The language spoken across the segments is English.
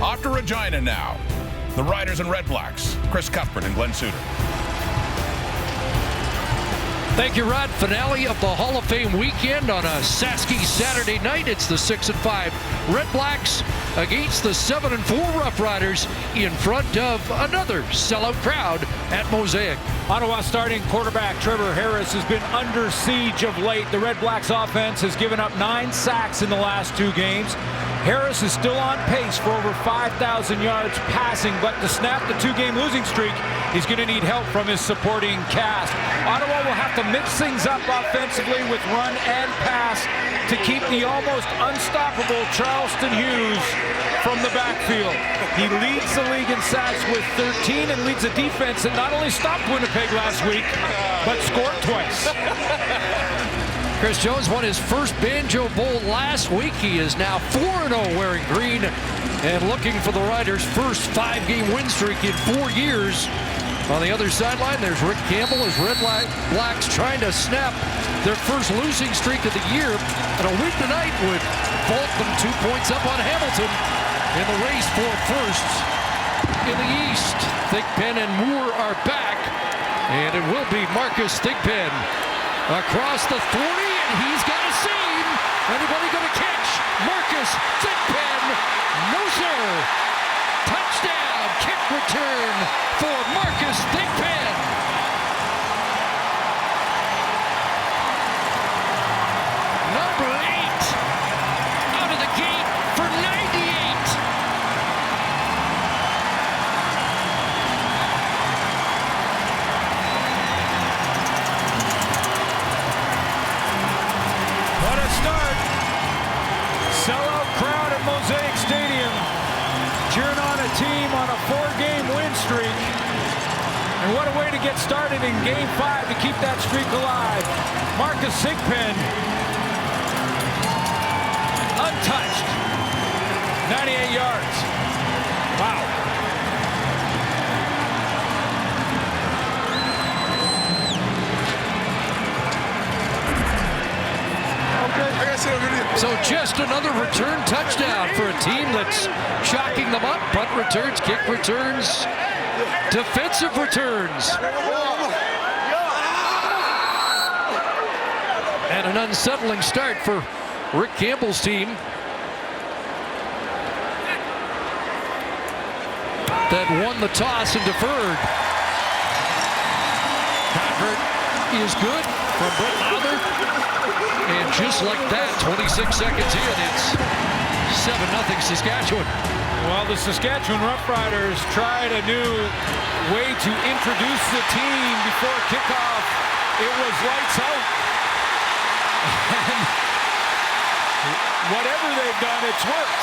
Off to Regina now. The Riders and Red Blacks, Chris Cuthbert and Glenn Suter. Thank you, Rod. Finale of the Hall of Fame weekend on a Saskatchewan Saturday night. It's the 6-5 Red Blacks against the 7-4 Roughriders in front of another sellout crowd at Mosaic. Ottawa starting quarterback Trevor Harris has been under siege of late. The Red Blacks offense has given up 9 sacks in the last 2 games. Harris is still on pace for over 5,000 yards passing, but to snap the 2-game losing streak, he's going to need help from his supporting cast. Ottawa will have to mix things up offensively with run and pass to keep the almost unstoppable Charleston Hughes from the backfield. He leads the league in sacks with 13 and leads a defense that not only stopped Winnipeg last week, but scored twice. Chris Jones won his first Banjo Bowl last week. He is now 4-0 wearing green and looking for the Riders' first 5-game win streak in 4 years. On the other sideline, there's Rick Campbell as Red Blacks trying to snap their first losing streak of the year. And a win tonight would vault them 2 points up on Hamilton in the race for first in the East. Thigpen and Moore are back, and it will be Marcus Thigpen across the 40, and he's got a seam. Anybody going to catch Marcus Thigpen? No, sir. Touchdown, kick return for Marcus Thigpen. Number 8 out of the gate for 98. What a start. Sellout crowd at Mosaic Stadium cheering on a team on a 4-game win streak. And what a way to get started in Game 5 to keep that streak alive. Marcus Thigpen, untouched, 98 yards. Wow. So just another return touchdown for a team that's shocking them up. Punt returns, kick returns, defensive returns. And an unsettling start for Rick Campbell's team that won the toss and deferred. Convert is good from Brett Lowther. And just like that, 26 seconds in, it's 7-0 Saskatchewan. Well, the Saskatchewan Roughriders tried a new way to introduce the team before kickoff. It was lights out. And whatever they've done, it's worked.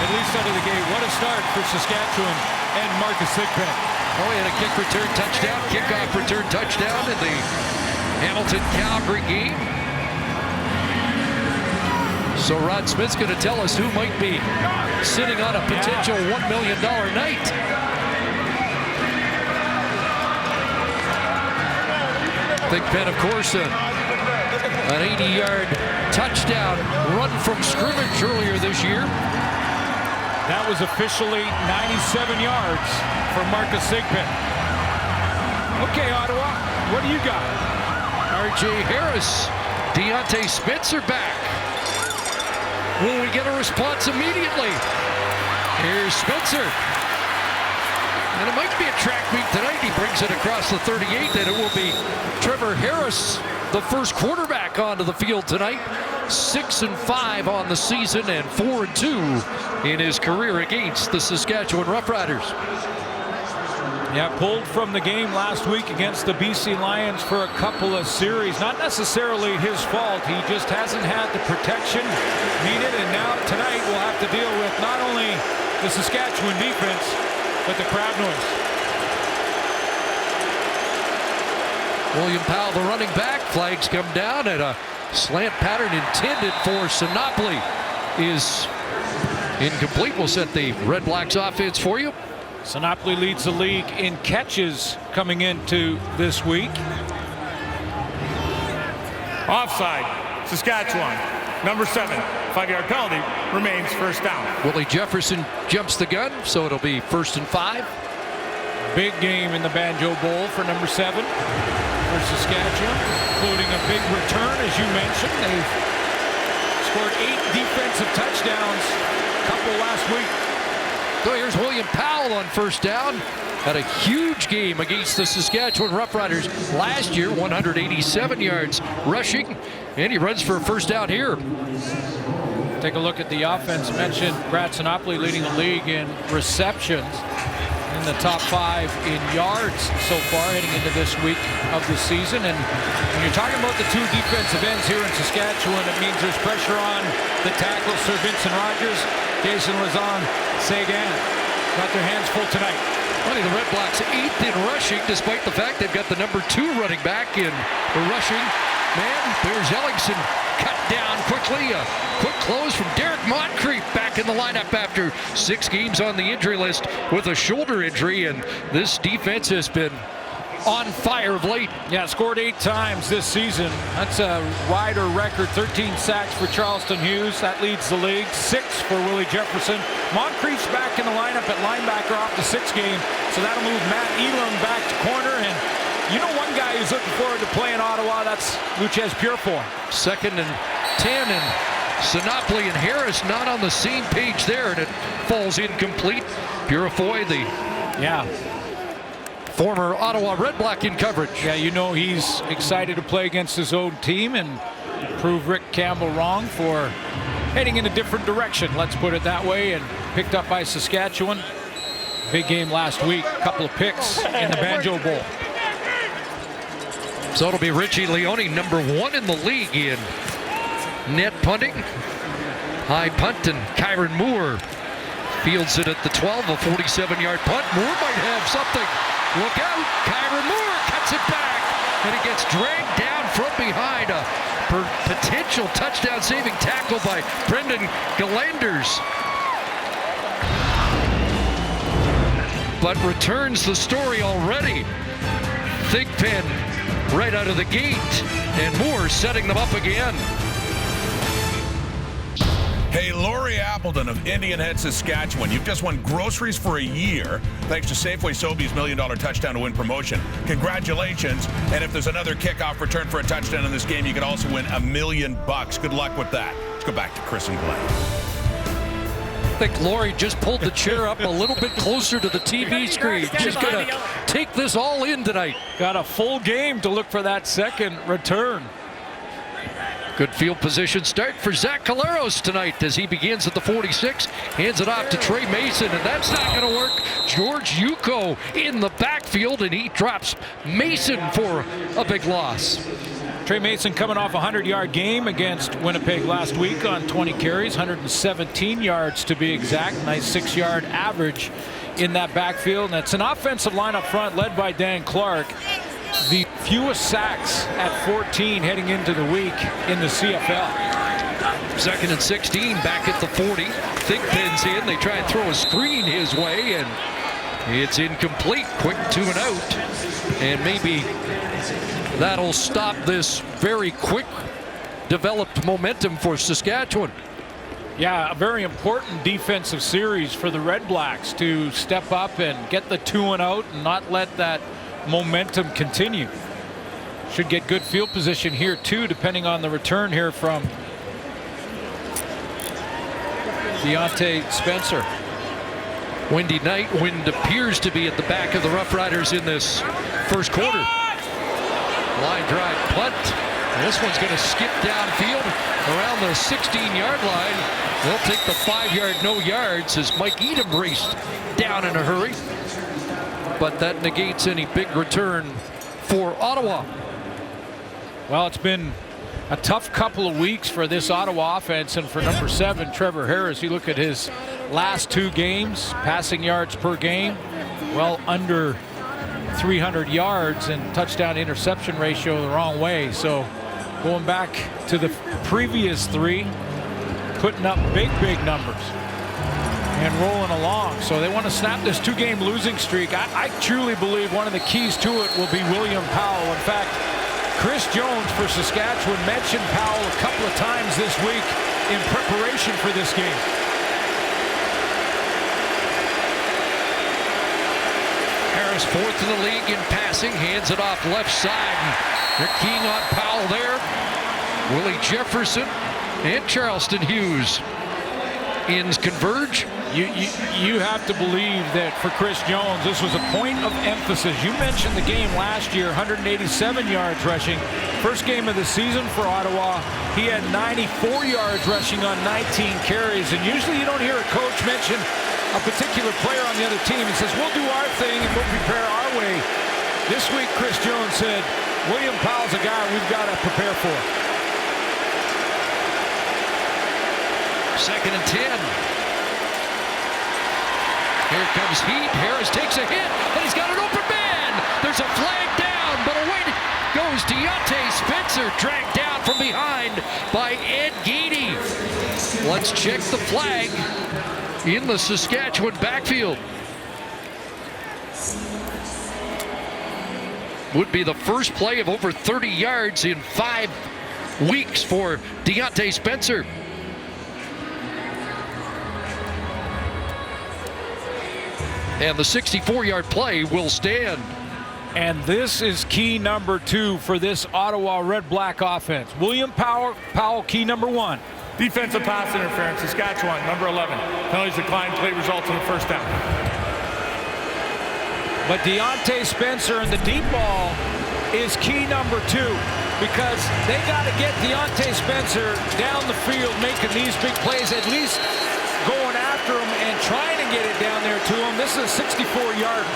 At least out of the gate. What a start for Saskatchewan and Marcus Thigpen. Oh, he had a kick return touchdown, kickoff return touchdown in the Hamilton-Calgary game. So Rod Smith's going to tell us who might be sitting on a potential $1 million night. Thigpen, of course, an 80-yard touchdown run from scrimmage earlier this year. That was officially 97 yards for Marcus Thigpen. Okay, Ottawa, what do you got? R.J. Harris, Deontay Spitz are back. Will we get a response immediately? Here's Spencer. And it might be a track meet tonight. He brings it across the 38, and it will be Trevor Harris, the first quarterback onto the field tonight. 6-5 on the season and 4-2 in his career against the Saskatchewan Roughriders. Yeah, pulled from the game last week against the BC Lions for a couple of series. Not necessarily his fault. He just hasn't had the protection needed. And now tonight we'll have to deal with not only the Saskatchewan defense, but the crowd noise. William Powell, the running back. Flags come down, and a slant pattern intended for Sinopoli is incomplete. We'll set the Red Blacks offense for you. Sinopoli leads the league in catches coming into this week. Offside, Saskatchewan, number 7. 5-yard penalty, remains first down. Willie Jefferson jumps the gun, so it'll be 1st and 5. Big game in the Banjo Bowl for number 7 for Saskatchewan, including a big return, as you mentioned. They've scored 8 defensive touchdowns, a couple last week. So here's William Powell on 1st down. Had a huge game against the Saskatchewan Roughriders last year, 187 yards rushing, and he runs for a 1st down here. Take a look at the offense. Mentioned Gratzenopoli leading the league in receptions, in the top 5 in yards so far heading into this week of the season. And when you're talking about the 2 defensive ends here in Saskatchewan, it means there's pressure on the tackles. Sir Vincent Rogers, Jason Lazan, Sagan got their hands full tonight. Funny, the REDBLACKS 8th in rushing, despite the fact they've got the number 2 running back in the rushing. Man, there's Ellingson cut down quickly. A quick close from Derek Moncrief back in the lineup after 6 games on the injury list with a shoulder injury, and this defense has been on fire of late. Yeah, scored 8 times this season. That's a Rider record. 13 sacks for Charleston Hughes. That leads the league. 6 for Willie Jefferson. Moncrief's back in the lineup at linebacker off the 6th game, so that'll move Matt Elam back to corner. And you know one guy who's looking forward to playing Ottawa, that's Luchez Purefoy. 2nd and 10, and Sinopoli and Harris not on the same page there, and it falls incomplete. Purefoy, the former Ottawa REDBLACK, in coverage. Yeah, you know he's excited to play against his own team and prove Rick Campbell wrong for heading in a different direction, let's put it that way, and picked up by Saskatchewan. Big game last week, a couple of picks in the Banjo Bowl. So it'll be Richie Leone, number 1 in the league in net punting. High punt, and Kyron Moore fields it at the 12, a 47-yard punt. Moore might have something. Look out, Kyron Moore cuts it back, and it gets dragged down from behind. A potential touchdown-saving tackle by Brendan Galanders. But returns the story already. Thigpen right out of the gate, and Moore setting them up again. Hey, Lori Appleton of Indian Head, Saskatchewan. You've just won groceries for a year thanks to Safeway Sobeys' $1 million touchdown to win promotion. Congratulations. And if there's another kickoff return for a touchdown in this game, you could also win $1 million. Good luck with that. Let's go back to Chris and Glenn. I think Lori just pulled the chair up a little bit closer to the TV screen. She's going to take this all in tonight. Got a full game to look for that 2nd return. Good field position start for Zach Caleros tonight as he begins at the 46, hands it off to Trey Mason, and that's not going to work. George Yuko in the backfield, and he drops Mason for a big loss. Trey Mason coming off a 100-yard game against Winnipeg last week on 20 carries, 117 yards to be exact. Nice 6-yard average in that backfield. And it's an offensive line up front led by Dan Clark. The fewest sacks at 14 heading into the week in the CFL. 2nd and 16, back at the 40. Thigpen's in. They try and throw a screen his way, and it's incomplete. Quick 2 and out. And maybe that'll stop this very quick developed momentum for Saskatchewan. Yeah, a very important defensive series for the REDBLACKS to step up and get the 2 and out and not let that momentum continue. Should get good field position here too, depending on the return here from Deontay Spencer. Windy night. Wind appears to be at the back of the Roughriders in this 1st quarter. Line drive punt. And this one's going to skip downfield around the 16-yard line. They'll take the 5-yard no yards as Mike Edom raced down in a hurry. But that negates any big return for Ottawa. Well, it's been a tough couple of weeks for this Ottawa offense, and for number 7, Trevor Harris. You look at his last 2 games, passing yards per game, well under 300 yards, and touchdown interception ratio the wrong way. So going back to the previous 3, putting up big numbers and rolling along. So they want to snap this 2-game losing streak. I truly believe one of the keys to it will be William Powell. In fact, Chris Jones for Saskatchewan mentioned Powell a couple of times this week in preparation for this game. Harris, fourth in the league in passing, hands it off left side. They're keying on Powell there. Willie Jefferson and Charleston Hughes. Ends converge. You have to believe that for Chris Jones, this was a point of emphasis. You mentioned the game last year, 187 yards rushing. First game of the season for Ottawa, he had 94 yards rushing on 19 carries. And usually you don't hear a coach mention a particular player on the other team. He says, we'll do our thing and we'll prepare our way. This week, Chris Jones said, William Powell's a guy we've got to prepare for. Second and 10. Here comes heat. Harris takes a hit, and he's got an open man. There's a flag down, but away goes Deontay Spencer, dragged down from behind by Ed Geedy. Let's check the flag in the Saskatchewan backfield. Would be the first play of over 30 yards in 5 weeks for Deontay Spencer. And the 64-yard play will stand. And this is key number 2 for this Ottawa Red Black offense. William Powell, key number 1. Defensive pass interference, Saskatchewan, number 11. Penalties decline, play results in the first down. But Deontay Spencer and the deep ball is key number 2, because they got to get Deontay Spencer down the field making these big plays, at least going after him and trying to get it down there to him. This is a 64-yard.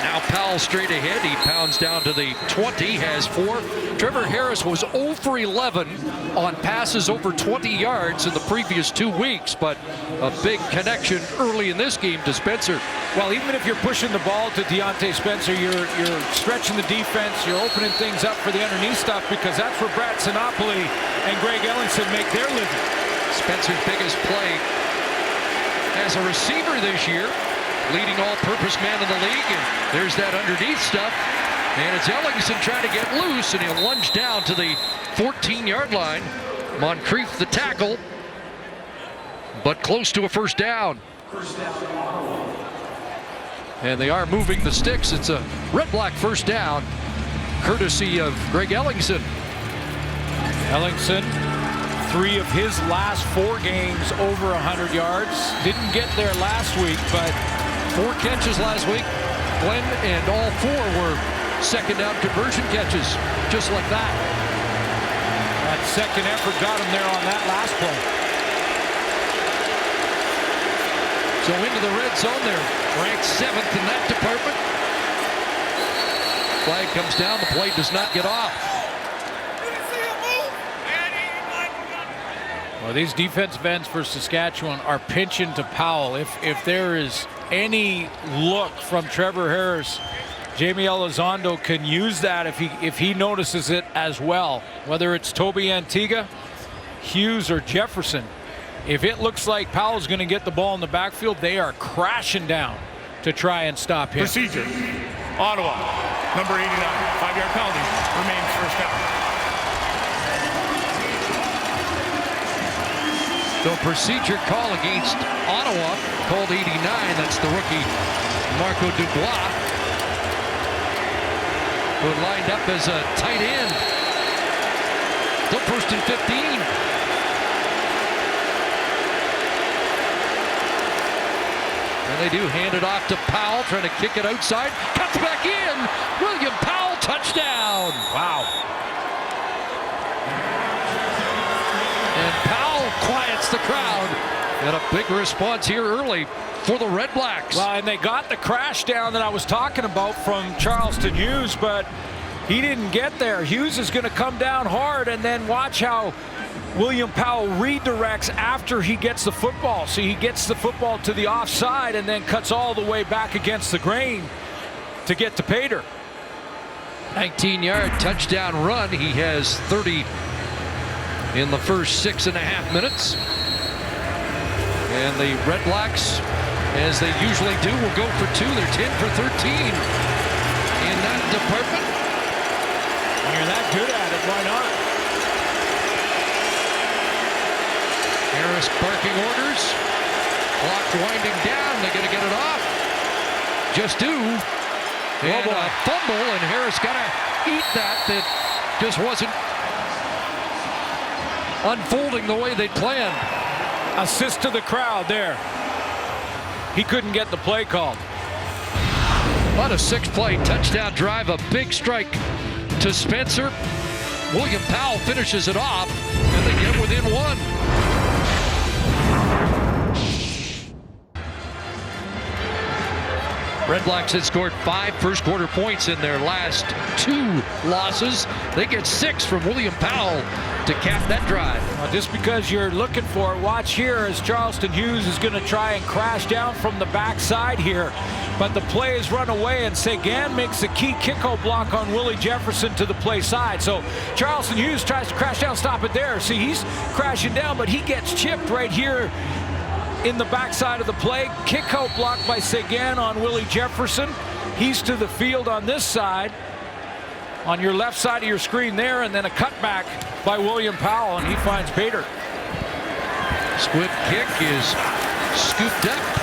Now Powell straight ahead. He pounds down to the 20, has 4. Trevor Harris was 0 for 11 on passes over 20 yards in the previous 2 weeks, but a big connection early in this game to Spencer. Well, even if you're pushing the ball to Deontay Spencer, you're stretching the defense, you're opening things up for the underneath stuff, because that's where Brad Sinopoli and Greg Ellingson make their living. Spencer's biggest play as a receiver this year, leading all-purpose man in the league, and there's that underneath stuff, and it's Ellingson trying to get loose, and he'll lunge down to the 14-yard line. Moncrief the tackle, but close to a first down. And they are moving the sticks. It's a Red Black first down, courtesy of Greg Ellingson. Ellingson, 3 of his last 4 games over 100 yards. Didn't get there last week, but 4 catches last week, Glenn, and all 4 were second down conversion catches, just like that. That second effort got him there on that last play. So into the red zone there, ranked 7th in that department. Flag comes down, the play does not get off. Well, these defensive ends for Saskatchewan are pinching to Powell. If there is any look from Trevor Harris, Jamie Elizondo can use that if he notices it as well. Whether it's Toby Antigua, Hughes, or Jefferson, if it looks like Powell's going to get the ball in the backfield, they are crashing down to try and stop him. Procedure. Ottawa, number 89, 5-yard penalty, remains first down. So procedure call against Ottawa, called 89. That's the rookie Marco Dubois, who lined up as a tight end. Still first and 15. And they do hand it off to Powell, trying to kick it outside. Cuts back in. William Powell, touchdown. Wow. And Powell quiets the crowd. And a big response here early for the Red Blacks. Well, and they got the crash down that I was talking about from Charleston Hughes, but he didn't get there. Hughes is going to come down hard, and then watch how William Powell redirects after he gets the football. So he gets the football to the offside and then cuts all the way back against the grain to get to Pater. 19-yard touchdown run. He has 30 in the first 6.5 minutes. And the Red Blacks, as they usually do, will go for 2. They're 10 for 13 in that department. When you're that good at it, why not? Harris barking orders. Clock winding down. They're going to get it off. Just do. And a fumble, and Harris got to eat that. That just wasn't unfolding the way they'd planned. Assist to the crowd there. He couldn't get the play called. On a 6-play touchdown drive, a big strike to Spencer. William Powell finishes it off, and they get within 1. REDBLACKS had scored 5 first-quarter points in their last 2 losses. They get 6 from William Powell to cap that drive. Well, just because you're looking for it, watch here as Charleston Hughes is going to try and crash down from the backside here. But the play is run away, and Seguin makes a key kickoff block on Willie Jefferson to the play side. So Charleston Hughes tries to crash down, stop it there. See, he's crashing down, but he gets chipped right here in the backside of the play. Kickout block by Seguin on Willie Jefferson. He's to the field on this side, on your left side of your screen there, and then a cutback by William Powell, and he finds Pater. Squib kick is scooped up.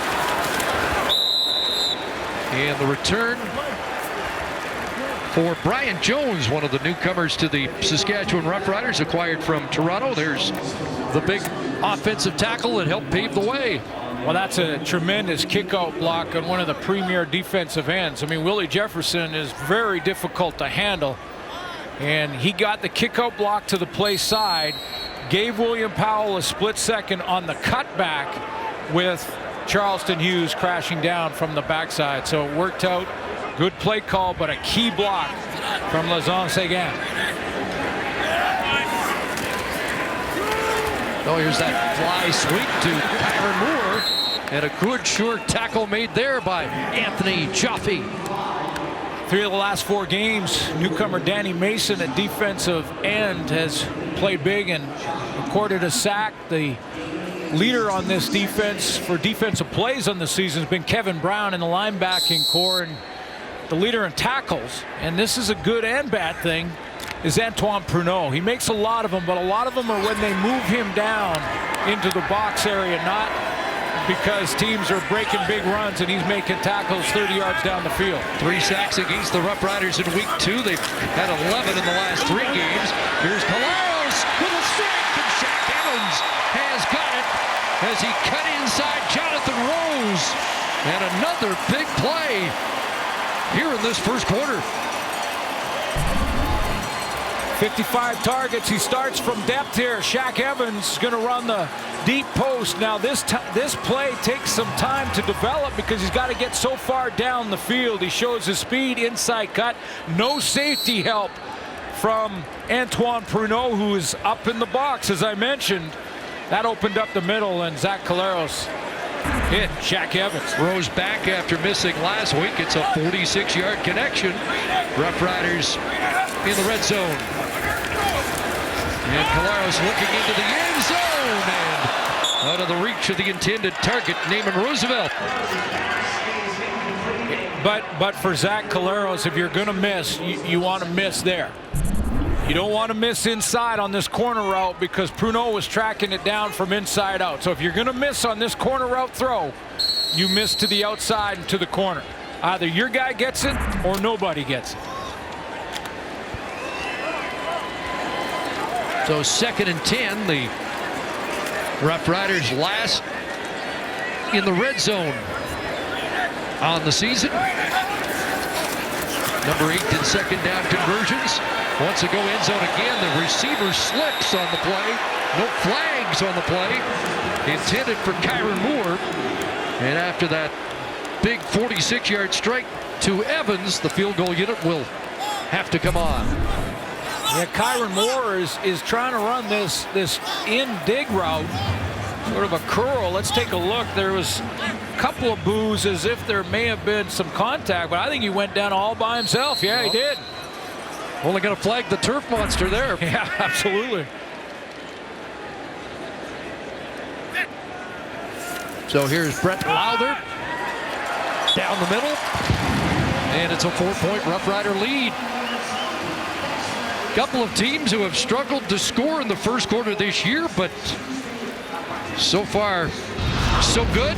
And the return for Brian Jones, one of the newcomers to the Saskatchewan Roughriders, acquired from Toronto. There's the big offensive tackle that helped pave the way. Well, that's a tremendous kickout block on one of the premier defensive ends. I mean, Willie Jefferson is very difficult to handle, and he got the kickout block to the play side, gave William Powell a split second on the cutback with Charleston Hughes crashing down from the backside. So it worked out. Good play call, but a key block from Lazon Seguin. Oh, here's that fly sweep to Kyron Moore, and a good sure tackle made there by Anthony Jaffe. 3 of the last 4 games, newcomer Danny Mason at defensive end has played big and recorded a sack. The leader on this defense for defensive plays on the season has been Kevin Brown in the linebacking core, and the leader in tackles, and this is a good and bad thing, is Antoine Pruneau. He makes a lot of them, but a lot of them are when they move him down into the box area, not because teams are breaking big runs and he's making tackles 30 yards down the field. 3 sacks against the Roughriders in week 2. They've had 11 in the last 3 games. Here's Colaros with a strike, and Shaq Evans has got it as he cut inside Jonathan Rose. And another big play here in this first quarter. 55 targets. He starts from depth here. Shaq Evans is going to run the deep post. Now this play takes some time to develop because he's got to get so far down the field. He shows his speed, inside cut. No safety help from Antoine Pruneau, who is up in the box, as I mentioned. That opened up the middle, and Zach Caleros hit Shaq Evans. Rose back after missing last week. It's a 46-yard connection. Roughriders in the red zone. And Caleros looking into the end zone, and out of the reach of the intended target, Naaman Roosevelt. But for Zach Caleros, if you're going to miss, you want to miss there. You don't want to miss inside on this corner route because Pruneau was tracking it down from inside out. So if you're going to miss on this corner route throw, you miss to the outside and to the corner. Either your guy gets it or nobody gets it. So 2nd and 10, the Roughriders last in the red zone on the season. Number 8 in 2nd down conversions. Once ago, end zone again. The receiver slips on the play. No flags on the play. Intended for Kyron Moore. And after that big 46-yard strike to Evans, the field goal unit will have to come on. Yeah, Kyron Moore is trying to run this in-dig route, sort of a curl. Let's take a look. There was a couple of boos as if there may have been some contact, but I think he went down all by himself. Yeah, he did. Only going to flag the turf monster there. Yeah, absolutely. So here's Brett Lowther down the middle, and it's a 4-point Rough Rider lead. Couple of teams who have struggled to score in the first quarter this year, but So far, so good.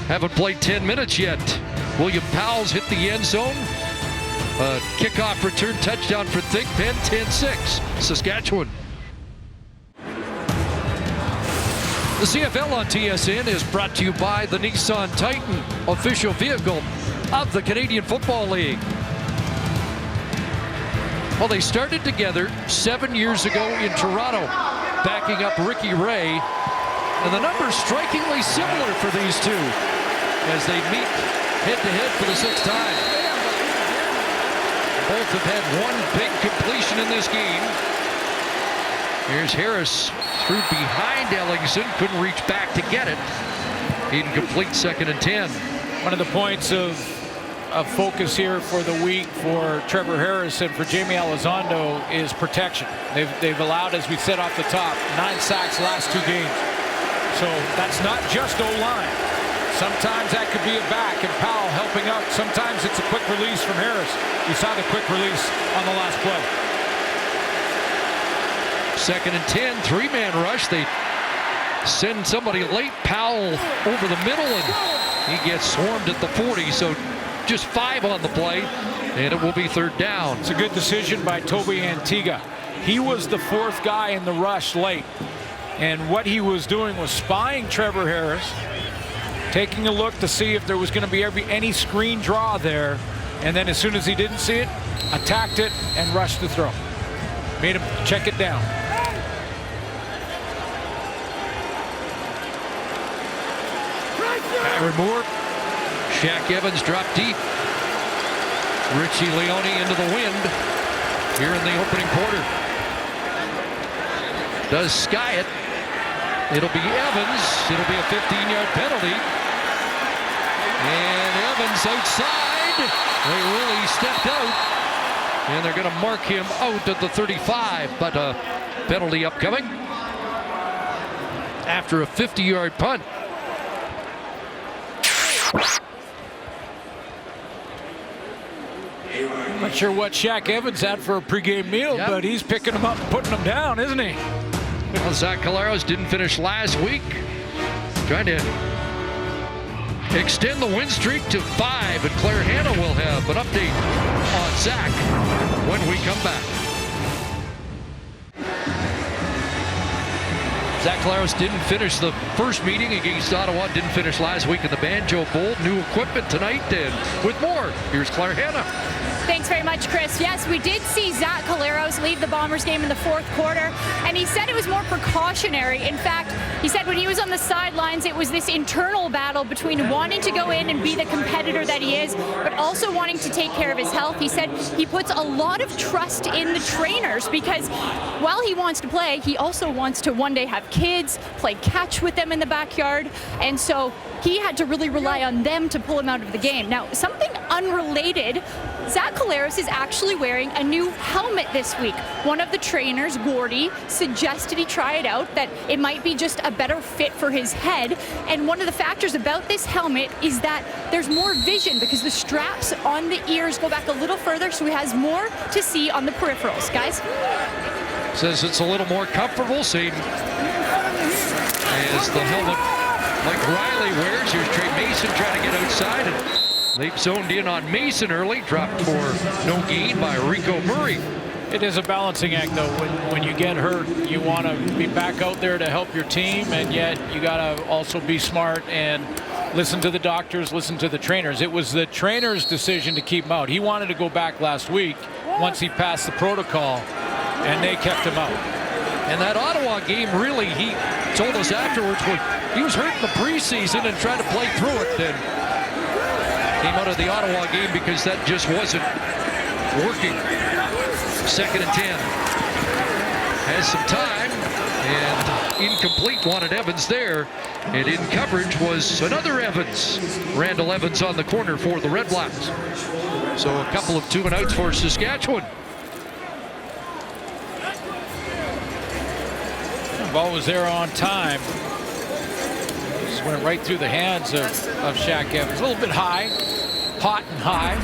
Haven't played 10 minutes yet. William Powell's hit the end zone. Kickoff return touchdown for Thigpen, 10-6, Saskatchewan. The CFL on TSN is brought to you by the Nissan Titan, official vehicle of the Canadian Football League. Well, they started together 7 years ago in Toronto, backing up Ricky Ray. And the numbers strikingly similar for these two as they meet head-to-head for the 6th time. Both have had one big completion in this game. Here's Harris threw behind Ellingson, couldn't reach back to get it. Incomplete, 2nd and 10. One of the points of focus here for the week for Trevor Harris and for Jamie Elizondo is protection. They've allowed, as we said off the top, 9 sacks last 2 games. So that's not just O-line. Sometimes that could be a back and Powell helping out. Sometimes it's a quick release from Harris. We saw the quick release on the last play. 2nd and 10, 3-man rush. They send somebody late. Powell over the middle, and he gets swarmed at the 40. So just 5 on the play, and it will be 3rd down. It's a good decision by Toby Antigua. He was the 4th guy in the rush late. And what he was doing was spying Trevor Harris, taking a look to see if there was going to be any screen draw there. And then as soon as he didn't see it, attacked it and rushed the throw. Made him check it down. Kyron Moore. Shaq Evans dropped deep. Richie Leone into the wind here in the opening quarter. Does sky it. It'll be Evans. It'll be a 15-yard penalty. And Evans outside. They really stepped out. And they're going to mark him out at the 35. But a penalty upcoming after a 50-yard punt. I'm not sure what Shaq Evans had for a pregame meal, but he's picking them up and putting them down, isn't he? Well, Zach Caleros didn't finish last week. Trying to extend the win streak to 5, and Claire Hanna will have an update on Zach when we come back. Zach Caleros didn't finish the first meeting against Ottawa, didn't finish last week in the Banjo Bowl. New equipment tonight, and with more, here's Claire Hanna. Thanks very much, Chris. Yes, we did see Zach Caleros leave the Bombers game in the 4th quarter, and he said it was more precautionary. In fact, he said when he was on the sidelines, it was this internal battle between wanting to go in and be the competitor that he is, but also wanting to take care of his health. He said he puts a lot of trust in the trainers because while he wants to play, he also wants to one day have kids, play catch with them in the backyard, and so he had to really rely on them to pull him out of the game. Now, something unrelated, Zach Caleros is actually wearing a new helmet this week. One of the trainers, Gordy, suggested he try it out, that it might be just a better fit for his head. And one of the factors about this helmet is that there's more vision because the straps on the ears go back a little further, so he has more to see on the peripherals. Guys? Says it's a little more comfortable, seeing as the helmet like Riley wears. Here's Trey Mason trying to get outside, and they've zoned in on Mason early, dropped for no gain by Rico Murray. It is a balancing act, though. When you get hurt, you want to be back out there to help your team, and yet you got to also be smart and listen to the doctors, listen to the trainers. It was the trainer's decision to keep him out. He wanted to go back last week once he passed the protocol, and they kept him out. And that Ottawa game, really, he told us afterwards, he was hurt in the preseason and tried to play through it, and came out of the Ottawa game because that just wasn't working. 2nd and 10. Has some time, and incomplete, wanted Evans there. And in coverage was another Evans. Randall Evans on the corner for the Red Blacks. So a couple of 2-and-outs for Saskatchewan. The ball was there on time. Just went right through the hands of Shaq Evans. A little bit high, hot and high.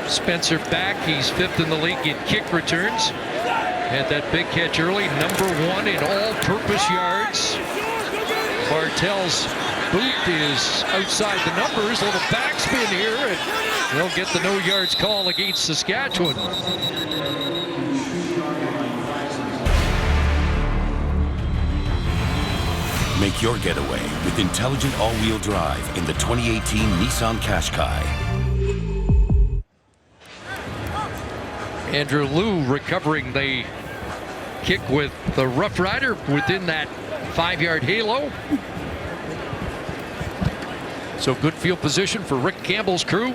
Spencer back. He's 5th in the league in kick returns. Had that big catch early. Number 1 in all-purpose yards. Bartel's boot is outside the numbers. A little backspin here, and they'll get the no yards call against Saskatchewan. Make your getaway with intelligent all-wheel drive in the 2018 Nissan Qashqai. Andrew Liu recovering the kick with the Roughrider within that 5-yard halo. So good field position for Rick Campbell's crew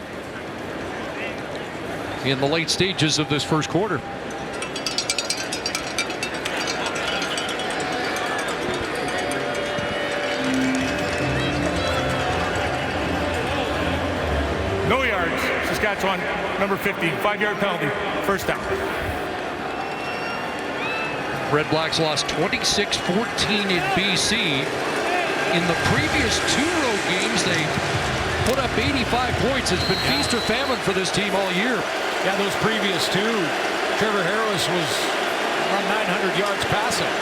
in the late stages of this first quarter. No yards. Saskatchewan, number 15, 5-yard penalty, first down. REDBLACKS lost 26-14 in BC. In the previous 2 road games, they put up 85 points. It's been feast or famine for this team all year. Yeah, those previous 2, Trevor Harris was around 900 yards passing.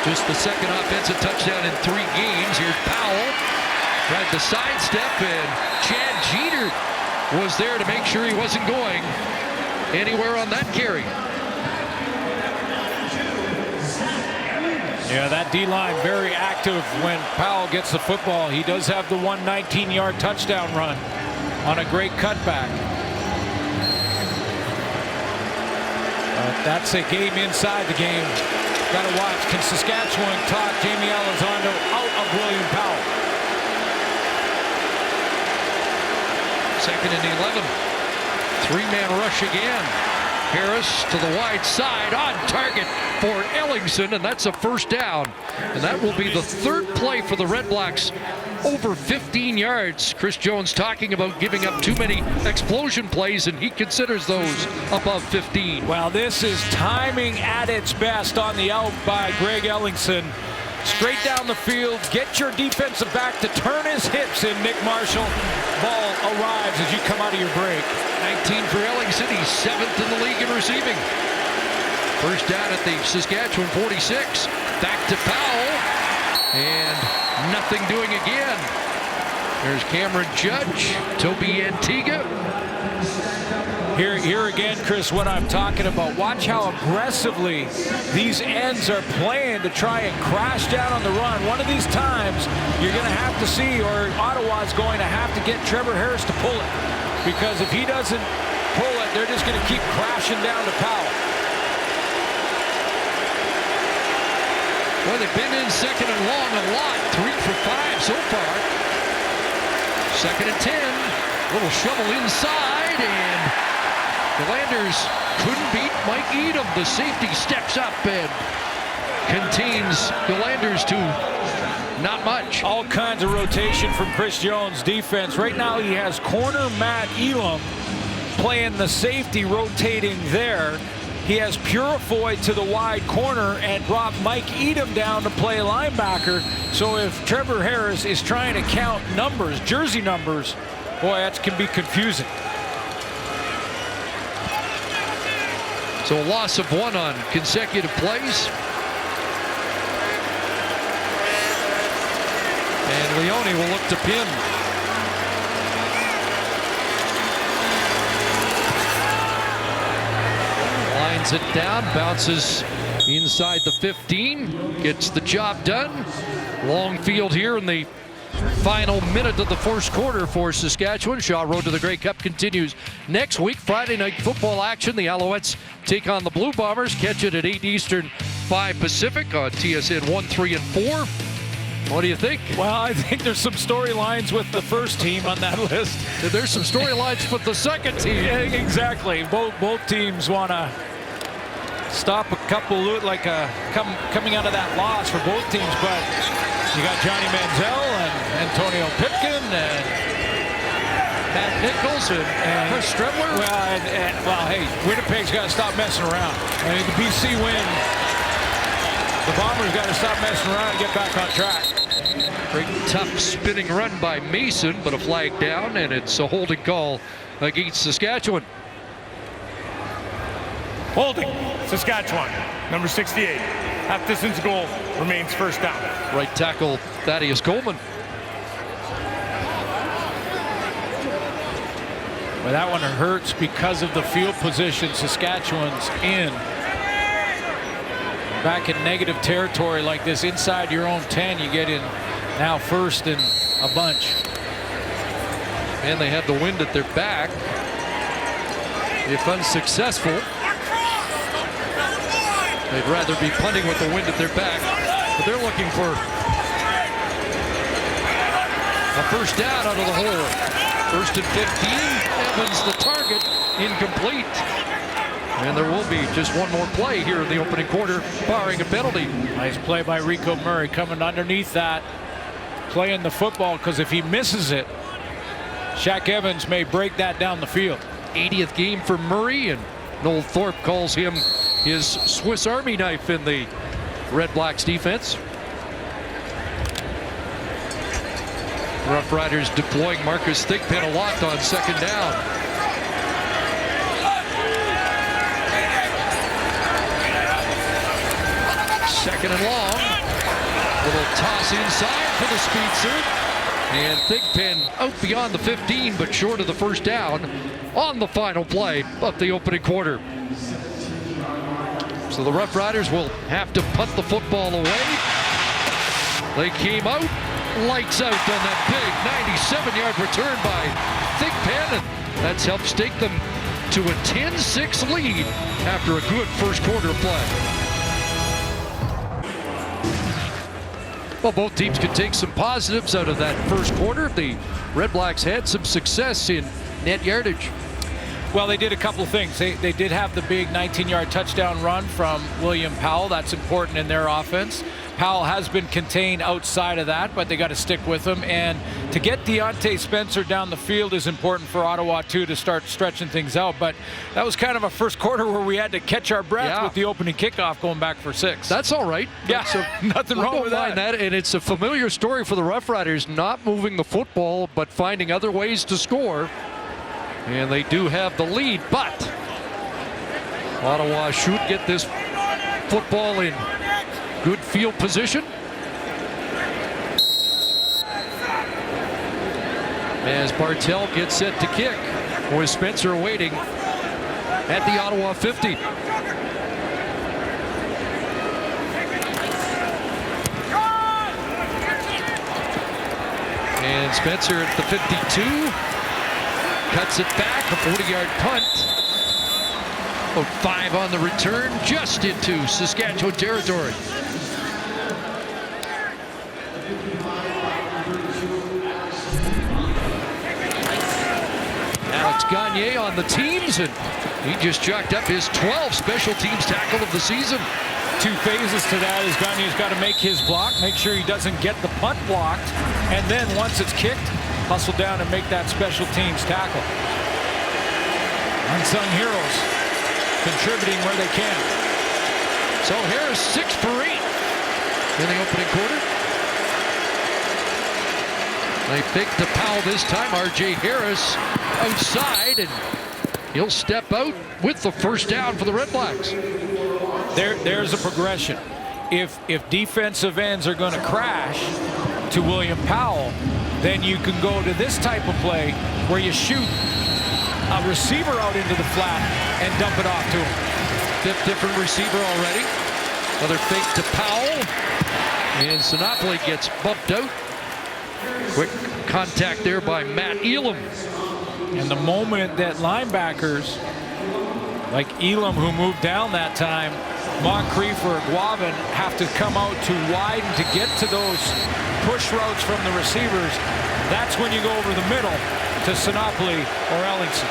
Just the second offensive touchdown in 3 games. Here's Powell. Tried the sidestep, and Chad Jeter was there to make sure he wasn't going anywhere on that carry. Yeah, that D-line very active when Powell gets the football. He does have the 119-yard touchdown run on a great cutback. That's a game inside the game. Got to watch. Can Saskatchewan talk Jamie Elizondo out of William Powell? 2nd and 11. 3-man rush again. Harris to the wide side, on target for Ellingson, and that's a first down. And that will be the 3rd play for the REDBLACKS over 15 yards. Chris Jones talking about giving up too many explosion plays, and he considers those above 15. Well, this is timing at its best on the out by Greg Ellingson. Straight down the field, get your defensive back to turn his hips in. Nick Marshall. Ball arrives as you come out of your break. 19 for Ellingson. He's 7th in the league in receiving. First down at the Saskatchewan 46. Back to Powell. And nothing doing again. There's Cameron Judge. Toby Antigua. Here again, Chris, what I'm talking about. Watch how aggressively these ends are playing to try and crash down on the run. One of these times, you're going to have to see, or Ottawa's going to have to get Trevor Harris to pull it. Because if he doesn't pull it, they're just going to keep crashing down to Powell. Well, they've been in 2nd and long a lot. 3 for 5 so far. 2nd and 10. Little shovel inside, and the Landers couldn't beat Mike Edom. The safety steps up and contains the Landers to not much. All kinds of rotation from Chris Jones' defense. Right now he has corner Matt Elam playing the safety, rotating there. He has Purifoy to the wide corner and brought Mike Edom down to play linebacker. So if Trevor Harris is trying to count numbers, jersey numbers, boy, that can be confusing. So a loss of 1 on consecutive plays. And Leone will look to pin. Lines it down, bounces inside the 15, gets the job done. Long field here in the final minute of the first quarter for Saskatchewan. Shaw Road to the Grey Cup continues next week. Friday night football action. The Alouettes take on the Blue Bombers. Catch it at 8 Eastern, 5 Pacific on TSN 1, 3, and 4. What do you think? Well, I think there's some storylines with the first team on that list. There's some storylines with the second team. Yeah, exactly. Both teams want to stop a couple, like coming out of that loss for both teams, but you got Johnny Manziel and Antonio Pipkin and Matt Nichols and Chris Strebler. Well, hey, Winnipeg's got to stop messing around. I mean, the BC win. The Bombers got to stop messing around and get back on track. Great tough spinning run by Mason, but a flag down, and it's a holding call against Saskatchewan. Holding, Saskatchewan, number 68. Half distance goal remains first down. Right tackle Thaddeus Coleman. Well, that one hurts because of the field position Saskatchewan's in. Back in negative territory like this, inside your own 10, you get in now first and a bunch. And they have the wind at their back. If unsuccessful, they'd rather be punting with the wind at their back. But they're looking for a first down out of the hole. First and 15. Evans the target. Incomplete. And there will be just one more play here in the opening quarter, barring a penalty. Nice play by Rico Murray coming underneath that, playing the football, because if he misses it, Shaq Evans may break that down the field. 80th game for Murray, and Noel Thorpe calls him his Swiss Army knife in the Red Blacks defense. Roughriders deploying Marcus Thigpen a lot on second down. Second and long. Little toss inside for the speedster. And Thigpen out beyond the 15, but short of the first down on the final play of the opening quarter. So the Roughriders will have to punt the football away. They came out, lights out on that big 97-yard return by Thigpen, and that's helped stake them to a 10-6 lead after a good first quarter of play. Well, both teams could take some positives out of that first quarter. The Red Blacks had some success in net yardage. Well, they did a couple of things. They did have the big 19-yard touchdown run from William Powell. That's important in their offense. Powell has been contained outside of that, but they got to stick with him. And to get Deontay Spencer down the field is important for Ottawa, too, to start stretching things out. But that was kind of a first quarter where we had to catch our breath with the opening kickoff going back for 6. That's all right. Yeah, so nothing wrong with that. And it's a familiar story for the Roughriders, not moving the football, but finding other ways to score. And they do have the lead, but Ottawa should get this football in good field position. As Bartel gets set to kick, with Spencer waiting at the Ottawa 50. And Spencer at the 52. Cuts it back, a 40-yard punt. 5 on the return, just into Saskatchewan territory. Alex Gagne on the teams, and he just jacked up his 12th special teams tackle of the season. 2 phases to that is Gagne's got to make his block, make sure he doesn't get the punt blocked, and then once it's kicked, hustle down and make that special teams tackle. Unsung heroes contributing where they can. So Harris 6 for 8 in the opening quarter. They pick to Powell this time. R.J. Harris outside, and he'll step out with the first down for the Red Blacks. There's a progression. If defensive ends are going to crash to William Powell, then you can go to this type of play where you shoot a receiver out into the flat and dump it off to him. 5th different receiver already. Another fake to Powell. And Sinopoli gets bumped out. Quick contact there by Matt Elam. And the moment that linebackers like Elam, who moved down that time, Moncrief or Guavin have to come out to widen to get to those push routes from the receivers, that's when you go over the middle to Sinopoli or Ellingson.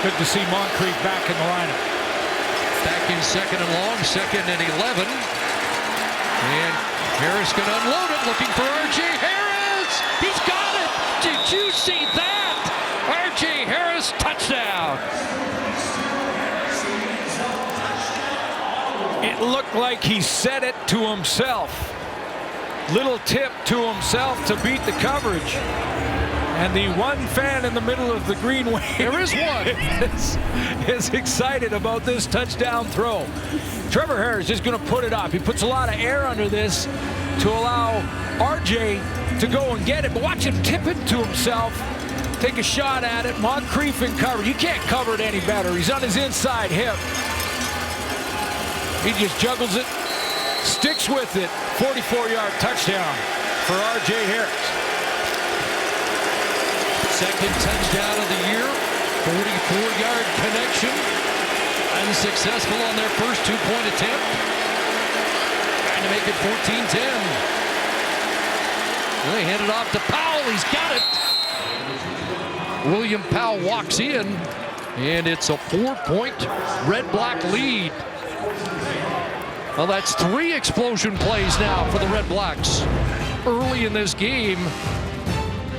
Good to see Moncrief back in the lineup. Back in second and long, 2nd and 11. And Harris going to unload it, looking for R.J. Harris. He's got it. Did you see that? R.J. Harris, touchdown. It looked like he said it to himself. Little tip to himself to beat the coverage. And the one fan in the middle of the greenway, There is one. is excited about this touchdown throw. Trevor Harris is going to put it up. He puts a lot of air under this to allow RJ to go and get it. But watch him tip it to himself, take a shot at it. Moncrief in cover. You can't cover it any better. He's on his inside hip. He just juggles it, sticks with it. 44-yard touchdown for RJ Harris. Second touchdown of the year. 44-yard connection. Unsuccessful on their first two-point attempt. Trying to make it 14-10. They hand it off to Powell. He's got it. William Powell walks in, and it's a 4-point Red-Black lead. Well, that's 3 explosion plays now for the Red Blacks early in this game.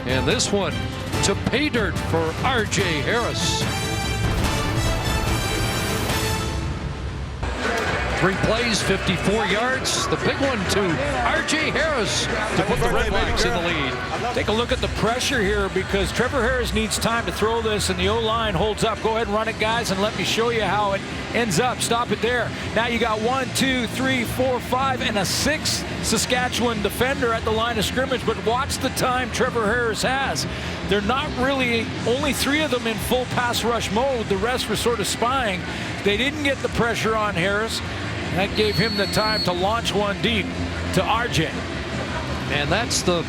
And this one to pay dirt for RJ Harris. 3 plays, 54 yards. The big one to RJ Harris to put the Red Blacks in the lead. Take a look at the pressure here because Trevor Harris needs time to throw this and the O-line holds up. Go ahead and run it, guys, and let me show you how it ends up. Stop it there. Now you got 1, 2, 3, 4, 5, and a 6th Saskatchewan defender at the line of scrimmage. But watch the time Trevor Harris has. They're not really, only 3 of them in full pass rush mode. The rest were sort of spying. They didn't get the pressure on Harris. That gave him the time to launch one deep to RJ. And that's the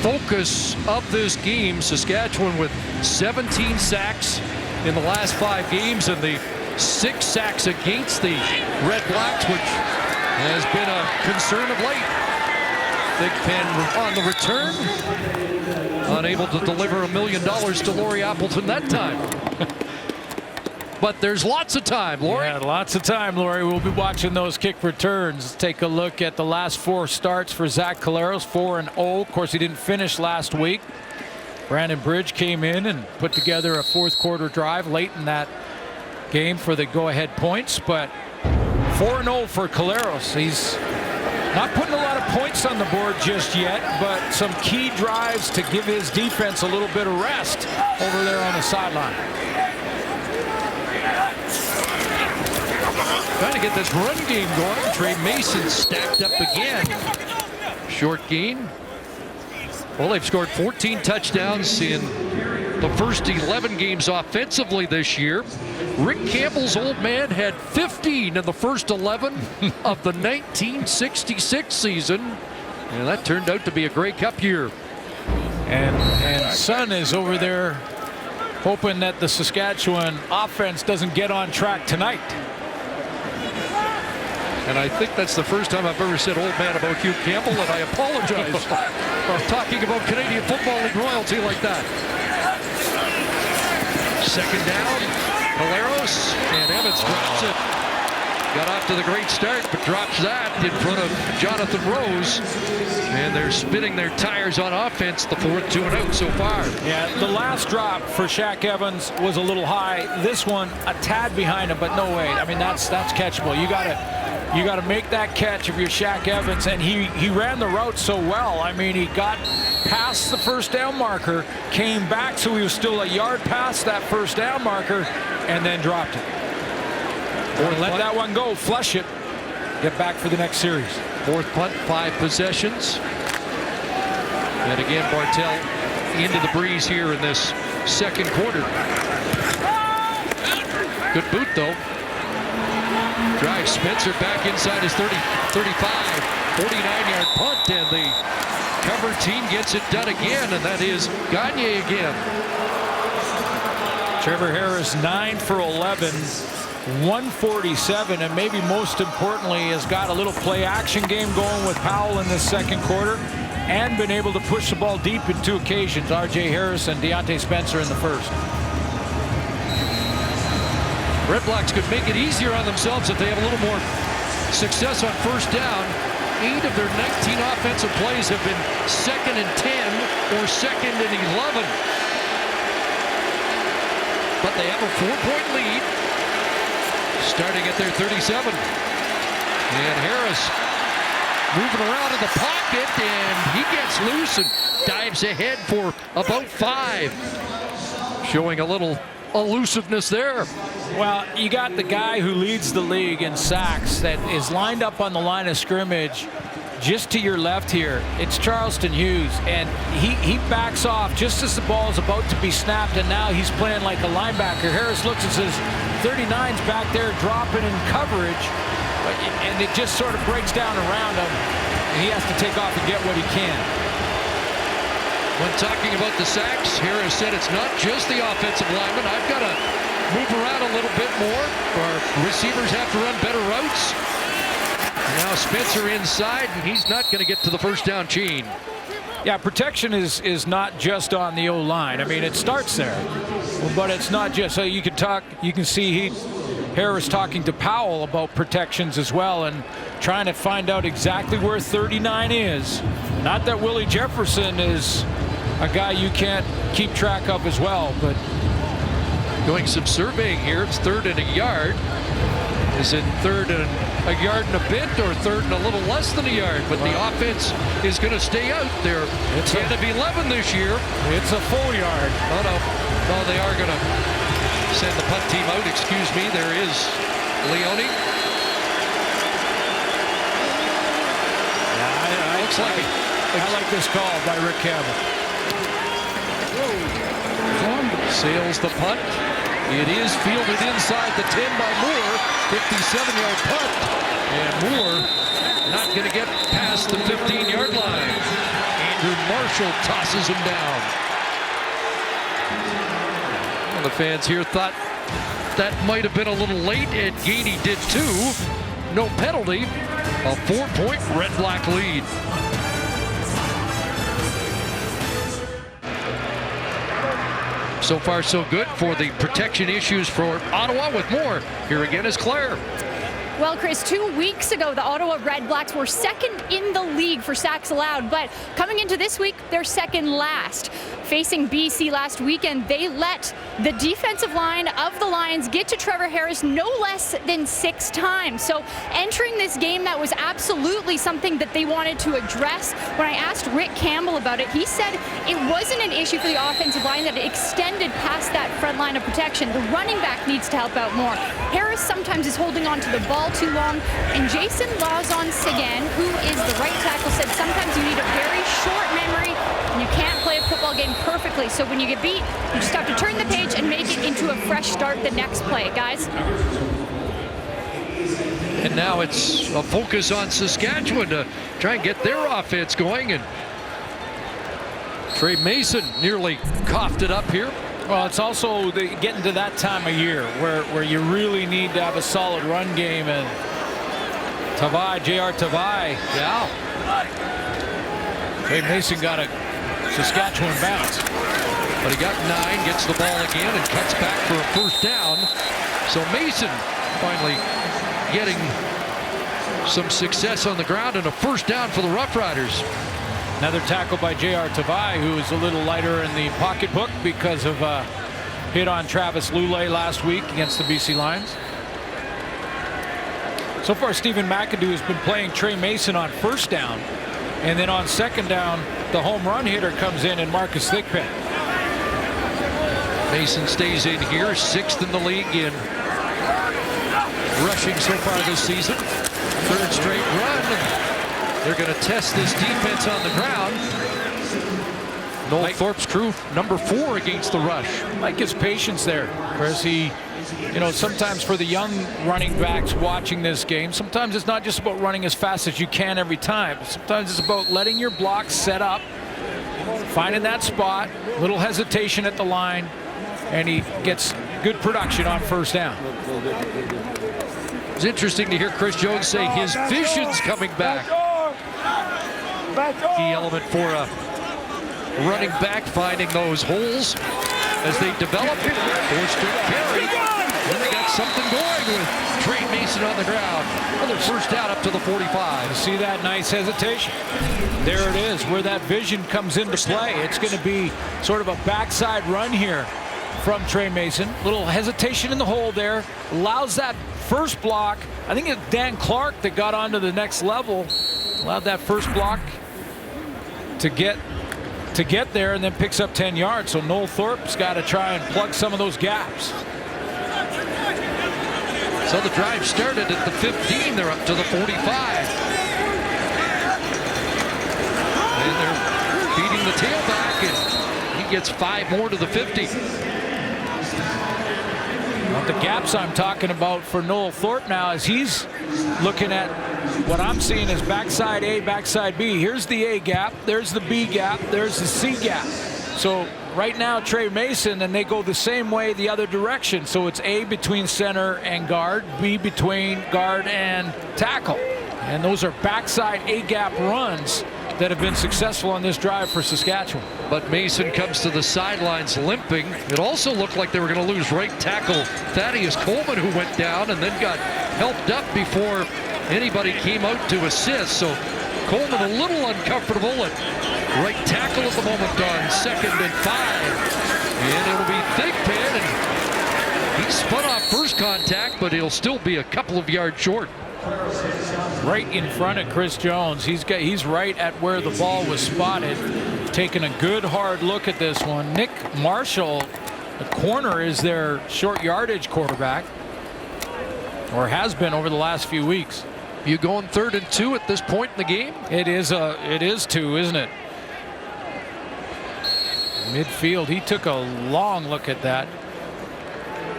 focus of this game. Saskatchewan with 17 sacks in the last 5 games and the 6 sacks against the Red Blacks, which has been a concern of late. Big Pen on the return. Unable to deliver $1 million to Laurie Appleton that time. But there's lots of time, Laurie. Yeah, lots of time, Laurie. We'll be watching those kick returns. Take a look at the last 4 starts for Zach Collaros, 4-0. Of course, he didn't finish last week. Brandon Bridge came in and put together a 4th quarter drive late in that game for the go-ahead points. But 4-0 for Collaros. He's not putting a lot of points on the board just yet, but some key drives to give his defense a little bit of rest over there on the sideline. Trying to get this run game going. Trey Mason stacked up again. Short gain. Well, they've scored 14 touchdowns in the first 11 games offensively this year. Rick Campbell's old man had 15 in the first 11 of the 1966 season. And that turned out to be a Grey Cup year. And Son is over there hoping that the Saskatchewan offense doesn't get on track tonight. And I think that's the first time I've ever said old man about Hugh Campbell, and I apologize for talking about Canadian Football League royalty like that. Second down, Collaros, and Evans drops it. Got off to the great start, but drops that in front of Jonathan Rose. And they're spinning their tires on offense, the 4th 2-0 so far. Yeah, the last drop for Shaq Evans was a little high. This one, a tad behind him, but no way. I mean, that's catchable. You gotta make that catch if you're Shaq Evans, and he ran the route so well. I mean, he got past the first down marker, came back, so he was still a yard past that first down marker, and then dropped it. Or let that one go, flush it, get back for the next series. 4th punt, 5 possessions. And again, Bartel into the breeze here in this second quarter. Good boot, though. Drive Spencer back inside his 30, 35, 49-yard punt, and the cover team gets it done again, and that is Gagne again. Trevor Harris 9 for 11, 147, and maybe most importantly has got a little play action game going with Powell in this second quarter and been able to push the ball deep in 2 occasions. RJ Harris and Deontay Spencer in the first. Red Blacks could make it easier on themselves if they have a little more success on first down. 8 of their 19 offensive plays have been 2nd and 10 or 2nd and 11. But they have a 4-point lead starting at their 37. And Harris moving around in the pocket, and he gets loose and dives ahead for about 5. Showing a little elusiveness there. Well, you got the guy who leads the league in sacks that is lined up on the line of scrimmage just to your left here. It's Charleston Hughes, and he backs off just as the ball is about to be snapped, and now he's playing like a linebacker. Harris looks and says 39's back there dropping in coverage, and it just sort of breaks down around him, and he has to take off and get what he can. When talking about the sacks, Harris said it's not just the offensive lineman. I've got to move around a little bit more. Our receivers have to run better routes. Now Spencer inside, and he's not going to get to the first down chain. Yeah, protection is not just on the O-line. I mean, it starts there, but it's not just. So you can see Harris talking to Powell about protections as well, and trying to find out exactly where 39 is. Not that Willie Jefferson is a guy you can't keep track of as well, but doing some surveying here. It's 3rd and a yard. Is it 3rd and a yard and a bit, or 3rd and a little less than a yard? But the offense is going to stay out there. It's 10 of 11 this year. It's a full yard. Oh no, they are going to send the punt team out. Excuse me. There is Leone. Yeah, looks like it. I like this call by Rick Campbell. Sails the punt. It is fielded inside the 10 by Moore. 57-yard punt. And Moore not going to get past the 15-yard line. Andrew Marshall tosses him down. Well, the fans here thought that might have been a little late, and Gainey did too. No penalty. A 4-point red-black lead. So far, so good for the protection issues for Ottawa. With more, here again is Claire. Well, Chris, 2 weeks ago, the Ottawa REDBLACKS were second in the league for sacks allowed, but coming into this week, they're second last. Facing BC last weekend, they let the defensive line of the Lions get to Trevor Harris no less than 6 times. So entering this game, that was absolutely something that they wanted to address. When I asked Rick Campbell about it, he said it wasn't an issue for the offensive line, that it extended past that front line of protection. The running back needs to help out more. Harris sometimes is holding on to the ball too long, and Jason Lawson-Seguin, who is the right tackle, said sometimes you need a very short memory and you can't play a football game perfectly. So when you get beat, you just have to turn the page and make it into a fresh start the next play, guys. And now it's a focus on Saskatchewan to try and get their offense going, and Trey Mason nearly coughed it up here. Well, it's also getting to that time of year where you really need to have a solid run game, and J.R. Tavai, yeah. Trey Mason got a Saskatchewan bounce. But he got 9, gets the ball again, and cuts back for a first down. So Mason finally getting some success on the ground, and a first down for the Roughriders. Another tackle by J.R. Tavai, who is a little lighter in the pocketbook because of a hit on Travis Lulay last week against the BC Lions. So far, Stephen McAdoo has been playing Trey Mason on first down, and then on second down, the home run hitter comes in, and Marcus Thigpen. Mason stays in here, 6th in the league in rushing so far this season. 3rd straight run. They're going to test this defense on the ground. Noel Thorpe's crew, number 4 against the rush. Like his patience there, Chris. Sometimes for the young running backs watching this game, sometimes it's not just about running as fast as you can every time. Sometimes it's about letting your blocks set up, finding that spot, little hesitation at the line, and he gets good production on first down. It's interesting to hear Chris Jones say his vision's coming back. Key element for a running back, finding those holes as they develop. 4-straight carry. And they got something going with Trey Mason on the ground. Another first down up to the 45. You see that nice hesitation? There it is, where that vision comes into play. It's going to be sort of a backside run here from Trey Mason. Little hesitation in the hole there. Allows that first block I think it's Dan Clark that got onto the next level, allowed that first block to get there, and then picks up 10 yards. So Noel Thorpe's got to try and plug some of those gaps. So the drive started at the 15. They're up to the 45. And they're feeding the tailback, and he gets 5 more to the 50. Well, the gaps I'm talking about for Noel Thorpe now is he's looking at what I'm seeing as backside A, backside B. Here's the A gap, there's the B gap, there's the C gap. So right now, Trey Mason, and they go the same way the other direction. So it's A between center and guard, B between guard and tackle. And those are backside A gap runs that have been successful on this drive for Saskatchewan. But Mason comes to the sidelines limping. It also looked like they were going to lose right tackle Thaddeus Coleman, who went down and then got helped up before anybody came out to assist. So Coleman a little uncomfortable at right tackle at the moment on 2nd and 5. And it'll be Thigpen, and he spun off first contact, but he'll still be a couple of yards short. Right in front of Chris Jones. He's right at where the ball was spotted. Taking a good hard look at this one. Nick Marshall, the corner, is their short yardage quarterback, or has been over the last few weeks. You going 3rd and 2 at this point in the game? It is 2, isn't it? Midfield. He took a long look at that.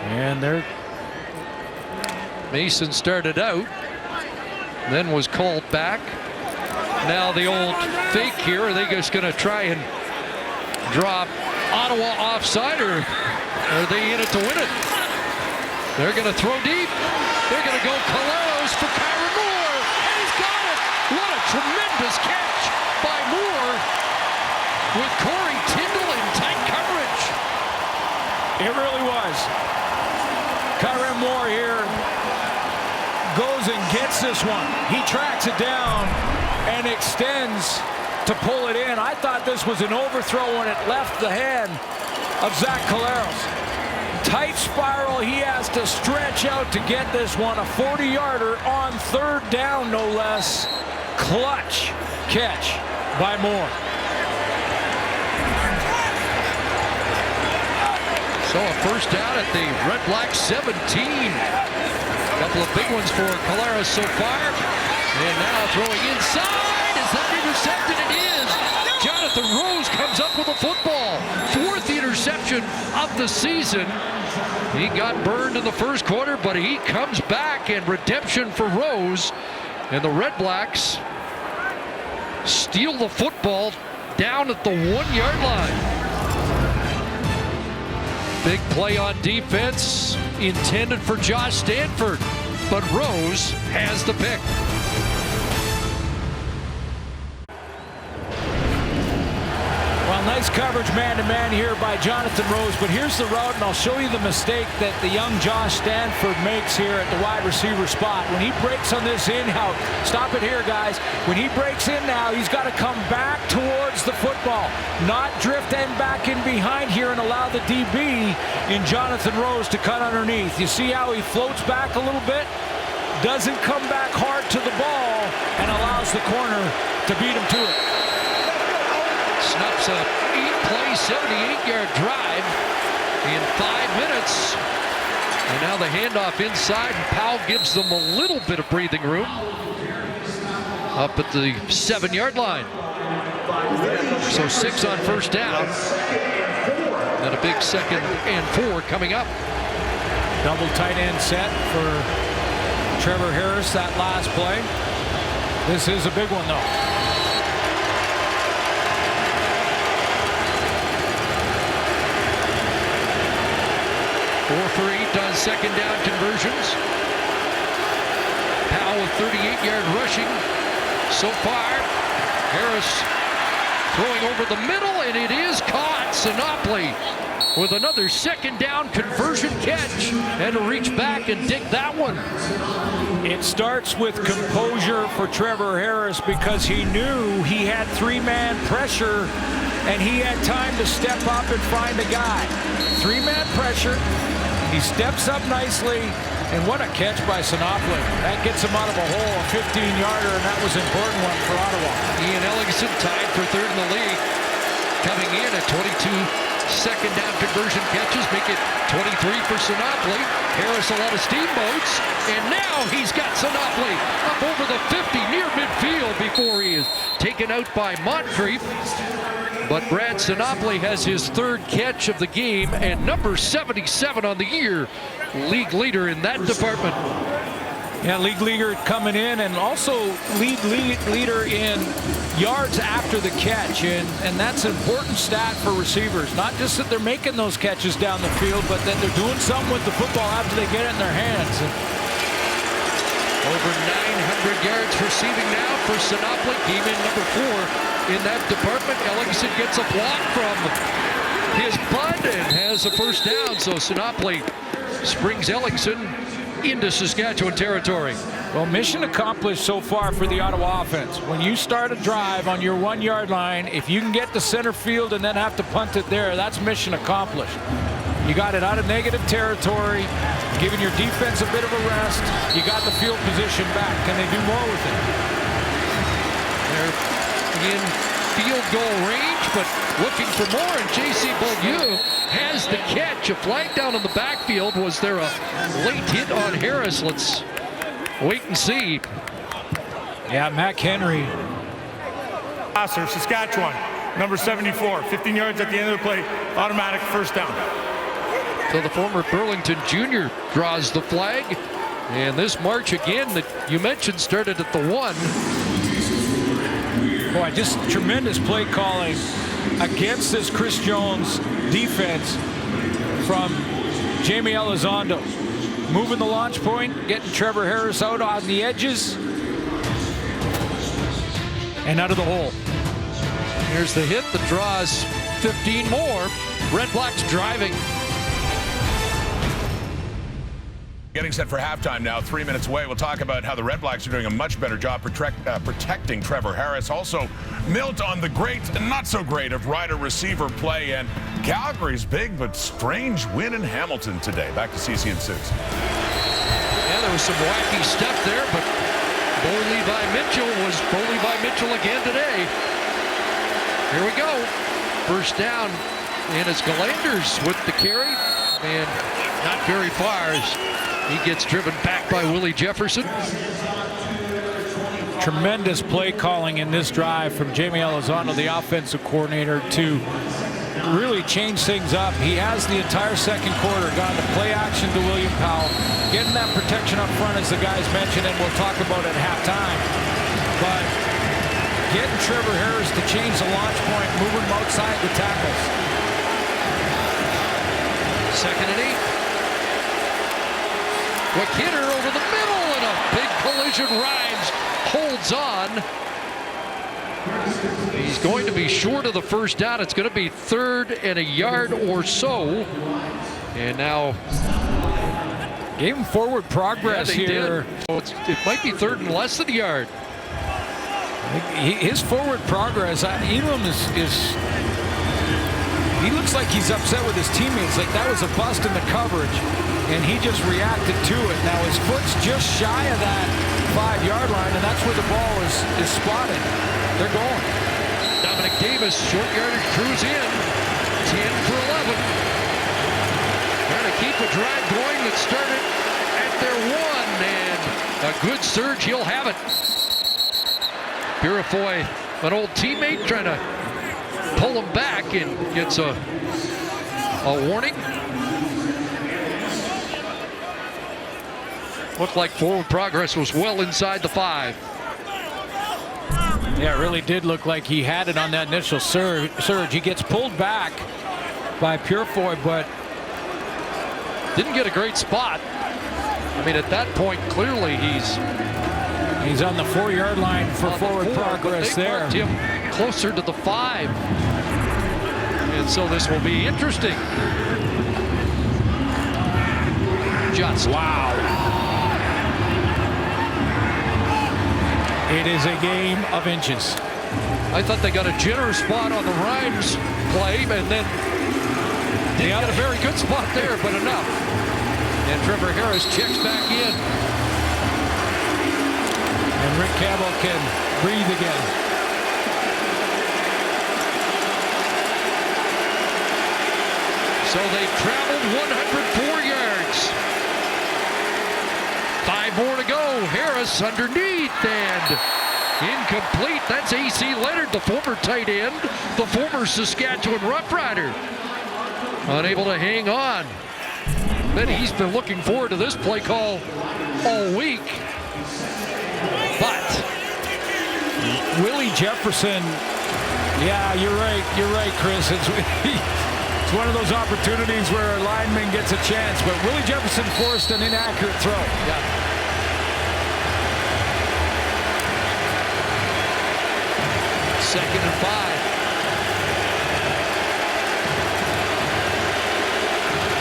And there. Mason started out, then was called back. Now the old fake here. Are they just going to try and drop Ottawa offside, or are they in it to win it? They're going to throw deep. They're going to go Caleros for Kyron Moore, and he's got it. What a tremendous catch by Moore with Corey Tyndall in tight coverage. It really was. Kyron Moore here goes and gets this one. He tracks it down and extends to pull it in. I thought this was an overthrow when it left the hand of Zach Caleros. Tight spiral. He has to stretch out to get this one. A 40-yarder on 3rd down, no less. Clutch catch by Moore. So a first down at the Red Black 17. A couple of big ones for Caleros so far. And now throwing inside. Is that intercepted? It is. Jonathan Rose comes up with a football. 4th interception of the season. He got burned in the first quarter, but he comes back, and redemption for Rose. And the Red Blacks steal the football down at the 1-yard line. Big play on defense intended for Josh Stanford, but Rose has the pick. Well, nice coverage man-to-man here by Jonathan Rose, but here's the route, and I'll show you the mistake that the young Josh Stanford makes here at the wide receiver spot. When he breaks on this in-out, stop it here, guys. When he breaks in now, he's got to come back towards the football, not drift and back in behind here and allow the DB in Jonathan Rose to cut underneath. You see how he floats back a little bit? Doesn't come back hard to the ball and allows the corner to beat him to it. Snaps a 8-play, 78-yard drive in 5 minutes. And now the handoff inside, and Powell gives them a little bit of breathing room up at the 7-yard line. So 6 on first down. And a big 2nd and 4 coming up. Double tight end set for Trevor Harris that last play. This is a big one, though. 4 for 8 on 2nd down conversions. Powell with 38-yard rushing so far. Harris throwing over the middle, and it is caught. Sinopoli with another 2nd down conversion catch, and to reach back and dig that one. It starts with composure for Trevor Harris because he knew he had 3-man pressure and he had time to step up and find a guy. 3-man pressure. He steps up nicely And what a catch by Sinopoli. That gets him out of a hole, a 15-yarder, and that was an important one for Ottawa. Ian Ellingson tied for third in the league. Coming in at 22 second down conversion catches, make it 23 for Sinopoli. Harris a lot of steamboats, and now he's got Sinopoli up over the 50 near midfield before he is taken out by Moncrief. But Brad Sinopoli has his third catch of the game and number 77 on the year. League leader in that department. Yeah, league leader coming in, and also league leader in yards after the catch, and that's an important stat for receivers. Not just that they're making those catches down the field, but that they're doing something with the football after they get it in their hands. Over 900 yards receiving now for Sinopoli. Came in number 4 in that department. Ellingson gets a block from his bud and has a first down. So Sinopoli springs Ellingson into Saskatchewan territory. Well, mission accomplished so far for the Ottawa offense. When you start a drive on your 1-yard line, if you can get to center field and then have to punt it there, that's mission accomplished. You got it out of negative territory, giving your defense a bit of a rest. You got the field position back. Can they do more with it? They're in field goal range, but looking for more, and J.C. Beaulieu has the catch. A flag down in the backfield. Was there a late hit on Harris? Let's wait and see. Yeah, Mac Henry. Passer, Saskatchewan, number 74, 15 yards at the end of the play, automatic first down. So the former Burlington junior draws the flag, and this march again that you mentioned started at the 1. Boy, just tremendous play calling against this Chris Jones defense from Jamie Elizondo. Moving the launch point, getting Trevor Harris out on the edges and out of the hole. Here's the hit that draws 15 more. Red Blacks driving. Getting set for halftime now, 3 minutes away. We'll talk about how the Red Blacks are doing a much better job protecting Trevor Harris. Also, Milt on the great and not so great of Rider receiver play, and Calgary's big but strange win in Hamilton today. Back to CC and Suits. Yeah, there was some wacky stuff there, but Bo Levi Mitchell was Bo Levi Mitchell again today. Here we go. First down, and it's Galanders with the carry, and not very far as he gets driven back by Willie Jefferson. Tremendous play calling in this drive from Jamie Elizondo, the offensive coordinator, to really change things up. He has the entire second quarter gone to play action to William Powell, getting that protection up front, as the guys mentioned, and we'll talk about it at halftime. But getting Trevor Harris to change the launch point, moving him outside the tackles. Second and 8. Quick hitter over the middle, and a big collision. Rhymes holds on. He's going to be short of the first down. It's going to be 3rd and a yard or so. And now gave him forward progress here. So it might be 3rd and less than a yard. His forward progress, Elam is he looks like he's upset with his teammates. Like that was a bust in the coverage, and he just reacted to it. Now his foot's just shy of that 5-yard line, and that's where the ball is spotted. They're going. Dominic Davis, short yardage, cruise in. 10 for 11. Trying to keep a drive going that started at their 1, and a good surge. He'll have it. Purifoy, an old teammate, trying to pull him back, and gets a warning. Looked like forward progress was well inside the 5. Yeah, it really did look like he had it on that initial surge. He gets pulled back by Purifoy, but didn't get a great spot. I mean, at that point, clearly he's on the 4-yard line for forward progress there. Marked him closer to the 5. And so this will be interesting. Just wow. It is a game of inches. I thought they got a generous spot on the Rhymes play, and then they got a very good spot there, but enough. And Trevor Harris checks back in. And Rick Campbell can breathe again. So they've traveled 104 yards. 5 more to go. Harris underneath and incomplete. That's A.C. Leonard, the former tight end, the former Saskatchewan Roughrider. Unable to hang on. But he's been looking forward to this play call all week. But Willie Jefferson, yeah, you're right, Chris. It's one of those opportunities where a lineman gets a chance, but Willie Jefferson forced an inaccurate throw. yeah. Second and 5.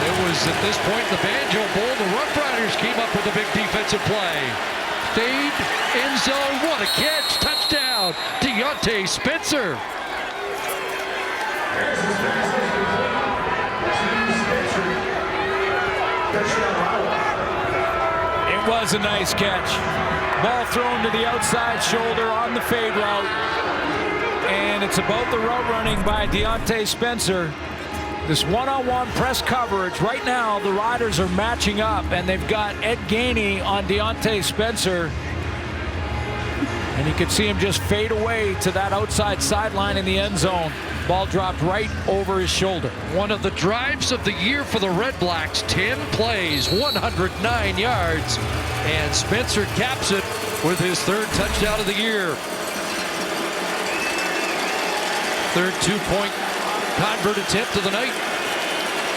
It was at this point in the Banjo Bowl, the Roughriders came up with a big defensive play. Fade, end zone, what a catch, touchdown, Deontay Spencer. It was a nice catch. Ball thrown to the outside shoulder on the fade route. And it's about the route running by Deontay Spencer. This one-on-one press coverage. Right now, the Riders are matching up, and they've got Ed Gainey on Deontay Spencer. And you can see him just fade away to that outside sideline in the end zone. Ball dropped right over his shoulder. One of the drives of the year for the REDBLACKS. 10 plays, 109 yards. And Spencer caps it with his 3rd touchdown of the year. 3rd 2-point convert attempt of the night.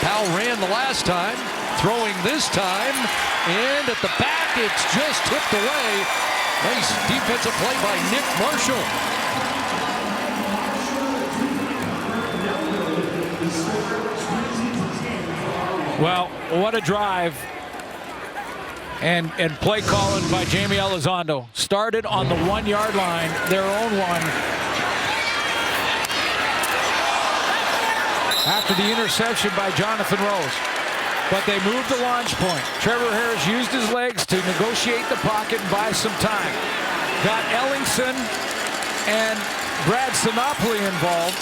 Powell ran the last time, throwing this time, and at the back it's just tipped away. Nice defensive play by Nick Marshall. Well, what a drive. And play calling by Jamie Elizondo. Started on the 1-yard line, their own one. After the interception by Jonathan Rose. But they moved the launch point. Trevor Harris used his legs to negotiate the pocket and buy some time. Got Ellingson and Brad Sinopoli involved.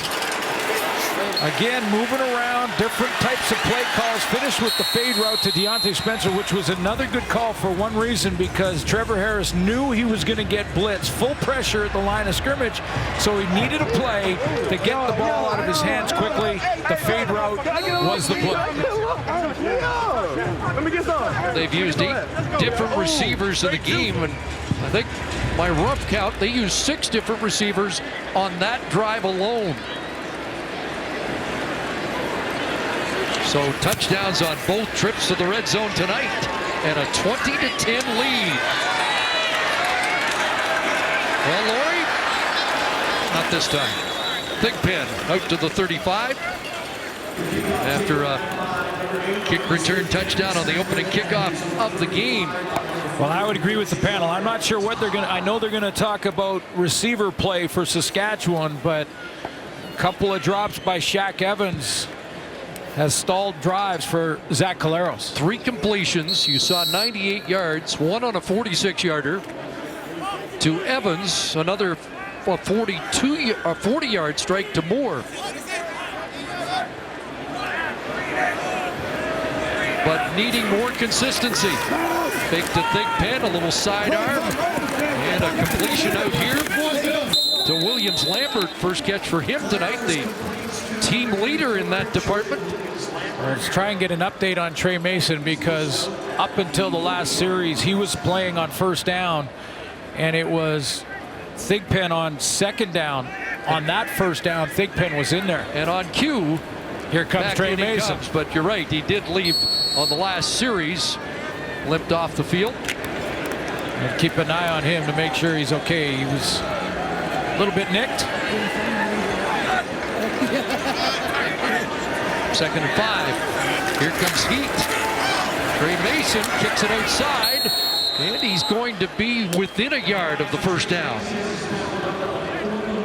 Again, moving around, different types of play calls. Finished with the fade route to Deontay Spencer, which was another good call for one reason, because Trevor Harris knew he was going to get blitz, full pressure at the line of scrimmage, so he needed a play to get the ball out of his hands quickly. The fade route was the play. They've used 8 different receivers in the game, and I think by rough count, they used 6 different receivers on that drive alone. So touchdowns on both trips to the red zone tonight, and a 20-10 lead. Well, Laurie, not this time. Thigpen out to the 35 after a kick return touchdown on the opening kickoff of the game. Well, I would agree with the panel. I'm not sure what they're going to. I know they're going to talk about receiver play for Saskatchewan, but a couple of drops by Shaq Evans has stalled drives for Zach Caleros. 3 completions. You saw 98 yards, 1 on a 46-yarder. To Evans, another 40-yard strike to Moore. But needing more consistency. Fake to Thigpen, a little sidearm, and a completion out here to Williams Lambert. First catch for him tonight, the team leader in that department. Let's try and get an update on Trey Mason, because up until the last series he was playing on first down, and it was Thigpen on second down. On that first down, Thigpen was in there. And on cue, here comes Trey Mason. But you're right, he did leave on the last series, limped off the field. And keep an eye on him to make sure he's okay. He was a little bit nicked. 2nd and 5. Here comes Heat. Trey Mason kicks it outside, and he's going to be within a yard of the first down.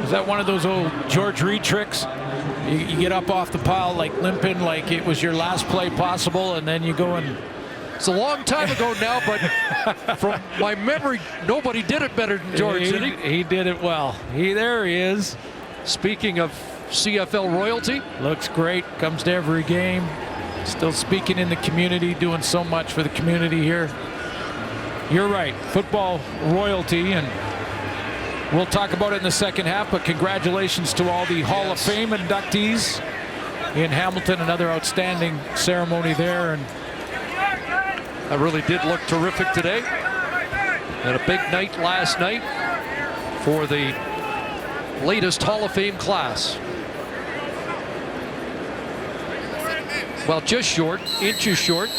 Is that one of those old George Reed tricks? You get up off the pile like limping, like it was your last play possible, and then you go and It's a long time ago now, but from my memory, nobody did it better than George, did he? He did it well. There he is. Speaking of CFL royalty. Looks great, comes to every game. Still speaking in the community, doing so much for the community here. You're right, football royalty, and we'll talk about it in the second half, but congratulations to all the Hall of Fame inductees in Hamilton. Another outstanding ceremony there, and that really did look terrific today. And a big night last night for the latest Hall of Fame class. Well, just short, inches short.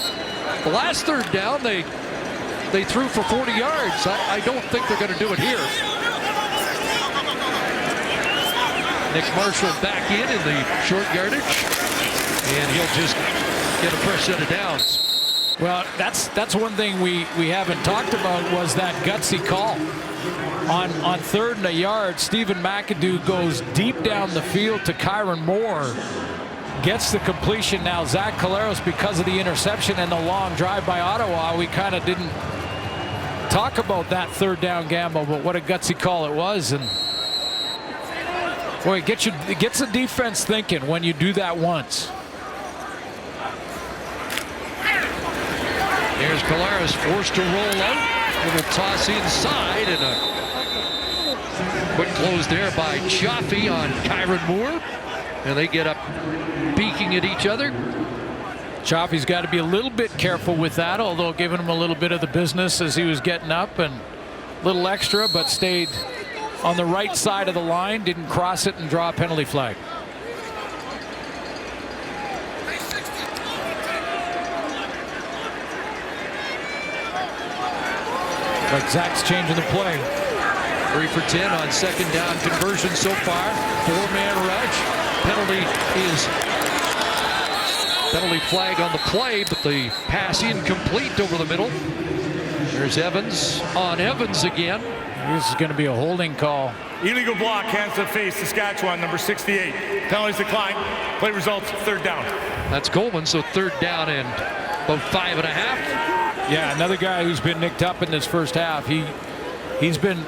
The last third down, they threw for 40 yards. I don't think they're going to do it here. Nick Marshall back in the short yardage, and he'll just get a fresh set of downs. Well, that's one thing we haven't talked about was that gutsy call. On 3rd and a yard, Stephen McAdoo goes deep down the field to Kyron Moore. Gets the completion. Now Zach Collaros, because of the interception and the long drive by Ottawa, we kind of didn't talk about that 3rd down gamble, but what a gutsy call it was. And boy, it gets the defense thinking when you do that once. There's Collaros forced to roll out. Little toss inside, and a quick close there by Chaffee on Kyron Moore. And they get up peeking at each other. Chaffee's got to be a little bit careful with that, although giving him a little bit of the business as he was getting up, and a little extra, but stayed on the right side of the line, didn't cross it and draw a penalty flag. Like Zach's changing the play. 3 for 10 on 2nd down conversion so far. 4-man rush. Penalty flag on the play, but the pass incomplete over the middle. There's Evans on Evans again. This is going to be a holding call. Illegal block, hands to the face, Saskatchewan, number 68. Penalties decline. Play results, 3rd down. That's Coleman, so 3rd down and about 5.5. Yeah, another guy who's been nicked up in this first half. He's been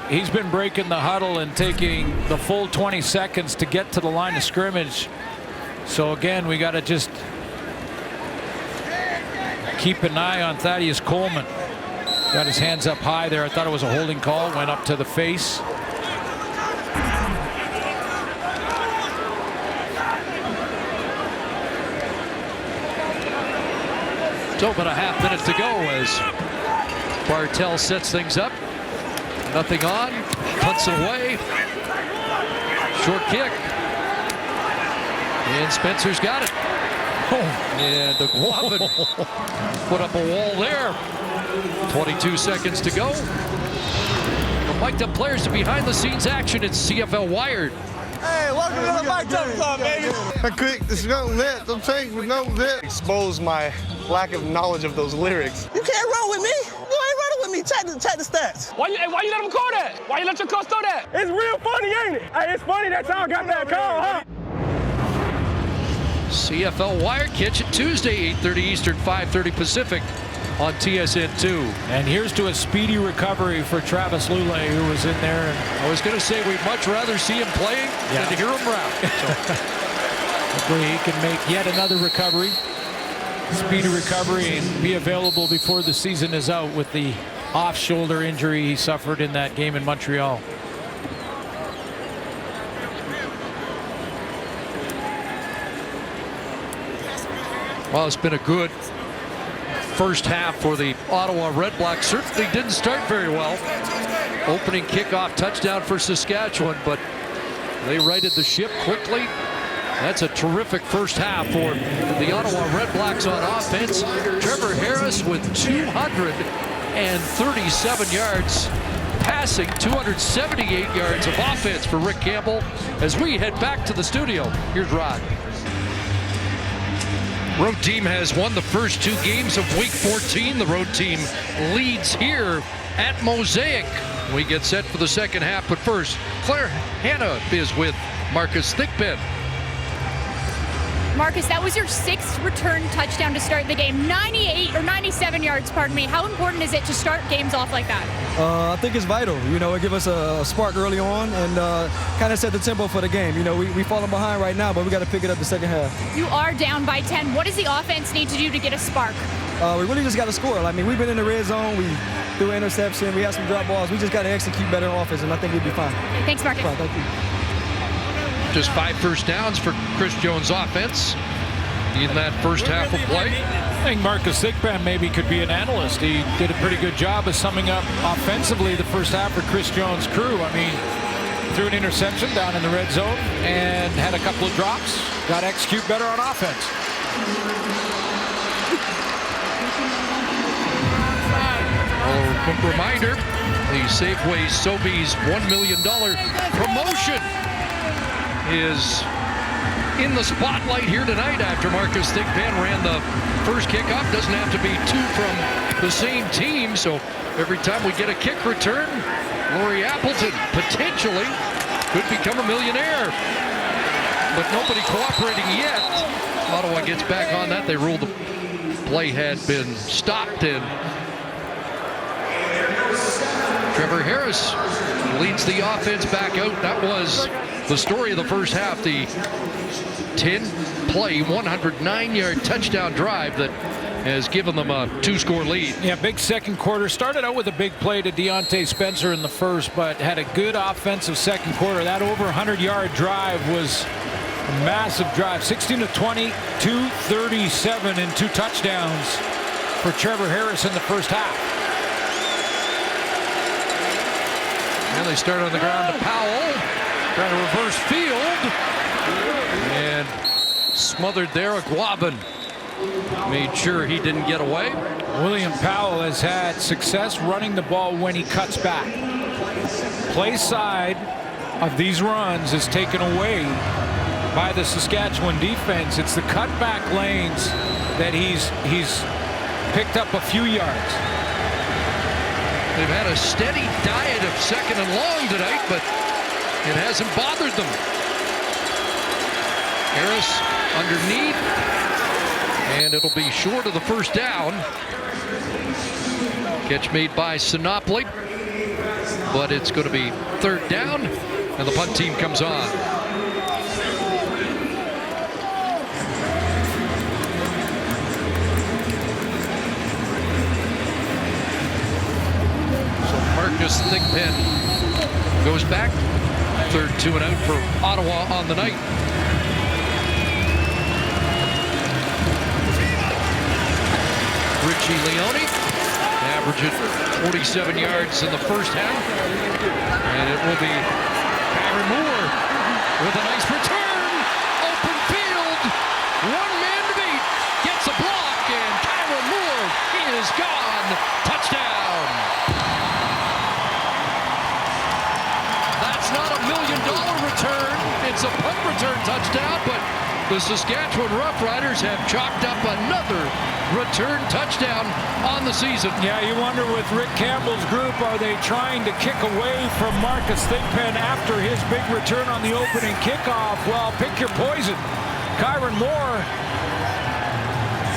breaking the huddle and taking the full 20 seconds to get to the line of scrimmage. So again, we got to just keep an eye on Thaddeus Coleman. Got his hands up high there. I thought it was a holding call. Went up to the face. So about a half minute to go as Bartel sets things up. Nothing on. Punts it away. Short kick. And Spencer's got it. And the glove put up a wall there. 22 seconds to go. The mic'd up players to behind the scenes action. It's CFL Wired. Hey, welcome to the Mic'd Up Club, baby. Quick, this is no lit. Don't take with no lit. Expose my lack of knowledge of those lyrics. You can't roll with me. You ain't running with me. Check the stats. Why you let him call that? Why you let your coach throw that? It's real funny, ain't it? Hey, it's funny that y'all got that call, huh? CFL Wire, catch it Tuesday, 8:30 Eastern, 5:30 Pacific on TSN2. And here's to a speedy recovery for Travis Lule, who was in there. And I was going to say we'd much rather see him playing than to hear him rap. Hopefully he can make yet another recovery. Speedy recovery and be available before the season is out with the off-shoulder injury he suffered in that game in Montreal. Well, it's been a good first half for the Ottawa REDBLACKS. Certainly didn't start very well. Opening kickoff touchdown for Saskatchewan, but they righted the ship quickly. That's a terrific first half for the Ottawa REDBLACKS on offense. Trevor Harris with 237 yards passing, 278 yards of offense for Rick Campbell. As we head back to the studio, here's Rod. Road team has won the first 2 games of week 14. The road team leads here at Mosaic. We get set for the second half, but first, Claire Hanna is with Marcus Thigpen. Marcus, that was your 6th return touchdown to start the game. 98 or 97 yards, pardon me. How important is it to start games off like that? I think it's vital. You know, it gives us a spark early on and kind of set the tempo for the game. You know, we're falling behind right now, but we got to pick it up the second half. You are down by 10. What does the offense need to do to get a spark? We really just got to score. I mean, we've been in the red zone. We threw an interception. We had some drop balls. We just got to execute better on offense, and I think we'll be fine. Okay, thanks, Marcus. Fine, thank you. Just 5 first downs for Chris Jones' offense in that first half of play. I think Marcus Thigpen maybe could be an analyst. He did a pretty good job of summing up offensively the first half for Chris Jones' crew. I mean, threw an interception down in the red zone and had a couple of drops. Got to execute better on offense. Reminder, the Safeway Sobeys $1 million promotion is in the spotlight here tonight after Marcus Thigpen ran the first kickoff. Doesn't have to be 2 from the same team, so every time we get a kick return, Laurie Appleton potentially could become a millionaire. But nobody cooperating yet. Ottawa gets back on that. They ruled the play had been stopped, and Trevor Harris leads the offense back out. That was the story of the first half. The 10-play, 109-yard touchdown drive that has given them a 2-score lead. Yeah, big second quarter. Started out with a big play to Deontay Spencer in the first, but had a good offensive second quarter. That over 100-yard drive was a massive drive. 16-20, 237, and 2 touchdowns for Trevor Harris in the first half. And they start on the ground to Powell. Trying to reverse field. And smothered there. Aguabin made sure he didn't get away. William Powell has had success running the ball when he cuts back. Play side of these runs is taken away by the Saskatchewan defense. It's the cutback lanes that he's picked up a few yards. They've had a steady diet of second and long tonight, but it hasn't bothered them. Harris underneath, and it'll be short of the first down. Catch made by Sinopoli, but it's going to be 3rd down, and the punt team comes on. Marcus Thigpen goes back. 3rd 2 and out for Ottawa on the night. Richie Leone averaging 47 yards in the first half. And it will be Kyron Moore with a nice return. Open field. 1 man to beat. Gets a block, and Kyron Moore is gone. Touchdown. That's not a $1 million return. It's a punt return touchdown, but the Saskatchewan Roughriders have chalked up another return touchdown on the season. Yeah, you wonder with Rick Campbell's group, are they trying to kick away from Marcus Thigpen after his big return on the opening kickoff? Well, pick your poison. Kyron Moore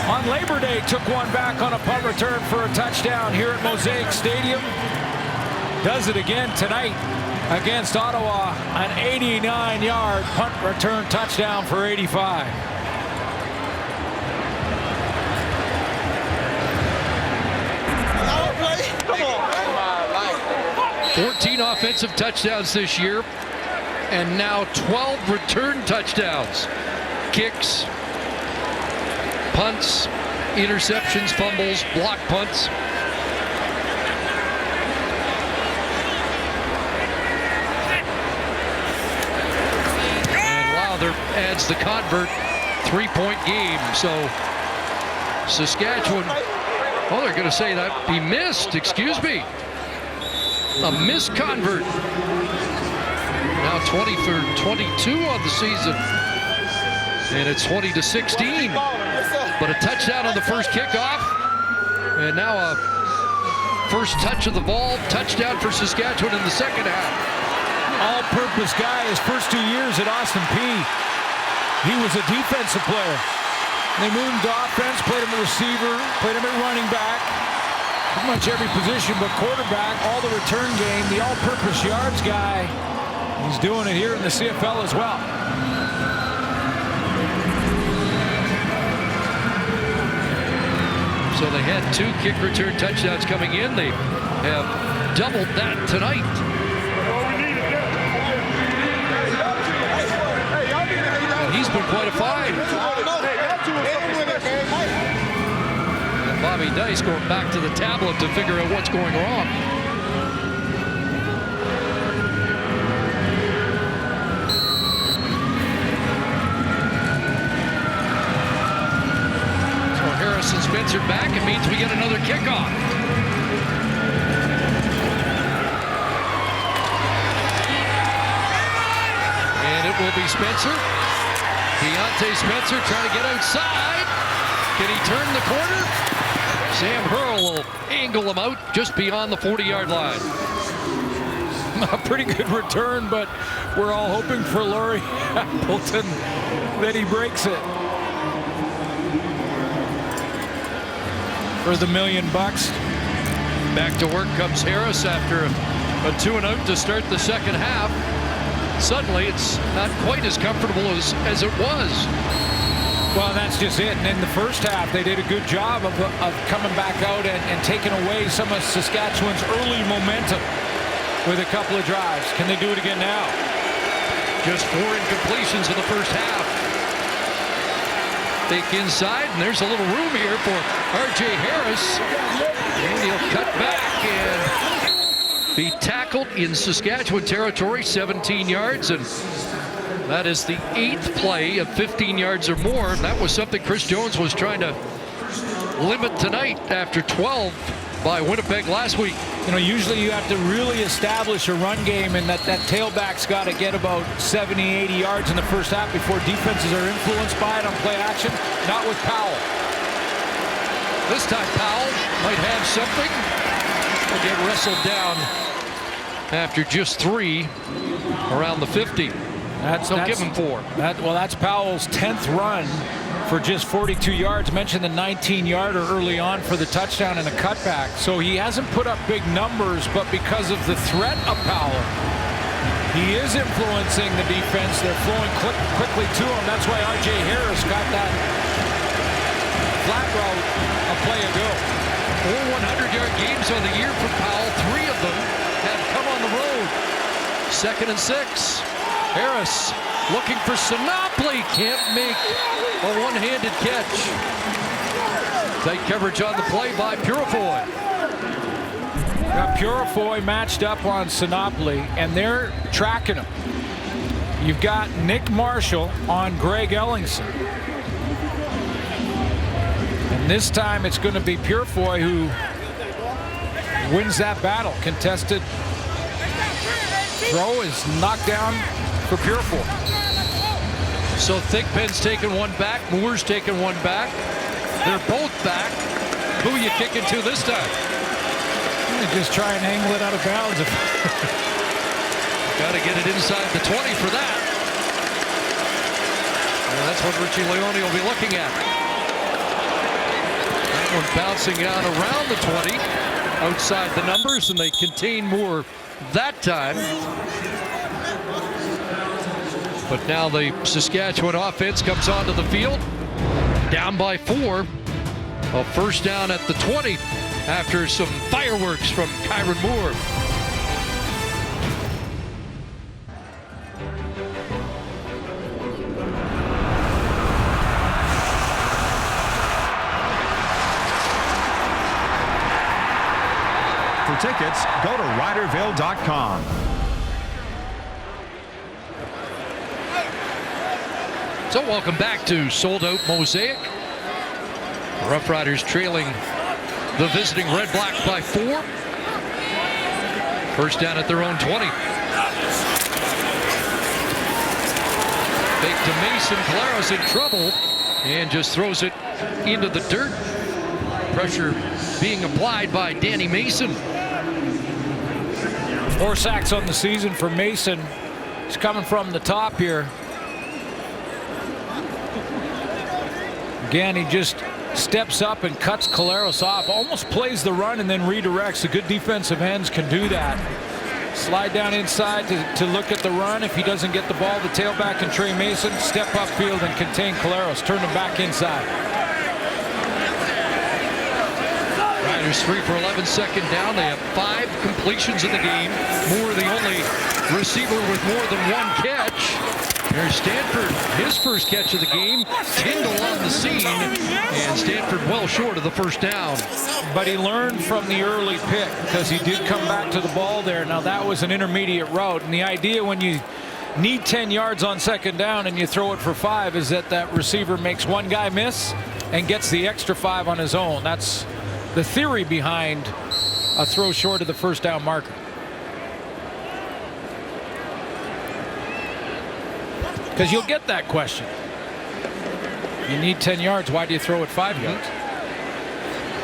on Labor Day took one back on a punt return for a touchdown here at Mosaic Stadium. Does it again tonight against Ottawa, an 89-yard punt return touchdown for 85. Come on. 14 offensive touchdowns this year, and now 12 return touchdowns. Kicks, punts, interceptions, fumbles, block punts. Adds the convert 3-point game. So Saskatchewan, oh, they're going to say that he missed, excuse me. A missed convert. Now 20 for 22 on the season. And it's 20-16. But a touchdown on the first kickoff. And now a first touch of the ball. Touchdown for Saskatchewan in the second half. All-purpose guy his first 2 years at Austin Peay. He was a defensive player. They moved him to offense, played him a receiver, played him at running back. Pretty much every position but quarterback, all the return game, the all-purpose yards guy. He's doing it here in the CFL as well. So they had 2 kick return touchdowns coming in. They have doubled that tonight. And he's been quite a find. And Bobby Dice going back to the tablet to figure out what's going wrong. Harris and Spencer back. It means we get another kickoff. And it will be Spencer. Deontay Spencer trying to get outside. Can he turn the corner? Sam Hurl will angle him out just beyond the 40-yard line. A pretty good return, but we're all hoping for Laurie Appleton that he breaks it. For the $1 million. Back to work comes Harris after a 2-and-out to start the second half. Suddenly it's not quite as comfortable as it was. Well, that's just it. And in the first half, they did a good job of coming back out and taking away some of Saskatchewan's early momentum with a couple of drives. Can they do it again now? Just 4 incompletions in the first half. Fake inside, and there's a little room here for R.J. Harris. And he'll cut back and be tackled in Saskatchewan territory, 17 yards. And that is the 8th play of 15 yards or more. That was something Chris Jones was trying to limit tonight after 12 by Winnipeg last week. You know, usually you have to really establish a run game, and that tailback's got to get about 70, 80 yards in the first half before defenses are influenced by it on play action. Not with Powell. This time Powell might have something. He'll get wrestled down after just 3 around the 50. They'll give him 4. Well, that's Powell's 10th run for just 42 yards. Mentioned the 19-yarder early on for the touchdown and the cutback. So he hasn't put up big numbers, but because of the threat of Powell, he is influencing the defense. They're flowing quickly to him. That's why R.J. Harris got that flat route a play ago. 4 100-yard games on the year for Powell. 3 of them have come on the road. 2nd and 6. Harris looking for Sinopoli. Can't make a one-handed catch. Tight coverage on the play by Purifoy. Got Purifoy matched up on Sinopoli, and they're tracking him. You've got Nick Marshall on Greg Ellingson. And this time it's going to be Purifoy who wins that battle. Contested throw is knocked down for Purifoy. So Thigpen's taking one back. Moore's taking one back. They're both back. Who are you kicking to this time? Just try and angle it out of bounds. Got to get it inside the 20 for that. And that's what Richie Leone will be looking at. That one bouncing out around the 20. Outside the numbers, and they contain Moore that time. But now the Saskatchewan offense comes onto the field, down by 4. A first down at the 20 after some fireworks from Kyron Moore. For tickets, go to Riderville.com. So welcome back to Sold Out Mosaic. Roughriders trailing the visiting Red Blacks by 4. First down at their own 20. Fake to Mason. Clara's in trouble and just throws it into the dirt. Pressure being applied by Danny Mason. 4 sacks on the season for Mason. He's coming from the top here. Again, he just steps up and cuts Collaros off, almost plays the run and then redirects. The good defensive ends can do that. Slide down inside to look at the run. If he doesn't get the ball, the tailback and Trey Mason step upfield and contain Collaros. Turn him back inside. Riders 3 for 11 second down. They have 5 completions in the game. Moore, the only receiver with more than 1 catch. There's Stanford, his first catch of the game. Tyndall on the scene, and Stanford well short of the first down. But he learned from the early pick because he did come back to the ball there. Now that was an intermediate route, and the idea when you need 10 yards on second down and you throw it for 5 is that receiver makes one guy miss and gets the extra 5 on his own. That's the theory behind a throw short of the first down marker. Because you'll get that question. You need 10 yards. Why do you throw it 5 yards?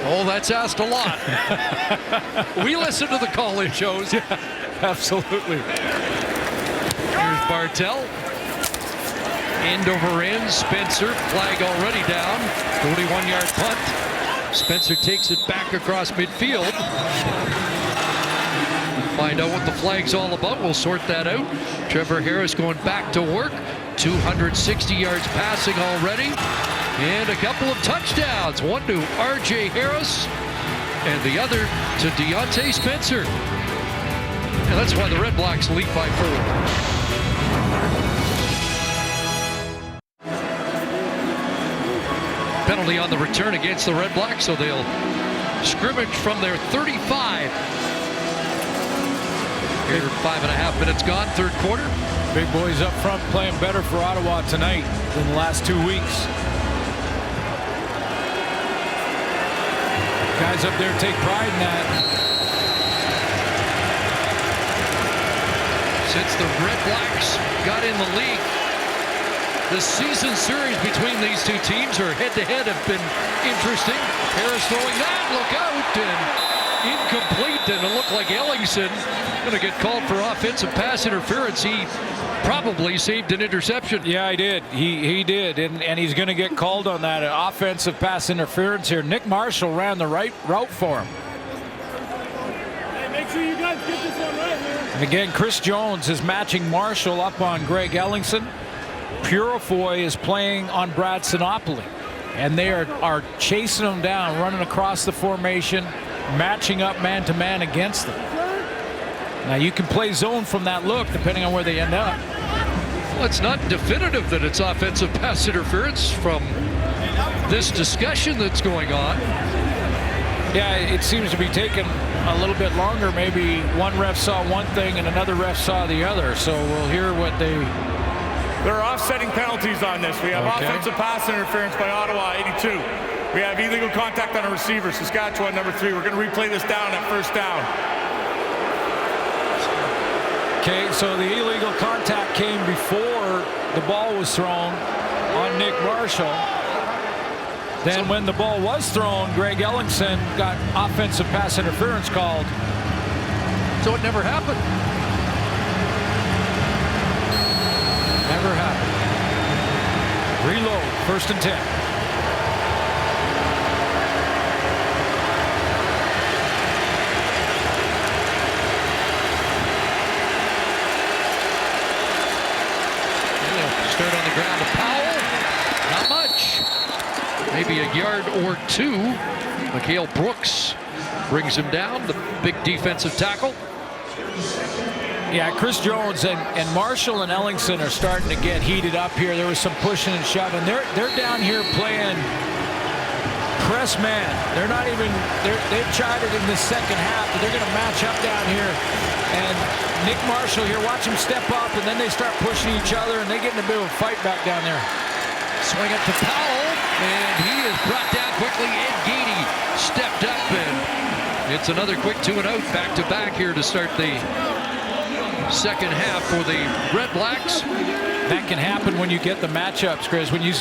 Oh, that's asked a lot. We listen to the call-in shows. Yeah, absolutely. Here's Bartell. End over end. Spencer, flag already down. 41-yard punt. Spencer takes it back across midfield. Find out what the flag's all about. We'll sort that out. Trevor Harris going back to work. 260 yards passing already. And a couple of touchdowns. One to R.J. Harris and the other to Deontay Spencer. And that's why the Red Blacks lead by 4. Penalty on the return against the Red Blacks, so they'll scrimmage from their 35. Here, 5.5 minutes gone, third quarter. Big boys up front playing better for Ottawa tonight than the last 2 weeks. Guys up there take pride in that. Since the Red Blacks got in the league, the season series between these two teams are head-to-head have been interesting. Harris throwing that, look out, and incomplete, and it looked like Ellingson going to get called for offensive pass interference. He probably saved an interception. Yeah, he did. He did, and he's going to get called on that offensive pass interference here. Nick Marshall ran the right route for him. Hey, make sure you guys get this one right here. And again, Chris Jones is matching Marshall up on Greg Ellingson. Purifoy is playing on Brad Sinopoli, and they are chasing him down, running across the formation, matching up man-to-man against them. Now you can play zone from that look depending on where they end up. Well, it's not definitive that it's offensive pass interference from this discussion that's going on. Yeah, it seems to be taking a little bit longer. Maybe one ref saw one thing and another ref saw the other. So we'll hear what they... There are offsetting penalties on this. We have offensive pass interference by Ottawa, 82. We have illegal contact on a receiver, Saskatchewan, number 3. We're going to replay this down at first down. Okay, so the illegal contact came before the ball was thrown on Nick Marshall. Then when the ball was thrown, Greg Ellingson got offensive pass interference called. So it never happened. Never happened. Reload, 1st and 10. Start on the ground to Powell. Not much. Maybe a yard or 2. Mikhail Brooks brings him down. The big defensive tackle. Yeah, Chris Jones and Marshall and Ellingson are starting to get heated up here. There was some pushing and shoving. They're down here playing press man. They're not even. They've tried it in the second half, but they're going to match up down here. And Nick Marshall here, watch him step up, and then they start pushing each other, and they get in a bit of a fight back down there. Swing it to Powell, and he is brought down quickly. Ed Gady stepped up, and it's another quick 2-and-out back-to-back here to start the second half for the Red Blacks. That can happen when you get the matchups, Chris. When you,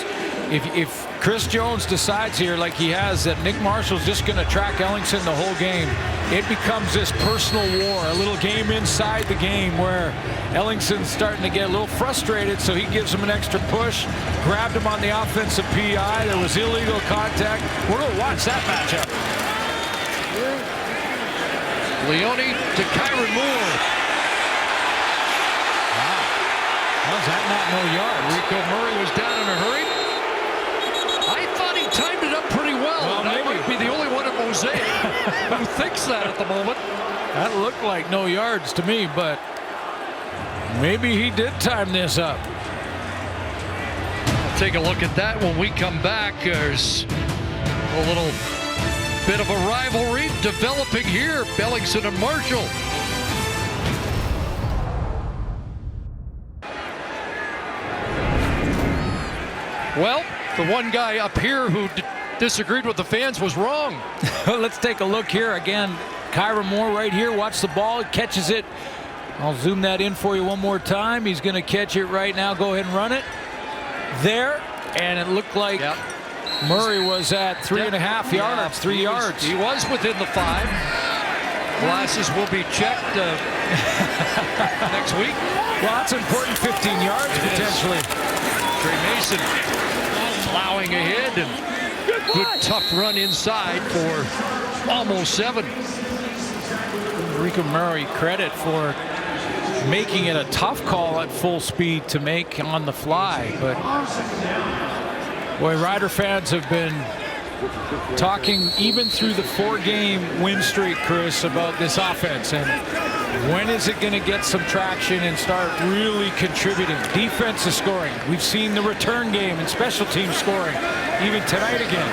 if Chris Jones decides here, like he has, that Nick Marshall's just going to track Ellingson the whole game, it becomes this personal war, a little game inside the game where Ellingson's starting to get a little frustrated, so he gives him an extra push, grabbed him on the offensive PI. There was illegal contact. We're going to watch that matchup. Leone to Kyron Moore. How's that not no yards? Rico Murray was down in a hurry. I thought he timed it up pretty well. And I might be the only one at Mosaic who thinks that at the moment. That looked like no yards to me, but maybe he did time this up. Take a look at that when we come back. There's a little bit of a rivalry developing here. Ellingson and Marshall. Well, the one guy up here who disagreed with the fans was wrong. Let's take a look here again. Kyron Moore right here. Watch the ball. Catches it. I'll zoom that in for you one more time. He's going to catch it right now. Go ahead and run it. There. And it looked like Murray was at 3.5 yards. 3 yards. He was within the 5. Glasses will be checked next week. Well, that's important. 15 yards potentially. Trey Mason plowing ahead, and good tough run inside for almost 7. Rico Murray credit for making it a tough call at full speed to make on the fly. But boy, Rider fans have been talking even through the 4-game win streak, Chris, about this offense and when is it going to get some traction and start really contributing. Defense is scoring. We've seen the return game and special teams scoring even tonight again.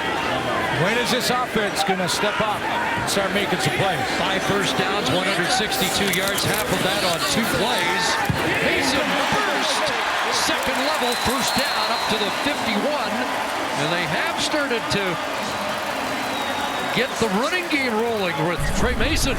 When is this offense going to step up and start making some plays? 5 first downs, 162 yards, half of that on 2 plays. Mason first, second level, first down up to the 51. And they have started to get the running game rolling with Trey Mason.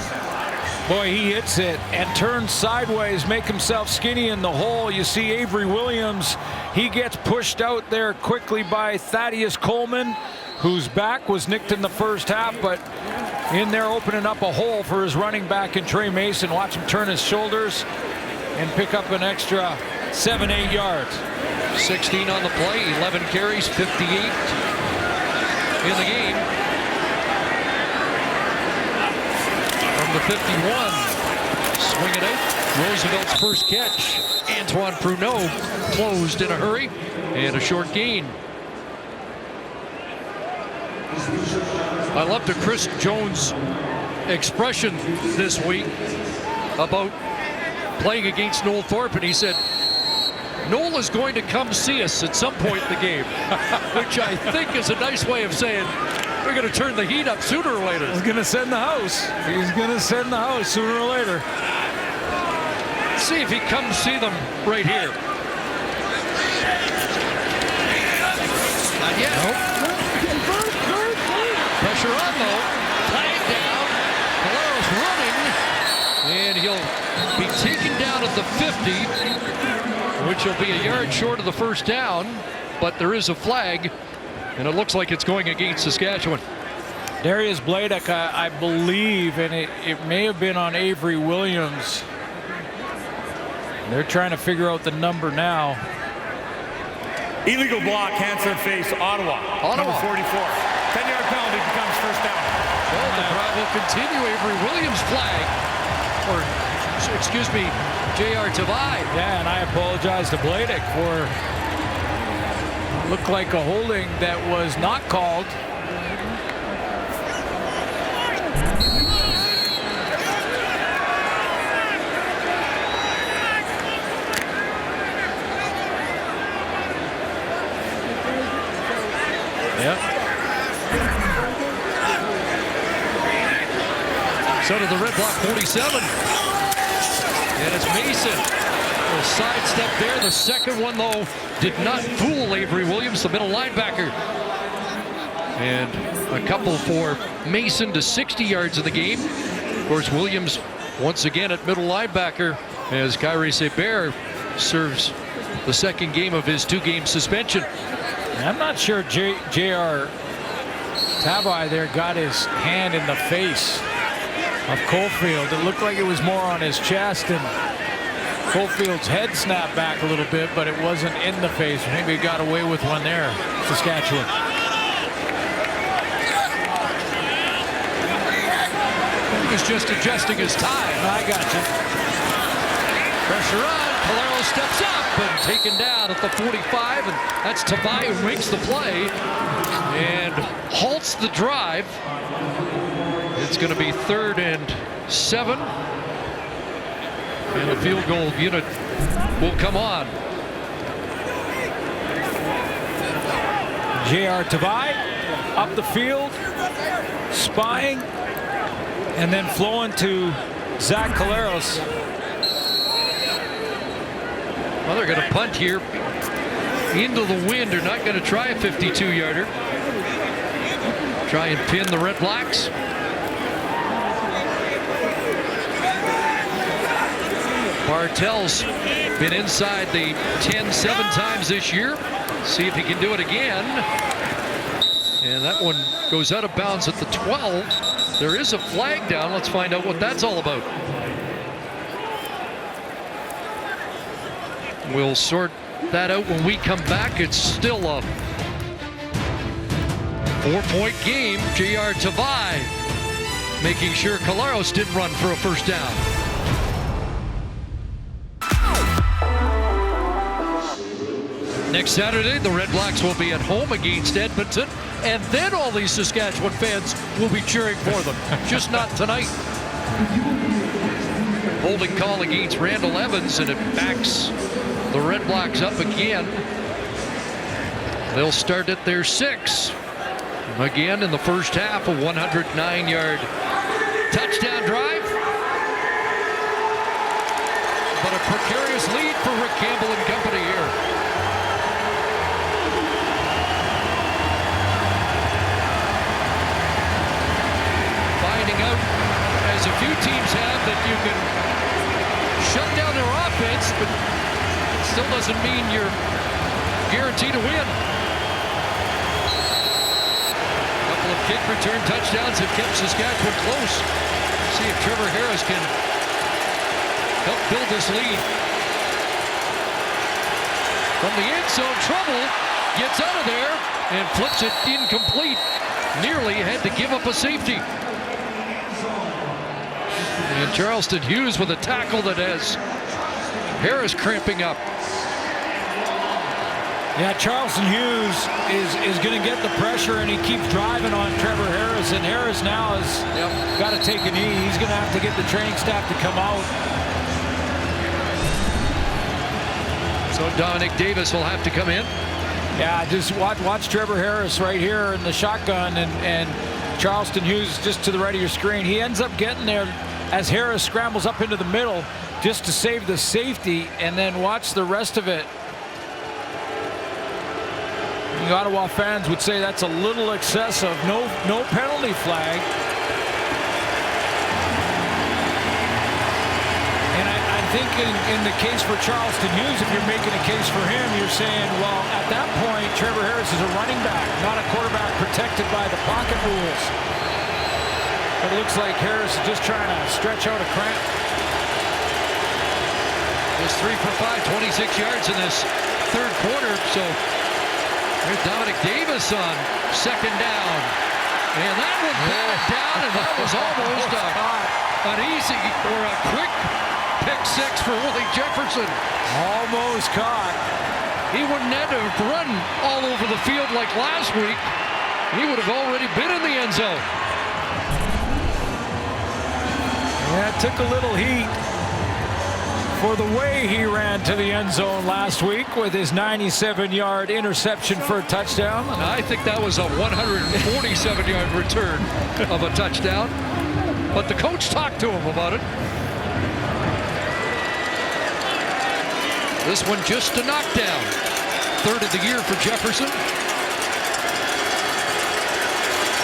Boy, he hits it and turns sideways, make himself skinny in the hole. You see Avery Williams, he gets pushed out there quickly by Thaddeus Coleman, whose back was nicked in the first half, but in there opening up a hole for his running back in Trey Mason. Watch him turn his shoulders and pick up an extra 7-8 yards. 16 on the play, 11 carries, 58 in the game. From the 51, swing it out. Roosevelt's first catch. Antoine Pruneau closed in a hurry and a short gain. I loved the Chris Jones expression this week about playing against Noel Thorpe, and he said, Noel is going to come see us at some point in the game, which I think is a nice way of saying we're going to turn the heat up sooner or later. He's going to send the house. He's going to send the house sooner or later. Let's see if he comes see them right here. Not yet. Nope. Pressure on though. Flag down. Calero's running. And he'll be taken down at the 50, which will be a yard short of the first down. But there is a flag, and it looks like it's going against Saskatchewan. Darius Bladek, I believe, and it may have been on Avery Williams. They're trying to figure out the number now. Illegal block, hands to the face, Ottawa. Number 44. 10-yard penalty becomes first down. Well, the crowd will continue. Avery Williams flag. Or, excuse me, J.R. Tavai. Yeah, and I apologize to Bladek for looked like a holding that was not called. Yep. So to the red block 47. And it's Mason. A sidestep there. The second one, though, did not fool Avery Williams, the middle linebacker. And a couple for Mason to 60 yards in the game. Of course, Williams once again at middle linebacker as Kyrie Seber serves the second game of his 2-game suspension. I'm not sure J.R. Tabai there got his hand in the face of Caulfield. It looked like it was more on his chest, and Caulfield's head snapped back a little bit, but it wasn't in the face. Maybe he got away with one there, Saskatchewan. He was just adjusting his time. I got you. Pressure on. Calero steps up and taken down at the 45, and that's Tavai who makes the play and halts the drive. It's going to be 3rd and 7, and a field goal unit will come on. J.R. Tavai up the field, spying, and then flowing to Zach Caleros. Well, they're going to punt here into the wind. They're not going to try a 52-yarder. Try and pin the Red Blacks. Bartel's been inside the 10 7 times this year. See if he can do it again. And that one goes out of bounds at the 12. There is a flag down. Let's find out what that's all about. We'll sort that out when we come back. It's still a 4-point game. J.R. Tavai making sure Caleros didn't run for a first down. Next Saturday, the Red Blacks will be at home against Edmonton, and then all these Saskatchewan fans will be cheering for them. Just not tonight. Holding call against Randall Evans, and it backs the Red Blacks up again. They'll start at their 6. Again in the first half, a 109-yard touchdown drive. But a precarious lead for Rick Campbell and company here. Out, as a few teams have, that you can shut down their offense, but it still doesn't mean you're guaranteed to win. A couple of kick return touchdowns have kept Saskatchewan close. See if Trevor Harris can help build this lead. From the end zone, trouble, gets out of there and flips it incomplete. Nearly had to give up a safety. And Charleston Hughes with a tackle that has Harris cramping up. Yeah, Charleston Hughes is going to get the pressure, and he keeps driving on Trevor Harris, and Harris now has got to take a knee. He's going to have to get the training staff to come out. So Dominic Davis will have to come in. Yeah, just watch Trevor Harris right here in the shotgun, and Charleston Hughes just to the right of your screen. He ends up getting there as Harris scrambles up into the middle just to save the safety, and then watch the rest of it. The Ottawa fans would say that's a little excessive. No penalty flag. And I think in the case for Charleston Hughes, if you're making a case for him, you're saying, well, at that point, Trevor Harris is a running back, not a quarterback protected by the pocket rules. But it looks like Harris is just trying to stretch out a cramp. Just 3 for 5, 26 yards in this third quarter. So there's Dominic Davis on second down. And that one batted down, and that was almost an easy or a quick pick 6 for Willie Jefferson. Almost caught. He wouldn't have to run all over the field like last week. He would have already been in the end zone. Yeah, it took a little heat for the way he ran to the end zone last week with his 97-yard interception for a touchdown. I think that was a 147-yard return of a touchdown. But the coach talked to him about it. This one just a knockdown. Third of the year for Jefferson.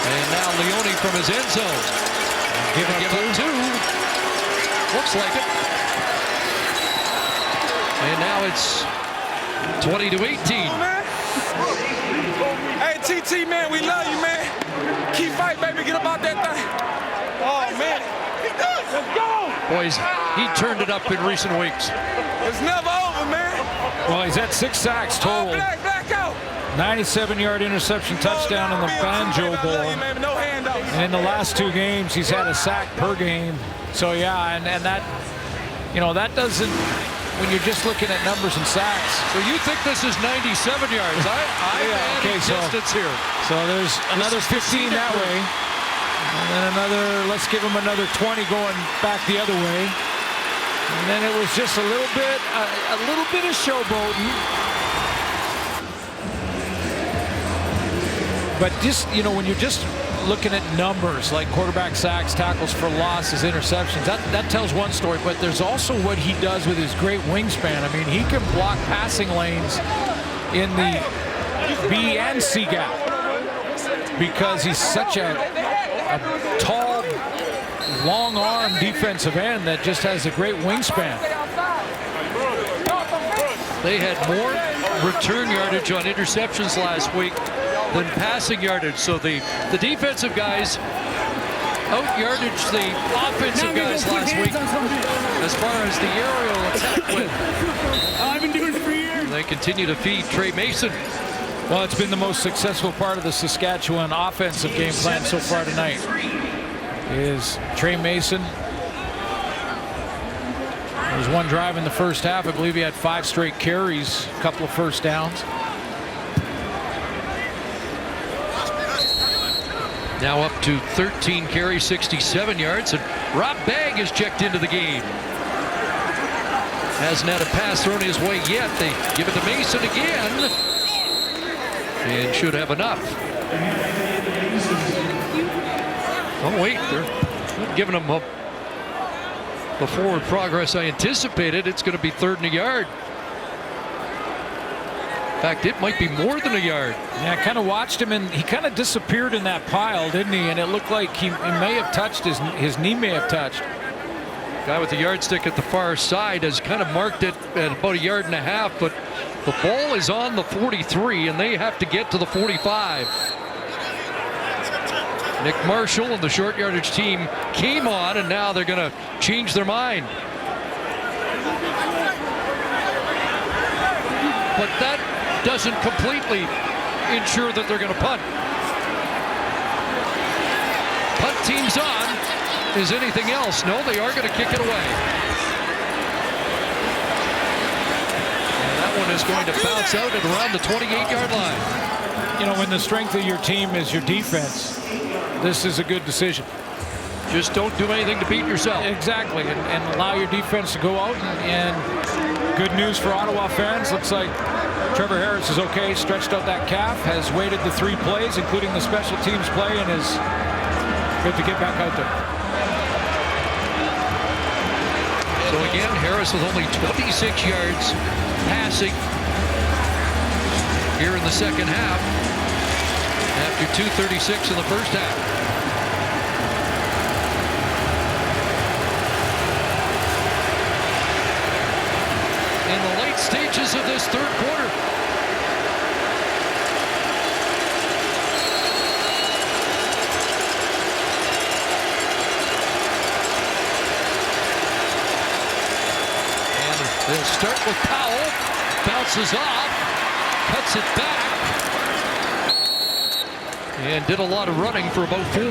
And now Leone from his end zone. Give up 2. Looks like it. And now it's 20-18. Hey, TT, man, we love you, man. Keep fighting, baby. Get about that thing. Oh, man. Let's go. Boys, he turned it up in recent weeks. It's never over, man. Well, he's at 6 sacks total. Black out. 97-yard interception touchdown in the Banjo Bowl. And in the last 2 games, he's had a sack per game. So, yeah, and that, you know, that doesn't, when you're just looking at numbers and sacks. So you think this is 97 yards? I'm adding distance here. So there's another 15 that way. And then another, let's give him another 20 going back the other way. And then it was just a little bit of showboating. But just, you know, when you're just looking at numbers like quarterback sacks, tackles for losses, interceptions, that tells one story. But there's also what he does with his great wingspan. I mean, he can block passing lanes in the B and C gap because he's such a tall, long-arm defensive end that just has a great wingspan. They had more return yardage on interceptions last week than passing yardage. So the defensive guys out-yardage the offensive guys last week as far as the aerial attack went. I've been doing it for years. They continue to feed Trey Mason. Well, it's been the most successful part of the Saskatchewan offensive game plan so far tonight is Trey Mason. There was one drive in the first half. I believe he had 5 straight carries, a couple of first downs. Now up to 13 carries, 67 yards, and Rob Bagg is checked into the game. Hasn't had a pass thrown his way yet. They give it to Mason again, and should have enough. Oh wait, they're not giving him the forward progress I anticipated. It's going to be 3rd and a yard. In fact, it might be more than a yard. Yeah, I kind of watched him, and he kind of disappeared in that pile, didn't he? And it looked like he may have touched, his knee may have touched. Guy with the yardstick at the far side has kind of marked it at about a yard and a half, but the ball is on the 43, and they have to get to the 45. Nick Marshall and the short yardage team came on, and now they're going to change their mind. But that doesn't completely ensure that they're going to punt. Punt team's on. Is anything else? No, they are going to kick it away. And that one is going to bounce out at around the 28-yard line. You know, when the strength of your team is your defense, this is a good decision. Just don't do anything to beat yourself. Exactly, and allow your defense to go out. And good news for Ottawa fans. Looks like Trevor Harris is okay. Stretched out that calf, has waited the 3 plays, including the special teams play, and is good to get back out there. So again, Harris with only 26 yards passing here in the second half after 2:36 in the first half. In the late stages of this 3rd quarter. And they'll start with Powell. Bounces off. Cuts it back. And did a lot of running for about 4.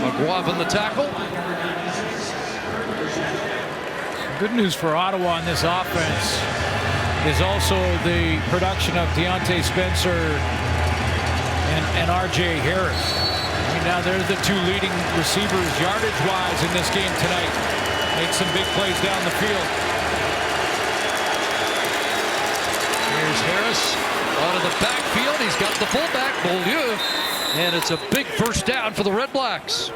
McGuave on the tackle. Good news for Ottawa in this offense is also the production of Deontay Spencer and R.J. Harris. I mean, now they're the 2 leading receivers yardage-wise in this game tonight. Made some big plays down the field. Here's Harris out of the backfield. He's got the fullback, Beaulieu, and it's a big first down for the REDBLACKS.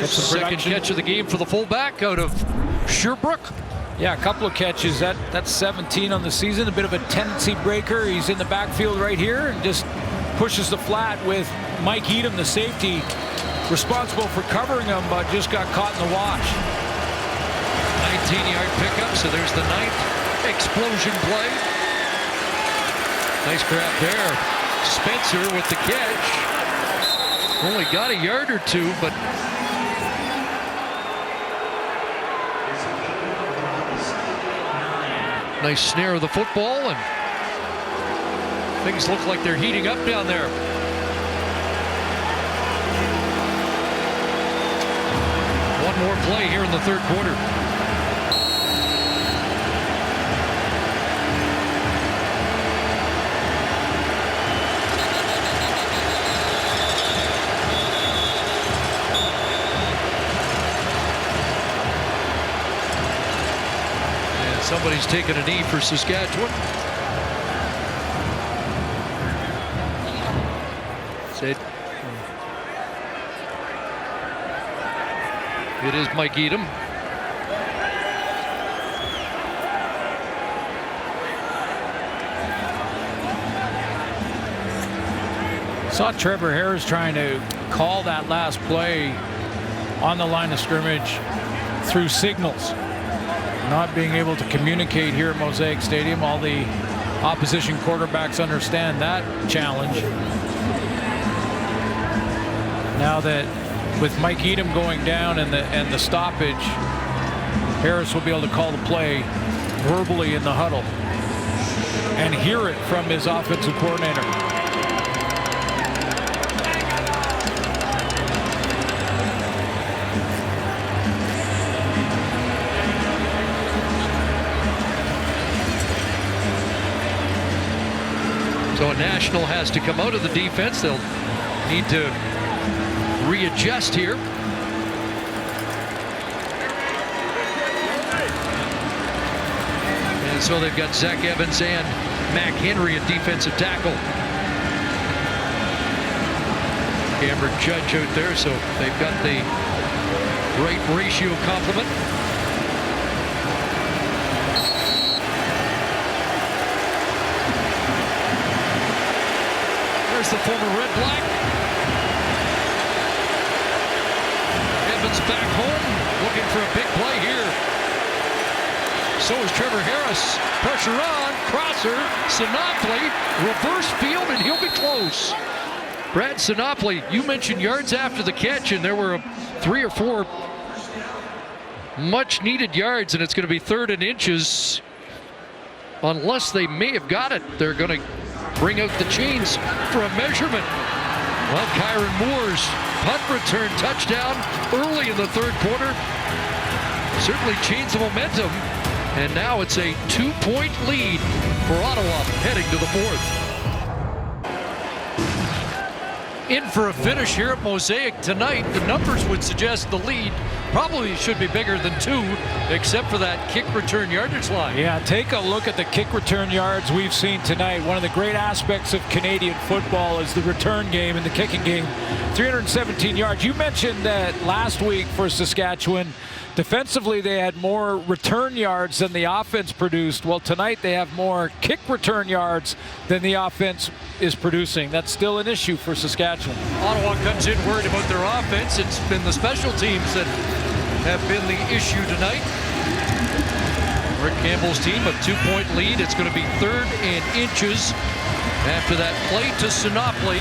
Second catch of the game for the fullback out of Sherbrooke. Yeah, a couple of catches. That's 17 on the season. A bit of a tendency breaker. He's in the backfield right here and just pushes the flat with Mike Edom, the safety, responsible for covering him, but just got caught in the wash. 19-yard pickup, so there's the 9th explosion play. Nice grab there. Spencer with the catch. Only got a yard or two, but nice snare of the football, and things look like they're heating up down there. One more play here in the third quarter. And somebody's taking a knee for Saskatchewan. It is Mike Edom. Saw Trevor Harris trying to call that last play on the line of scrimmage through signals. Not being able to communicate here at Mosaic Stadium. All the opposition quarterbacks understand that challenge. Now that with Mike Edom going down and the stoppage, Harris will be able to call the play verbally in the huddle and hear it from his offensive coordinator. So a national has to come out of the defense. They'll need to readjust here. And so they've got Zach Evans and Mac Henry at defensive tackle. Cameron Judge out there, so they've got the right ratio complement. There's the former Red Black. Back home, looking for a big play here. So is Trevor Harris. Pressure on, crosser, Sinopoli, reverse field, and he'll be close. Brad Sinopoli, you mentioned yards after the catch, and there were 3 or 4 much needed yards, and it's going to be 3rd and inches. Unless they may have got it, they're going to bring out the chains for a measurement. Well, Kyron Moore's punt return touchdown early in the third quarter certainly changed the momentum, and now it's a 2-point lead for Ottawa heading to the 4th. In for a finish here at Mosaic tonight. The numbers would suggest the lead probably should be bigger than 2, except for that kick return yardage line. Yeah, take a look at the kick return yards we've seen tonight. One of the great aspects of Canadian football is the return game and the kicking game. 317 yards. You mentioned that last week for Saskatchewan. Defensively, they had more return yards than the offense produced. Well, tonight they have more kick return yards than the offense is producing. That's still an issue for Saskatchewan. Ottawa comes in worried about their offense. It's been the special teams that have been the issue tonight. Rick Campbell's team, a 2-point lead. It's going to be 3rd and inches after that play to Sinopoli.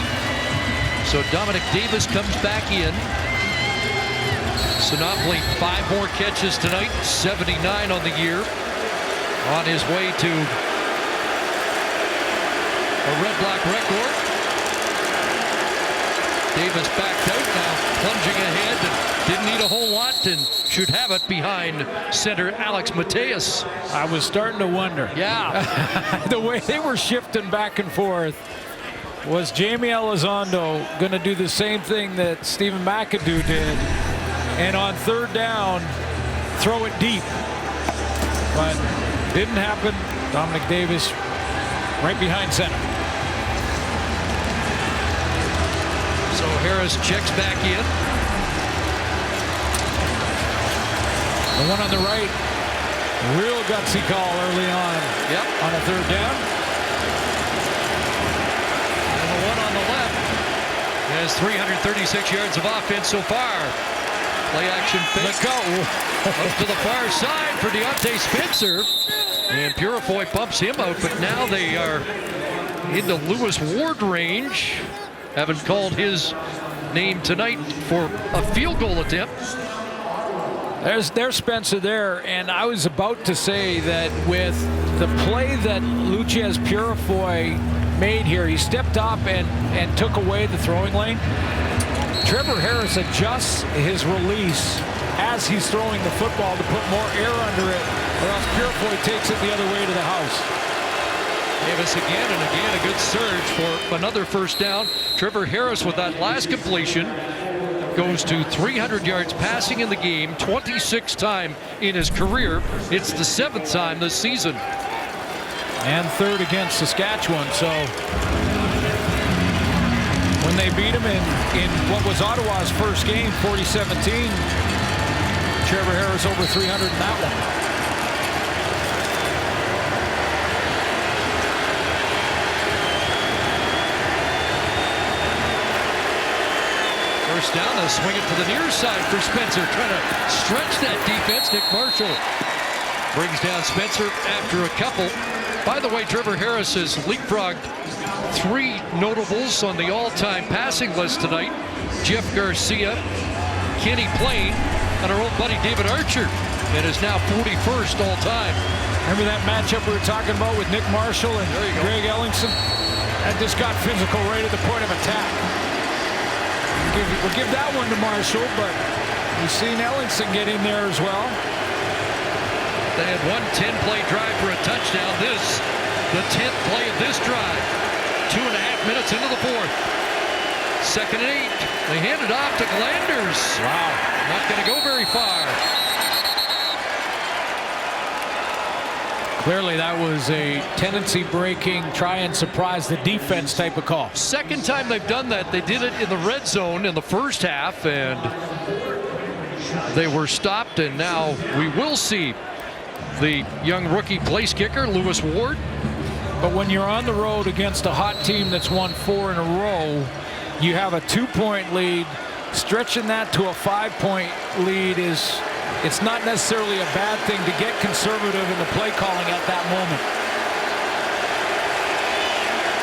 So Dominic Davis comes back in. Sinopoli, 5 more catches tonight, 79 on the year. On his way to a Red-Black record. Davis backed out now, plunging ahead, and didn't need a whole lot, and should have it behind center Alex Mateus. I was starting to wonder. Yeah. The way they were shifting back and forth. Was Jamie Elizondo going to do the same thing that Stephen McAdoo did? And on 3rd down, throw it deep. But didn't happen. Dominic Davis right behind center. So Harris checks back in. The one on the right, real gutsy call early on. Yep. On a 3rd down. And the one on the left. has 336 yards of offense so far. Play action fake. Let's go. Up to the far side for Deontay Spencer. And Purifoy bumps him out, but now they are into Lewis Ward range. Haven't called his name tonight for a field goal attempt. There's Spencer there, and I was about to say that with the play that Lucius Purifoy made here, he stepped up and took away the throwing lane. Trevor Harris adjusts his release as he's throwing the football to put more air under it, or else Purifoy takes it the other way to the house. Davis again and again, a good surge for another first down. Trevor Harris with that last completion goes to 300 yards passing in the game, 26th time in his career. It's the 7th time this season. And 3rd against Saskatchewan, so when they beat him in what was Ottawa's first game, 40-17, Trevor Harris over 300 in that one. First down, they'll swing it to the near side for Spencer, trying to stretch that defense. Nick Marshall brings down Spencer after a couple. By the way, Trevor Harris has leapfrogged 3 notables on the all-time passing list tonight. Jeff Garcia, Kenny Plain, and our old buddy David Archer. It is now 41st all-time. Remember that matchup we were talking about with Nick Marshall and Greg Ellingson? That just got physical right at the point of attack. We'll give that one to Marshall, but we've seen Ellingson get in there as well. They had one 10-play drive for a touchdown. This, the 10th play of this drive. 2.5 minutes into the 4th. 2nd and 8. They hand it off to Glanders. Wow. Not going to go very far. Clearly that was a tendency-breaking, try and surprise the defense type of call. Second time they've done that. They did it in the red zone in the first half, and they were stopped, and now we will see the young rookie place kicker, Lewis Ward. But when you're on the road against a hot team that's won 4 in a row, you have a 2-point lead. Stretching that to a 5-point lead it's not necessarily a bad thing to get conservative in the play calling at that moment.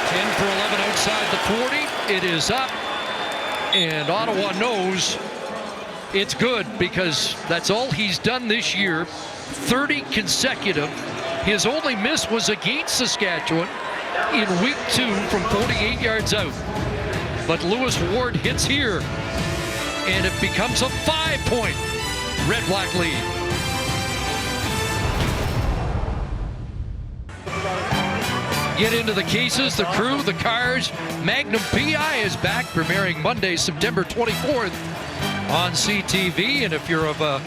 10 for 11 outside the 40. It is up, and Ottawa knows it's good because that's all he's done this year. 30 consecutive. His only miss was against Saskatchewan in week 2 from 48 yards out. But Lewis Ward hits here, and it becomes a 5-point Red Black lead. Get into the cases, the crew, the cars. Magnum PI is back, premiering Monday, September 24th on CTV. And if you're of a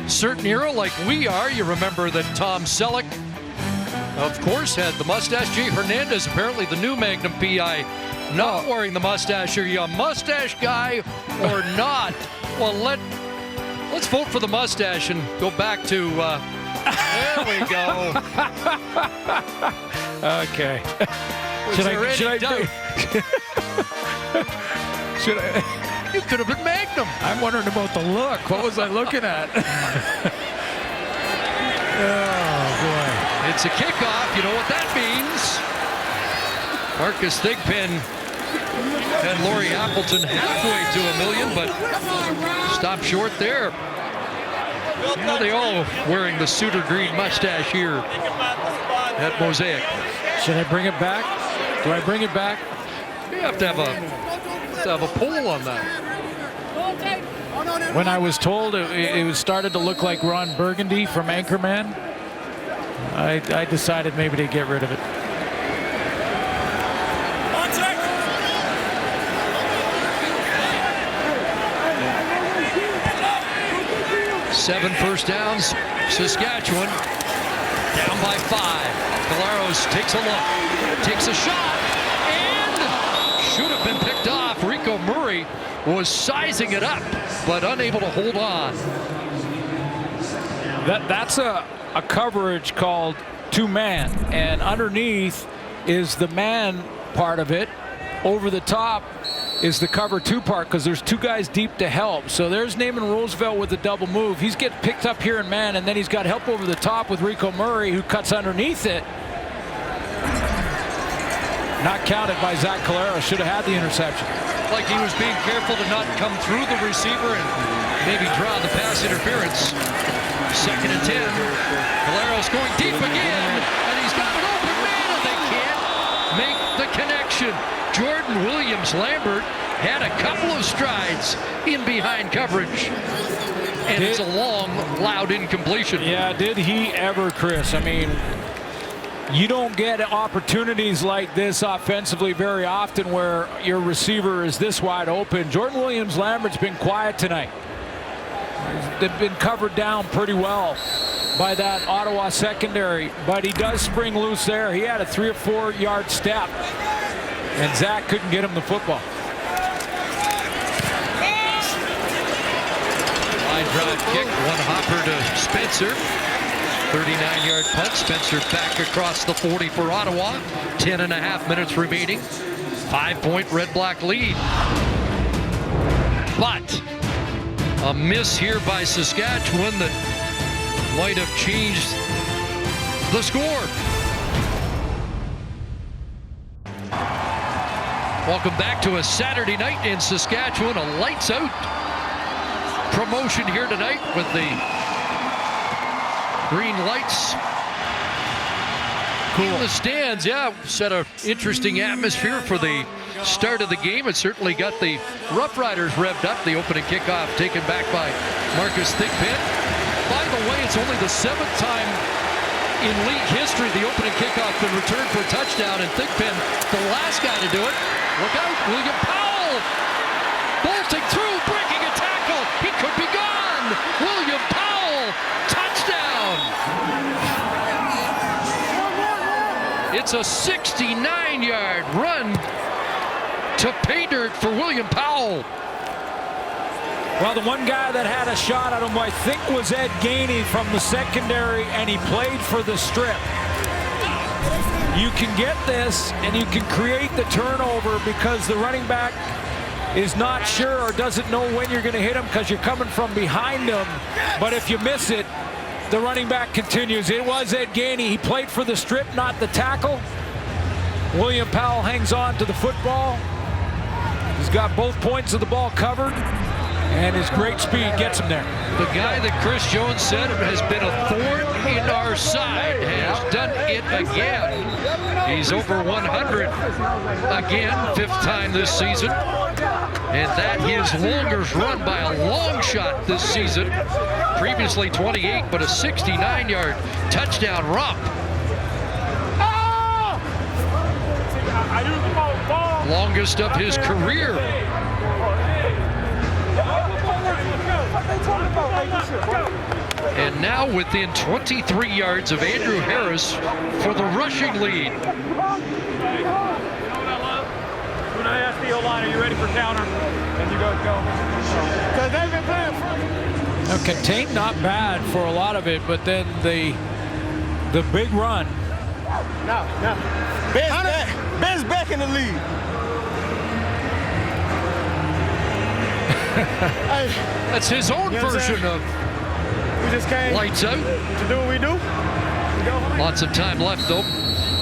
certain era like we are, you remember that Tom Selleck, of course, had the mustache. Jay Hernandez, apparently the new Magnum PI, not wearing the mustache. Are you a mustache guy or not? Well, let's vote for the mustache and go back to, there we go. Okay. You could have been Magnum. I'm wondering about the look. What was I looking at? Oh, boy. It's a kickoff. You know what that means. Marcus Thigpen and Laurie Appleton halfway to 1 million, but stopped short there. You know, they all wearing the Suter green mustache here at Mosaic. Should I bring it back? Do I bring it back? You have to have a poll on that. When I was told it started to look like Ron Burgundy from Anchorman, I decided maybe to get rid of it. 7 first downs. Saskatchewan down by 5. Galaros takes a look, takes a shot, and should have been picked off. Rico Murray was sizing it up, but unable to hold on. That's a coverage called two-man, and underneath is the man part of it. Over the top is the cover 2 part, because there's 2 guys deep to help. So there's Naaman Roosevelt with the double move. He's getting picked up here in man, and then he's got help over the top with Rico Murray, who cuts underneath it. Not counted by Zach Calero. Should have had the interception. Like he was being careful to not come through the receiver and maybe draw the pass interference. 2nd and 10. Calero's going deep again, and he's got an open man, and they can't make the connection. Jordan Williams-Lambert had a couple of strides in behind coverage, and it's a long, loud incompletion. Yeah, did he ever, Chris? I mean, you don't get opportunities like this offensively very often where your receiver is this wide open. Jordan Williams-Lambert's been quiet tonight. They've been covered down pretty well by that Ottawa secondary, but he does spring loose there. He had a 3 or 4 yard step, and Zach couldn't get him the football. Line drive kick, one hopper to Spencer. 39-yard punt. Spencer back across the 40 for Ottawa. 10.5 minutes remaining. 5-point Red-Black lead. But a miss here by Saskatchewan that might have changed the score. Welcome back to a Saturday night in Saskatchewan. A lights out promotion here tonight with the green lights in the stands. Yeah, set an interesting atmosphere for the start of the game. It certainly got the Roughriders revved up. The opening kickoff taken back by Marcus Thigpen. By the way, it's only the 7th time in league history the opening kickoff been returned for a touchdown, and Thigpen, the last guy to do it. Look out, William Powell bolting through, breaking a tackle. He could be gone. William Powell, touchdown. It's a 69-yard run to pay dirt for William Powell. Well, the one guy that had a shot at him, I think, was Ed Gainey from the secondary, and he played for the strip. You can get this, and you can create the turnover because the running back is not sure or doesn't know when you're going to hit him because you're coming from behind him. But if you miss it, the running back continues. It was Ed Gainey. He played for the strip, not the tackle. William Powell hangs on to the football. He's got both points of the ball covered, and his great speed gets him there. The guy that Chris Jones said has been a thorn in our side has done it again. He's over 100 again, 5th time this season. And that his longest run by a long shot this season. Previously 28, but a 69-yard touchdown romp. Longest of his career. And now within 23 yards of Andrew Harris for the rushing lead. When I ask the O-line, are you ready for counter? And you go. Because they've been playing for you. Now, contained not bad for a lot of it, but then the big run. No. Ben's back in the lead. That's his own version of we just came lights out. To do what we do. Lots of time left, though.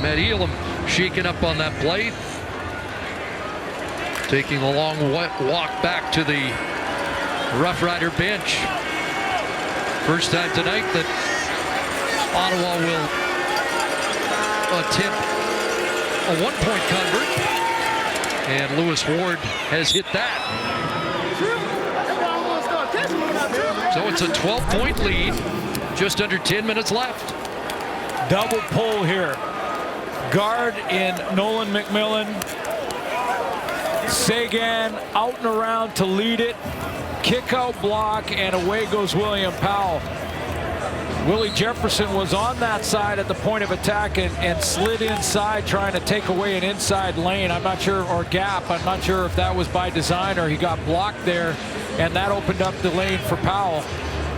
Matt Elam shaking up on that play. Taking a long walk back to the Rough Rider bench. First time tonight that Ottawa will attempt a 1-point convert. And Lewis Ward has hit that. So it's a 12-point lead, just under 10 minutes left. Double pull here. Guard in Nolan McMillan. Sagan out and around to lead it. Kick out block, and away goes William Powell. Willie Jefferson was on that side at the point of attack and slid inside trying to take away an inside lane. I'm not sure, or gap. I'm not sure if that was by design or he got blocked there, and that opened up the lane for Powell.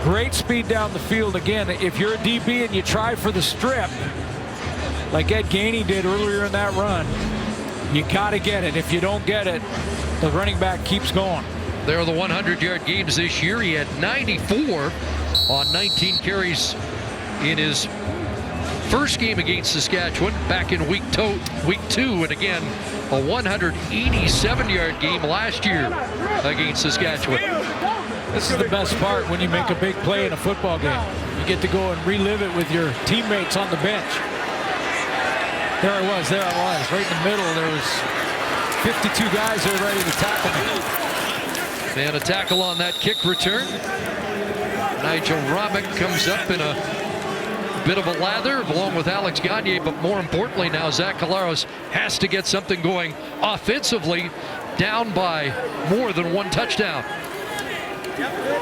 Great speed down the field. Again, if you're a DB and you try for the strip, like Ed Gainey did earlier in that run, you got to get it. If you don't get it, The running back keeps going. They're the 100-yard games this year. He had 94 on 19 carries in his first game against Saskatchewan back in week 2, and again a 187-yard game last year against Saskatchewan. This is the best part when you make a big play in a football game. You get to go and relive it with your teammates on the bench. There it was, right in the middle. There was 52 guys there ready to tackle me. And a tackle on that kick return. Nigel Romick comes up in a bit of a lather along with Alex Gagne, but more importantly now Zach Collaros has to get something going offensively, down by more than one touchdown.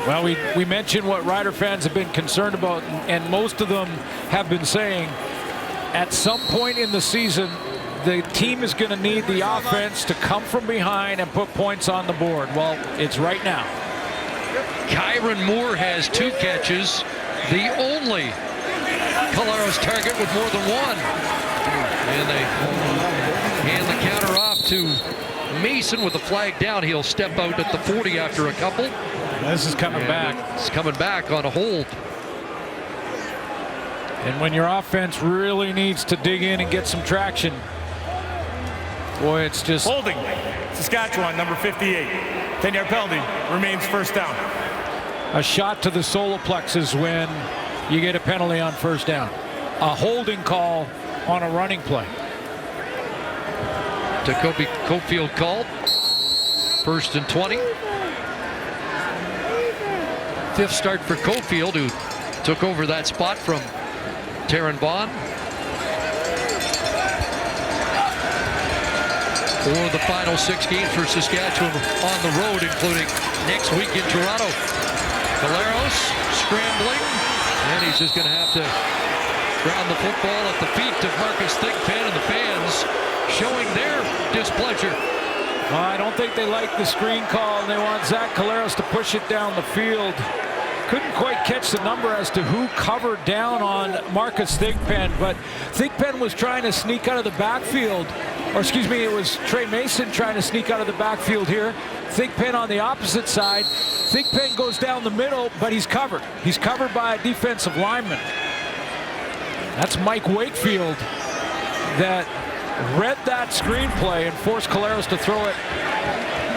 Well, we mentioned what Rider fans have been concerned about, and most of them have been saying at some point in the season the team is going to need the offense to come from behind and put points on the board. Well, it's right now. Kyron Moore has 2 catches, the only Collaros target with more than one. And they hand the counter off to Mason with the flag down. He'll step out at the 40 after a couple. This is coming back. It's coming back on a hold. And when your offense really needs to dig in and get some traction, boy, it's just... Holding. Saskatchewan, number 58. 10-yard penalty. Remains first down. A shot to the solar plexus when you get a penalty on first down. A holding call on a running play. Jacoby Cofield called. 1st and 20. 5th start for Cofield, who took over that spot from Taron Vaughn. For the final 6 games for Saskatchewan on the road, including next week in Toronto. Collaros scrambling, and he's just going to have to ground the football at the feet of Marcus Thigpen, and the fans showing their displeasure. Well, I don't think they like the screen call, and they want Zach Collaros to push it down the field. Couldn't quite catch the number as to who covered down on Marcus Thigpen, but Thigpen was trying to sneak out of the backfield. Or excuse me, it was Trey Mason trying to sneak out of the backfield here. Thigpen on the opposite side. Thigpen goes down the middle, but he's covered. He's covered by a defensive lineman. That's Mike Wakefield that read that screenplay and forced Collaros to throw it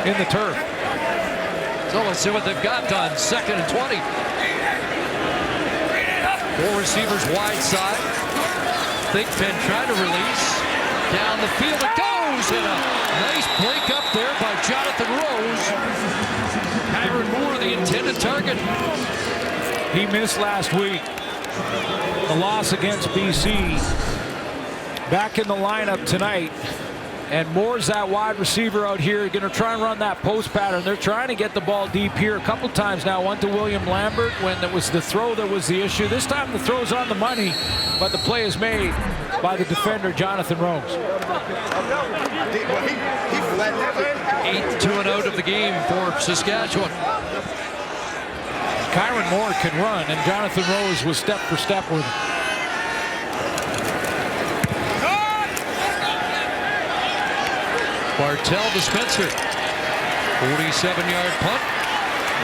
in the turf. So let's see what they've got on 2nd and 20. 4 receivers wide side. Thigpen trying to release. Down the field it goes, and a nice break up there by Jonathan Rose. Kyron Moore, the intended target. He missed last week. The loss against BC. Back in the lineup tonight. And Moore's that wide receiver out here. Going to try and run that post pattern. They're trying to get the ball deep here a couple times now. One to William Lambert when it was the throw that was the issue. This time the throw's on the money, but the play is made by the defender, Jonathan Rose. 8th 2 and out of the game for Saskatchewan. Kyron Moore can run, and Jonathan Rose was step for step with him. Bartel to Spencer. 47-yard punt.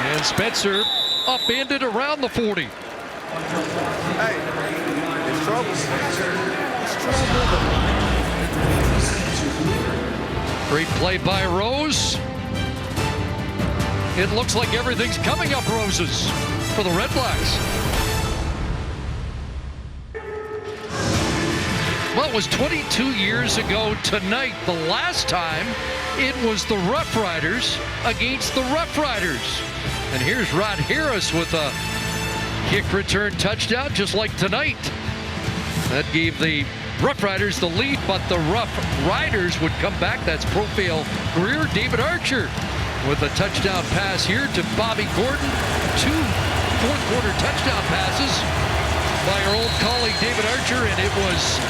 And Spencer upended around the 40. Hey, it's trouble. Great play by Rose. It looks like everything's coming up roses for the Red Blacks. Well, it was 22 years ago tonight. The last time it was the Roughriders against the Roughriders. And here's Rod Harris with a kick return touchdown just like tonight. That gave the Roughriders the lead, but the Roughriders would come back. That's Profile Greer. David Archer with a touchdown pass here to Bobby Gordon. 2 fourth-quarter touchdown passes by our old colleague David Archer, and it was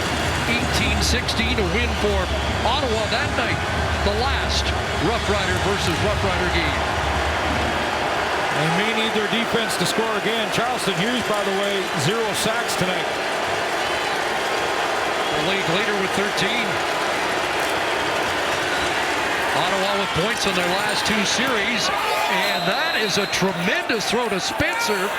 18-16 to win for Ottawa that night. The last Roughrider versus Roughrider game. They may need their defense to score again. Charleston Hughes, by the way, 0 sacks tonight. The league leader with 13. Ottawa with points on their last 2 series, and that is a tremendous throw to Spencer.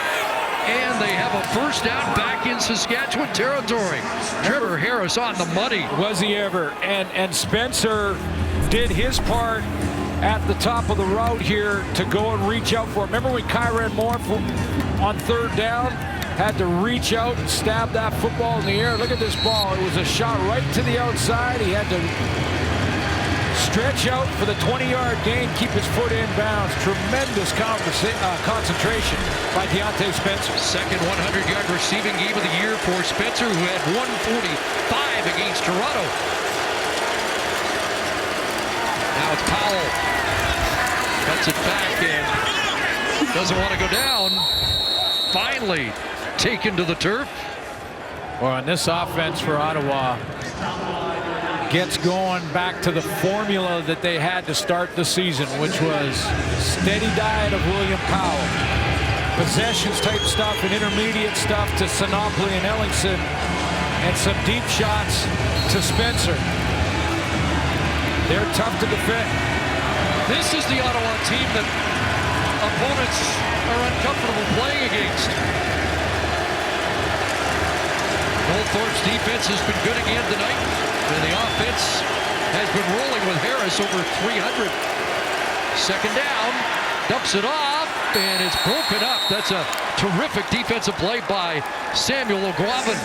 And they have a first down back in Saskatchewan territory. Trevor Harris on the money. Was he ever? And Spencer did his part at the top of the route here to go and reach out for it. Remember when Kyran Moore on 3rd down had to reach out and stab that football in the air? Look at this ball. It was a shot right to the outside. He had to stretch out for the 20-yard gain, keep his foot in bounds. Tremendous concentration by Deontay Spencer. Second 100-yard receiving game of the year for Spencer, who had 145 against Toronto. Now it's Powell. Cuts it back and doesn't want to go down. Finally taken to the turf. Well, on this offense for Ottawa, gets going back to the formula that they had to start the season, which was steady diet of William Powell. Possessions type stuff and intermediate stuff to Sinopoli and Ellingson, and some deep shots to Spencer. They're tough to defend. This is the Ottawa team that opponents are uncomfortable playing against. Goldthorpe's defense has been good again tonight, and the offense has been rolling with Harris over 300. Second down, dumps it off, and it's broken up. That's a terrific defensive play by Samuel O'Guavin.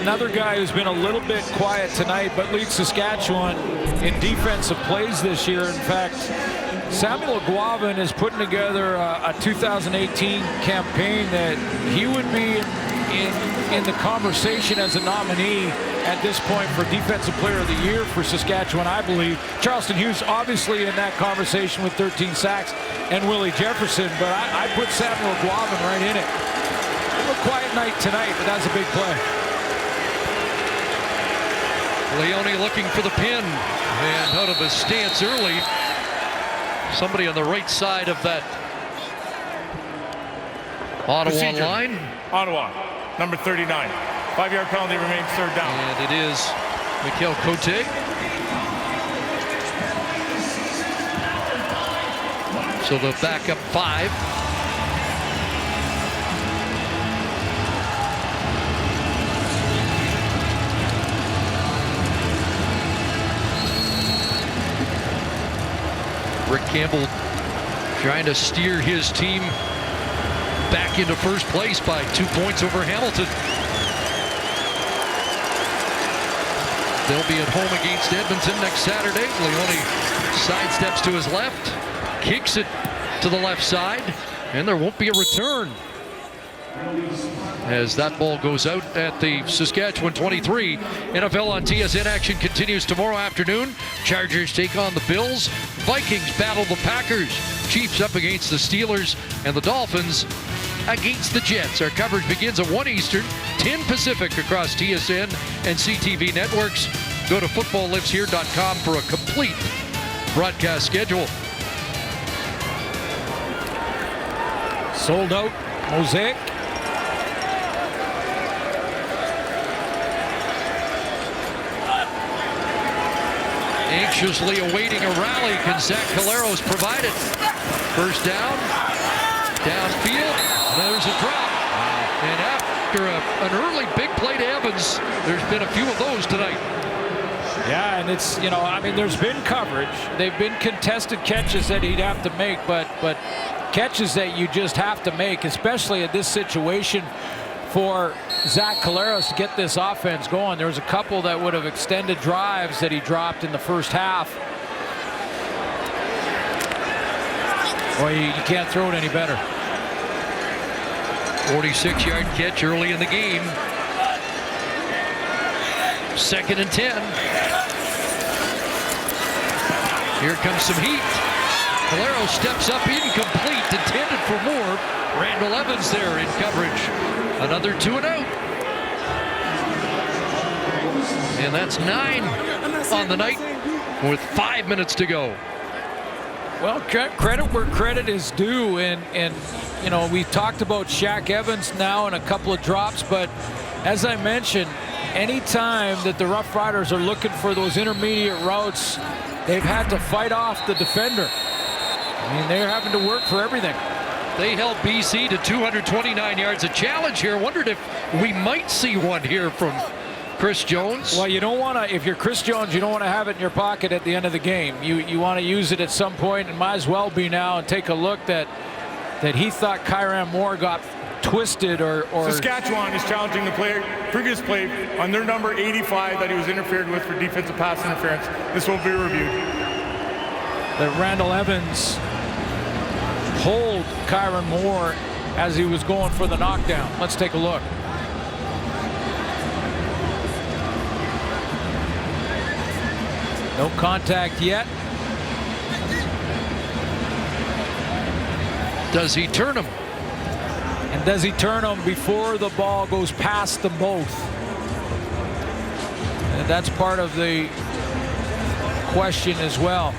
Another guy who's been a little bit quiet tonight, but leads Saskatchewan in defensive plays this year. In fact, Samuel O'Guavin is putting together a 2018 campaign that he would be in the conversation as a nominee at this point for Defensive Player of the Year for Saskatchewan, I believe. Charleston Hughes obviously in that conversation with 13 sacks, and Willie Jefferson, but I put Samuel O'Guavin right in it. A little quiet night tonight, but that's a big play. Leone looking for the pin, and out of his stance early. Somebody on the right side of that Ottawa Procedure. line. Ottawa, number 39. 5-yard penalty remains, 3rd down. And it is Mikhail Cote. So the backup 5. Rick Campbell trying to steer his team back into first place by 2 points over Hamilton. They'll be at home against Edmonton next Saturday. Leone sidesteps to his left, kicks it to the left side, and there won't be a return as that ball goes out at the Saskatchewan 23. NFL on TSN action continues tomorrow afternoon. Chargers take on the Bills. Vikings battle the Packers. Chiefs up against the Steelers, and the Dolphins against the Jets. Our coverage begins at 1 Eastern, 10 Pacific across TSN and CTV networks. Go to footballliveshere.com for a complete broadcast schedule. Sold out, Mosaic. Anxiously awaiting a rally. Can Zach Caleros provide it? First down, downfield, there's a drop. And after an early big play to Evans, there's been a few of those tonight. Yeah, and it's, you know, I mean, there's been coverage. They've been contested catches that he'd have to make, but catches that you just have to make, especially in this situation for Zach Caleros to get this offense going. There was a couple that would have extended drives that he dropped in the first half. Boy, you can't throw it any better. 46-yard catch early in the game. 2nd and 10. Here comes some heat. Caleros steps up, incomplete, intended for more. Randall Evans there in coverage. Another 2 and out. And that's 9 on the night with 5 minutes to go. Well, credit where credit is due, and you know, we talked about Shaq Evans now and a couple of drops, but as I mentioned, anytime that the Roughriders are looking for those intermediate routes, they've had to fight off the defender. I mean, they're having to work for everything. They held BC to 229 yards. A challenge here. Wondered if we might see one here from Chris Jones. Well, you don't want to, if you're Chris Jones, you don't want to have it in your pocket at the end of the game. You want to use it at some point, and might as well be now, and take a look that he thought Kyran Moore got twisted or Saskatchewan is challenging the previous play on their number 85 that he was interfered with for defensive pass interference. This will be reviewed. That Randall Evans hold Kyran Moore as he was going for the knockdown. Let's take a look. No contact yet. Does he turn him? And does he turn him before the ball goes past them both? And that's part of the question as well.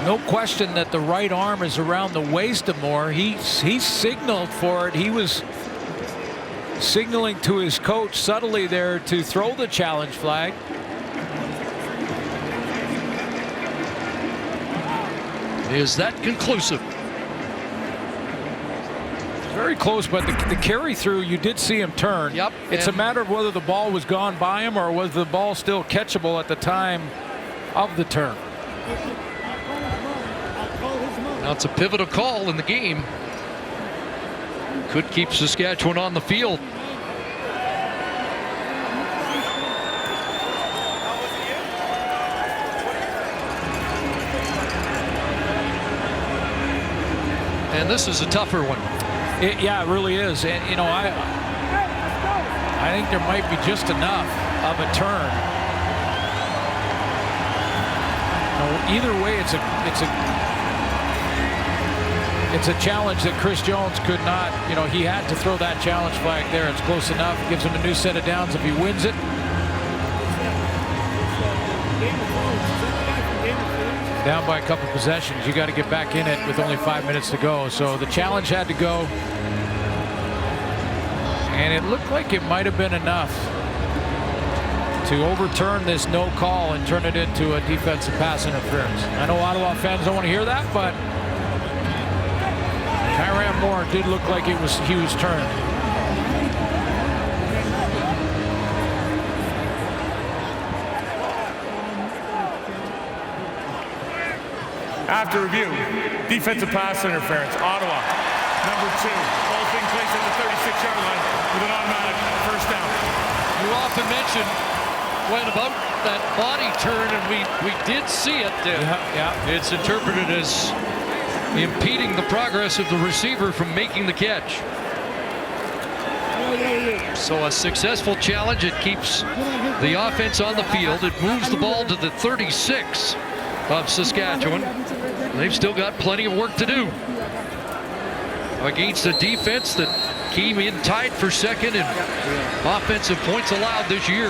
No question that the right arm is around the waist of Moore. He signaled for it. He was signaling to his coach subtly there to throw the challenge flag. Is that conclusive? Very close, but the carry through, you did see him turn. Yep. It's a matter of whether the ball was gone by him or was the ball still catchable at the time of the turn. Now it's a pivotal call in the game. Could keep Saskatchewan on the field. And this is a tougher one. Yeah, it really is. And you know, I think there might be just enough of a turn. You know, either way, it's a challenge that Chris Jones could not. You know, he had to throw that challenge flag there. It's close enough. Gives him a new set of downs if he wins it. Down by a couple possessions, you got to get back in it with only 5 minutes to go. So the challenge had to go, and it looked like it might have been enough to overturn this no call and turn it into a defensive pass interference. I know Ottawa fans don't want to hear that, but Kyran Moore did look like he was turned. After review, defensive pass interference, Ottawa, number 2. Ball being placed at the 36-yard line with an automatic first down. You often mention, Glenn, about that body turn, and we did see it. Yeah. It's interpreted as impeding the progress of the receiver from making the catch. So a successful challenge. It keeps the offense on the field. It moves the ball to the 36 of Saskatchewan. They've still got plenty of work to do against a defense that came in tied for second in offensive points allowed this year.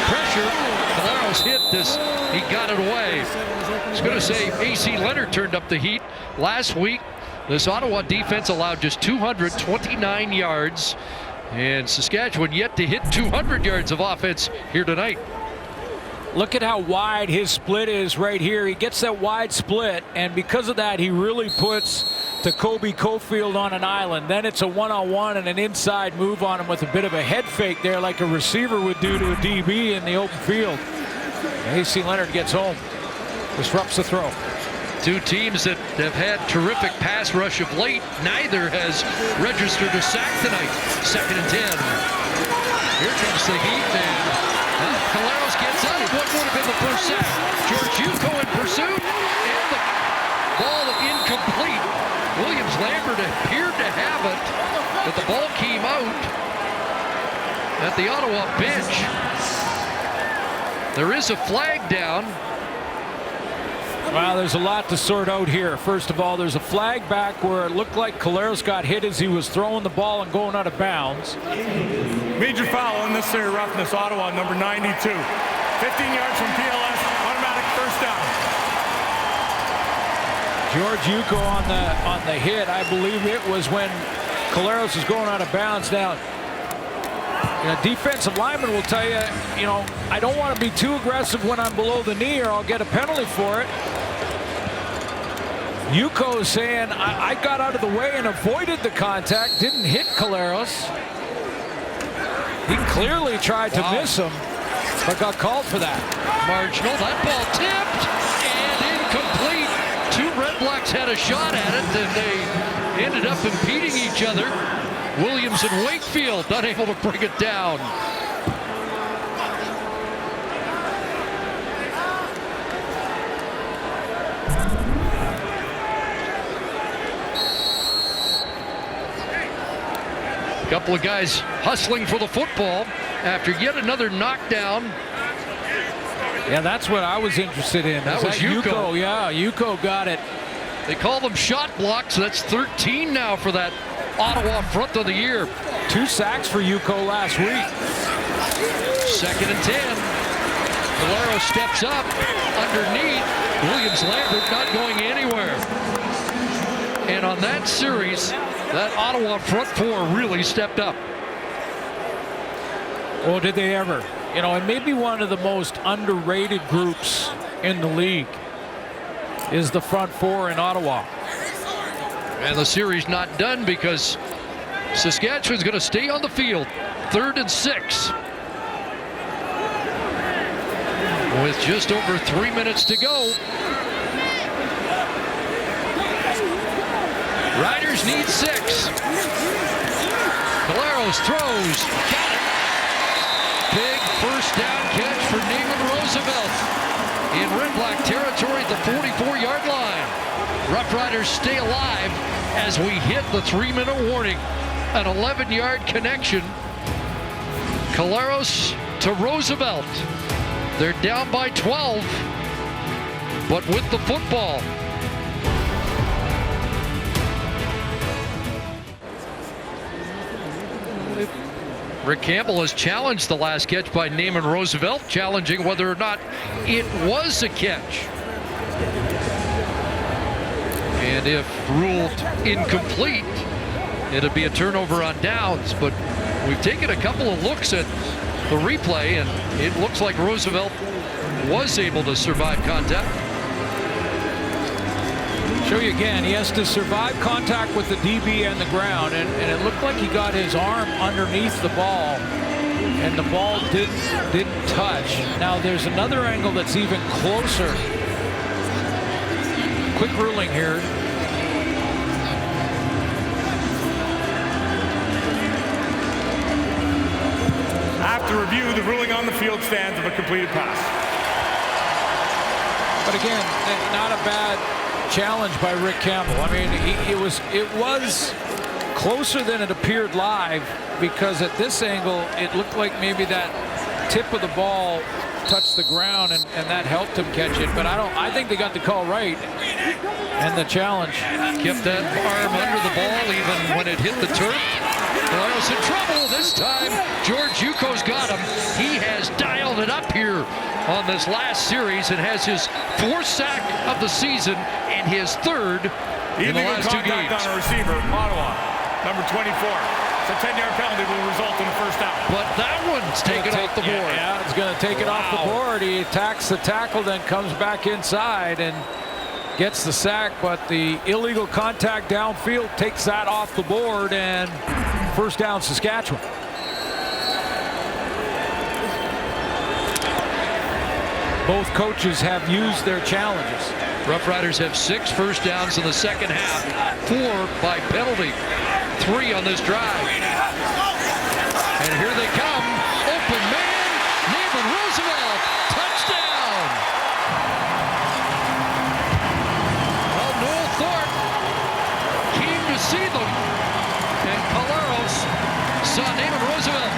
Pressure. Caleros hit this. He got it away. I was going to say AC Leonard turned up the heat last week. This Ottawa defense allowed just 229 yards, and Saskatchewan yet to hit 200 yards of offense here tonight. Look at how wide his split is right here. He gets that wide split, and because of that, he really puts Jacoby Cofield on an island. Then it's a one-on-one and an inside move on him with a bit of a head fake there like a receiver would do to a DB in the open field. AC Leonard gets home. Disrupts the throw. Two teams that have had terrific pass rush of late. Neither has registered a sack tonight. 2nd and 10. Here comes the heat, and Caleros gets up. What would have been the first sack? George Yuko in pursuit, and the ball incomplete. Williams Lambert appeared to have it, but the ball came out at the Ottawa bench. There is a flag down. Well, there's a lot to sort out here. First of all, there's a flag back where it looked like Caleros got hit as he was throwing the ball and going out of bounds. Major foul, unnecessary roughness, Ottawa, number 92. 15 yards from PLS, automatic first down. George Yuko on the hit. I believe it was when Collaros was going out of bounds. Now, defensive lineman will tell you, I don't want to be too aggressive when I'm below the knee or I'll get a penalty for it. Yuko is saying, I got out of the way and avoided the contact, didn't hit Collaros. He clearly tried to miss him, but got called for that. Marginal, that ball tipped and incomplete. Two Red Blacks had a shot at it, and they ended up impeding each other. Williams and Wakefield unable to bring it down. A couple of guys hustling for the football after yet another knockdown. Yeah, that's what I was interested in. That was Yuko. Yeah, Yuko got it. They call them shot blocks. That's 13 now for that Ottawa front of the year. 2 sacks for Yuko last week. 2nd and 10. Valero steps up underneath. Williams Lambert not going anywhere. And on that series, that Ottawa front 4 really stepped up. Oh, did they ever? And maybe one of the most underrated groups in the league is the front 4 in Ottawa. And the series not done because Saskatchewan's going to stay on the field. 3rd and 6. With just over 3 minutes to go. Riders need 6. Collaros throws. Got it. Big first down catch for Naaman Roosevelt in Red Black territory at the 44-yard line. Roughriders stay alive as we hit the 3-minute warning. An 11-yard connection. Collaros to Roosevelt. They're down by 12, but with the football. Rick Campbell has challenged the last catch by Naaman Roosevelt, challenging whether or not it was a catch. And if ruled incomplete, it'd be a turnover on downs. But we've taken a couple of looks at the replay, and it looks like Roosevelt was able to survive contact. Show you again, he has to survive contact with the DB and the ground, and it looked like he got his arm underneath the ball, and the ball didn't touch. Now there's another angle that's even closer. Quick ruling here. After review, the ruling on the field stands of a completed pass. But again, not a bad challenge by Rick Campbell. I mean, it was closer than it appeared live, because at this angle it looked like maybe that tip of the ball touched the ground and that helped him catch it. But I think they got the call right, and the challenge kept that arm under the ball even when it hit the turf. Collaros in trouble this time. George Yuko's got him. He has dialed it up here on this last series and has his 4th sack of the season and his 3rd in the last 2 games. On a receiver, Ottawa, number 24. It's a 10-yard penalty will result in a first down. But that one's taken off the board. Yeah, it's going to take it off the board. He attacks the tackle, then comes back inside and gets the sack, but the illegal contact downfield takes that off the board, and first down Saskatchewan. Both coaches have used their challenges. Roughriders have 6 first downs in the second half, 4 by penalty, 3 on this drive. And here they come. Open man, Naaman Roosevelt, touchdown. Well, Noel Thorpe came to see them, and Collaros saw Naaman Roosevelt.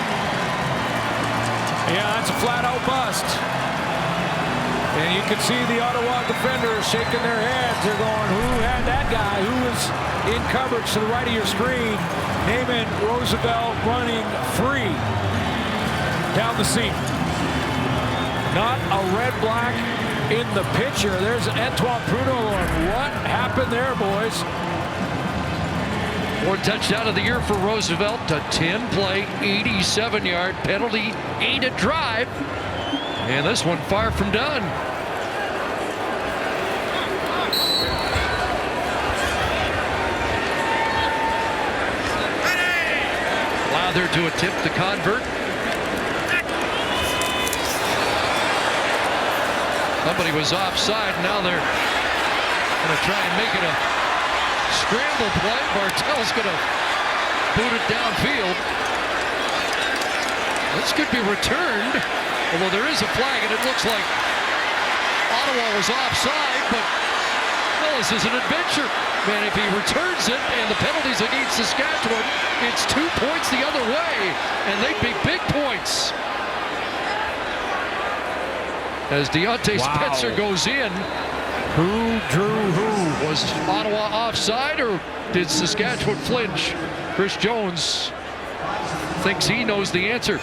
Yeah, that's a flat-out bust. And you can see the Ottawa defenders shaking their heads. They're going, who had that guy? Who was in coverage to the right of your screen? Naaman Roosevelt running free down the seam. Not a Red Black in the picture. There's Antoine Pruneau. What happened there, boys? Fourth touchdown of the year for Roosevelt. A 10-play, 87-yard penalty, aided drive. And this one far from done. Lather to attempt to convert. Somebody was offside. Now they're going to try and make it a scramble play. Martell's going to boot it downfield. This could be returned, although there is a flag, and it looks like Ottawa was offside, but well, this is an adventure. Man, if he returns it and the penalties against Saskatchewan, it's 2 points the other way, and they'd be big points. As Deontay Spencer goes in. Who drew who? Was Ottawa offside, or did Saskatchewan flinch? Chris Jones thinks he knows the answer.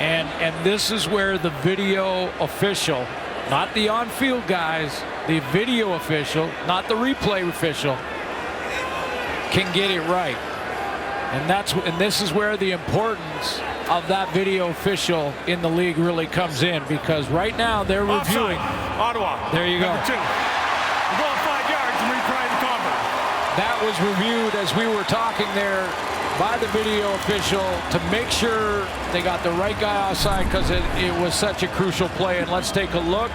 And this is where the video official, not the on-field guys, the video official, not the replay official, can get it right. And this is where the importance of that video official in the league really comes in, because right now they're reviewing. Ottawa. There you go. Number 2. We're going 5 yards and retrying the convert. That was reviewed as we were talking there by the video official to make sure they got the right guy outside, because it was such a crucial play. And let's take a look.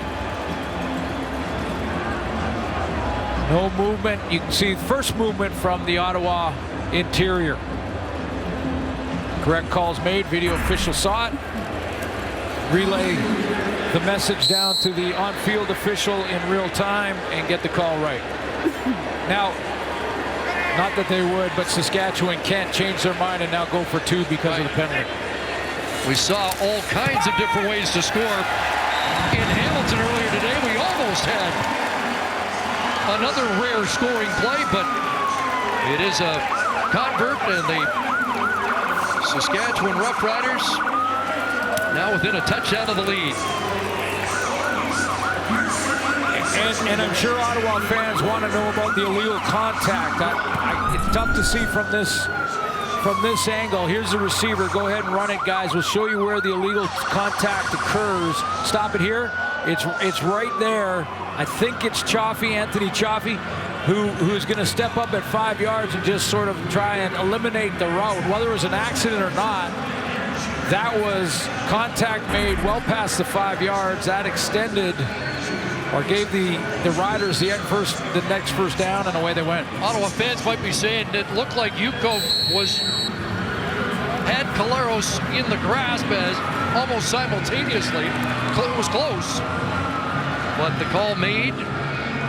No movement. You can see first movement from the Ottawa interior. Correct calls made. Video official saw it. Relay the message down to the on-field official in real time and get the call right. Now, not that they would, but Saskatchewan can't change their mind and now go for 2 because of the penalty. We saw all kinds of different ways to score. In Hamilton earlier today, we almost had another rare scoring play, but it is a convert, and the Saskatchewan Roughriders now within a touchdown of the lead. And I'm sure Ottawa fans want to know about the illegal contact. It's tough to see from this angle. Here's the receiver. Go ahead and run it, guys. We'll show you where the illegal contact occurs. Stop it here. It's right there. I think it's Anthony Chaffee, who's going to step up at 5 yards and just sort of try and eliminate the route. Whether it was an accident or not, that was contact made well past the 5 yards. That extended or gave the Riders the next first down, and away they went. Ottawa fans might be saying it looked like Yuko had Caleros in the grasp as almost simultaneously. It was close, but the call made,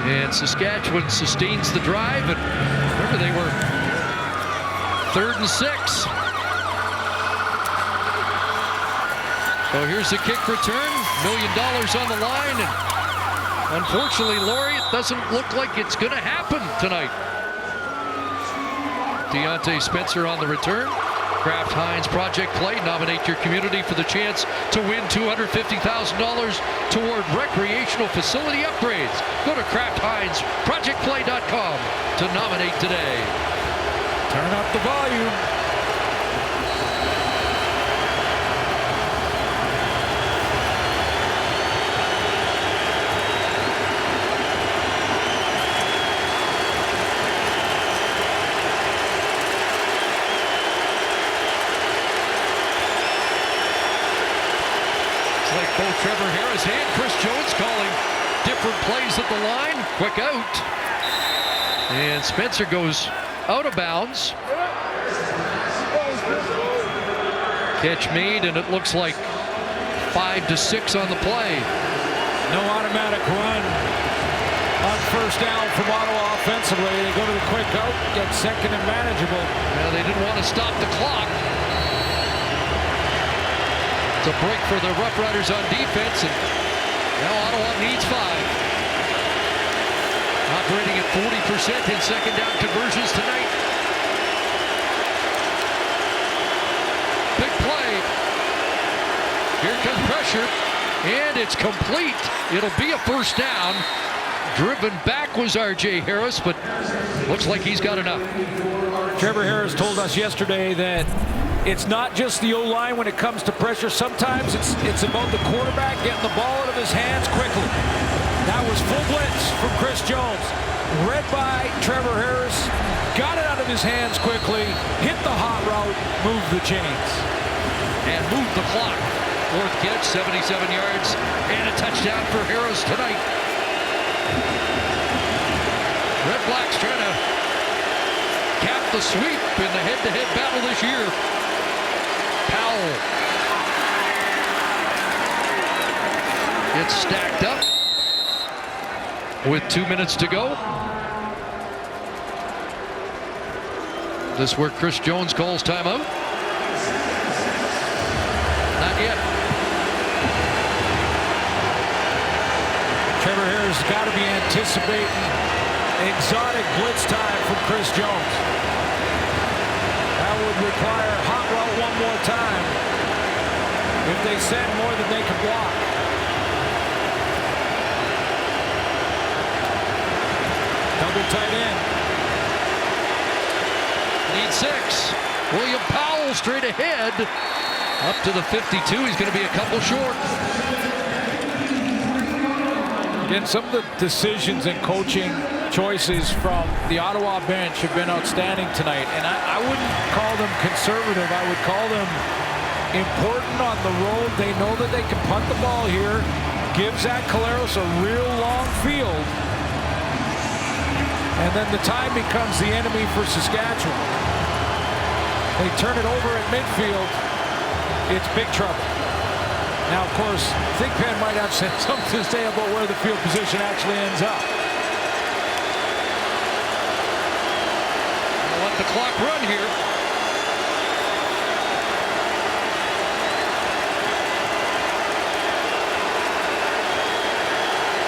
and Saskatchewan sustains the drive. And remember, they were 3rd and 6. So here's the kick return, $1 million on the line, and unfortunately, Laurie, it doesn't look like it's going to happen tonight. Deontay Spencer on the return. Kraft Heinz Project Play. Nominate your community for the chance to win $250,000 toward recreational facility upgrades. Go to KraftHeinzProjectPlay.com to nominate today. Turn up the volume. Both Trevor Harris and Chris Jones calling different plays at the line. Quick out. And Spencer goes out of bounds. Catch made, and it looks like 5 to 6 on the play. No automatic run on first down from Ottawa offensively. They go to the quick out, get second and manageable. Now, they didn't want to stop the clock. It's a break for the Roughriders on defense, and now Ottawa needs 5. Operating at 40% in second down conversions tonight. Big play. Here comes pressure. And it's complete. It'll be a first down. Driven back was R.J. Harris, but looks like he's got enough. Trevor Harris told us yesterday that it's not just the O-line when it comes to pressure. Sometimes it's about the quarterback getting the ball out of his hands quickly. That was full blitz from Chris Jones. Read by Trevor Harris. Got it out of his hands quickly. Hit the hot route. Moved the chains. And moved the clock. Fourth catch, 77 yards, and a touchdown for Harris tonight. REDBLACKS trying to cap the sweep in the head-to-head battle this year. Powell. It's stacked up with 2 minutes to go. This is where Chris Jones calls timeout. Not yet. Trevor Harris has got to be anticipating exotic blitz time from Chris Jones. That would require hot route one more time if they send more than they can block. Double tight end. Need 6. William Powell straight ahead. Up to the 52. He's going to be a couple short. Again, some of the decisions and coaching choices from the Ottawa bench have been outstanding tonight. And I wouldn't call them conservative. I would call them important on the road. They know that they can punt the ball here. Give Zach Collaros a real long field. And then the time becomes the enemy for Saskatchewan. They turn it over at midfield. It's big trouble. Now, of course, Thigpen might have something to say about where the field position actually ends up. I'll let the clock run here.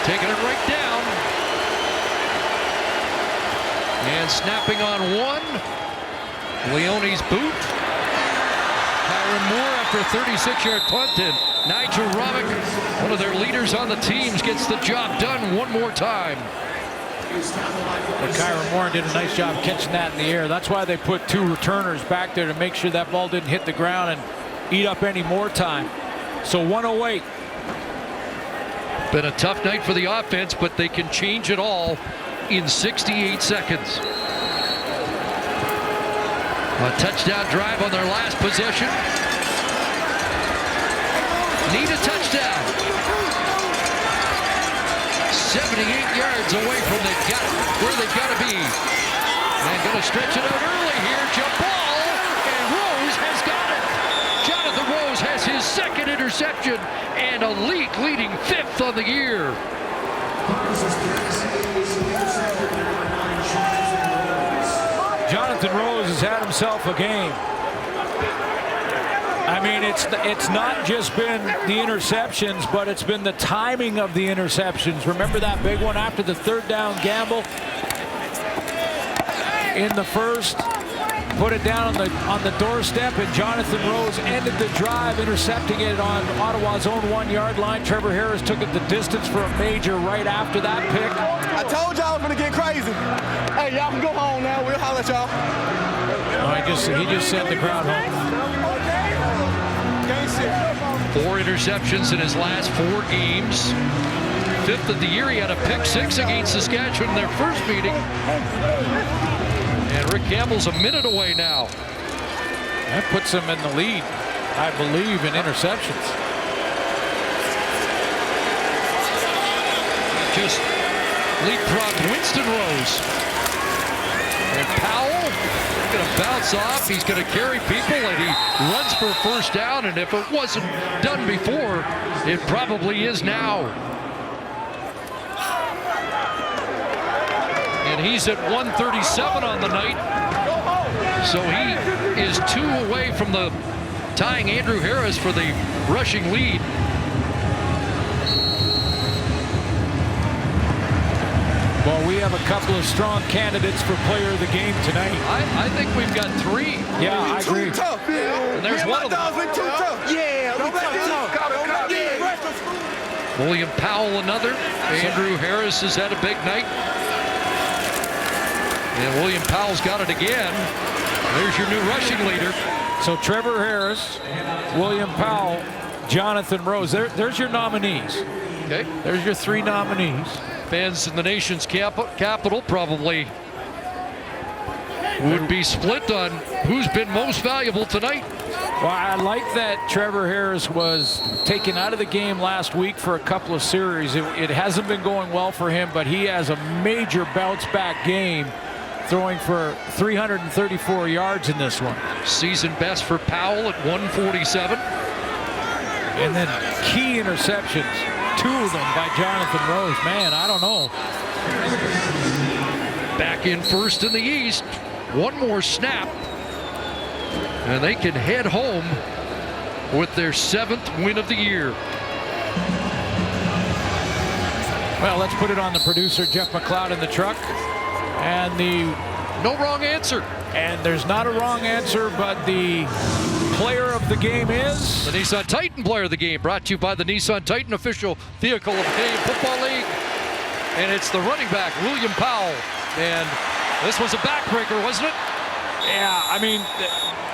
Taking it right down. And snapping on one. Leone's boot. Kyron Moore after a 36-yard punt, and Nigel Romick, one of their leaders on the teams, gets the job done one more time. But Kyron Moore did a nice job catching that in the air. That's why they put 2 returners back there to make sure that ball didn't hit the ground and eat up any more time. So 108. Been a tough night for the offense, but they can change it all in 68 seconds. A touchdown drive on their last possession. Need a touchdown. 78 yards away from where they've got to be. And going to stretch it out early here. Jump ball, and Rose has got it. Jonathan Rose has his second interception and a leading 5th on the year. Jonathan Rose has had himself a game. I mean, it's not just been the interceptions, but it's been the timing of the interceptions. Remember that big one after the 3rd down gamble in the first? Put it down on the doorstep, and Jonathan Rose ended the drive, intercepting it on Ottawa's own 1-yard line. Trevor Harris took it the distance for a major right after that pick. I told y'all I was gonna get crazy. Hey, y'all can go home now. We'll holler at y'all. No, he just sent the crowd home. 4 interceptions in his last 4 games. 5th of the year. He had a pick 6 against Saskatchewan in their first meeting. And Rick Campbell's a minute away now. That puts him in the lead, I believe, in interceptions. Just leapfrogged Winston Rose. And Powell going to bounce off. He's going to carry people, and he runs for a first down. And if it wasn't done before, it probably is now. And he's at 137 on the night. So he is 2 away from the tying Andrew Harris for the rushing lead. Well, we have a couple of strong candidates for player of the game tonight. I think we've got 3. Yeah, I agree. Too tough, man. And there's one of them. Too tough. Yeah, don't let them talk. William Powell another. Andrew Harris has had a big night. And William Powell's got it again. There's your new rushing leader. So Trevor Harris, William Powell, Jonathan Rose. There's your nominees. Okay. There's your 3 nominees. Fans in the nation's capital probably would be split on who's been most valuable tonight. Well, I like that Trevor Harris was taken out of the game last week for a couple of series. It hasn't been going well for him, but he has a major bounce-back game, throwing for 334 yards in this one. Season best for Powell at 147. And then key interceptions, 2 of them by Jonathan Rose. Man, I don't know. Back in first in the East. One more snap, and they can head home with their 7th win of the year. Well, let's put it on the producer, Jeff McLeod, in the truck. And no wrong answer. And there's not a wrong answer, but the player of the game is... The Nissan Titan player of the game, brought to you by the Nissan Titan, official vehicle of the Canadian Football League. And it's the running back, William Powell. And this was a backbreaker, wasn't it? Yeah, I mean,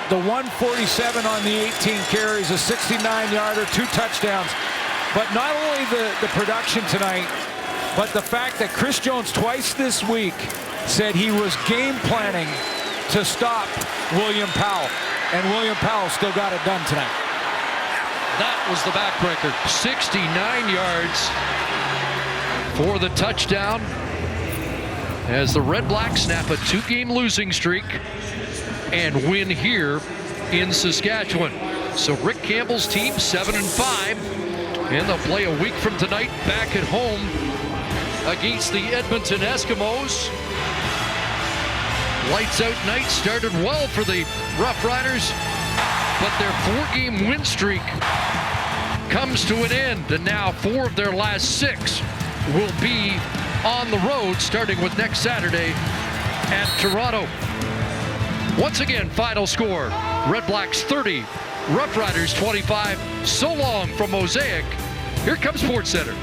the 147 on the 18 carries, a 69-yarder, 2 touchdowns. But not only the production tonight, but the fact that Chris Jones twice this week said he was game planning to stop William Powell. And William Powell still got it done tonight. That was the backbreaker. 69 yards for the touchdown, as the Red Blacks snap a 2-game losing streak and win here in Saskatchewan. So Rick Campbell's team 7-5, and they'll play a week from tonight back at home against the Edmonton Eskimos. Lights out night started well for the Roughriders, but their 4-game win streak comes to an end, and now 4 of their last 6 will be on the road, starting with next Saturday at Toronto. Once again, final score, Red Blacks 30, Roughriders 25. So long from Mosaic. Here comes SportsCenter.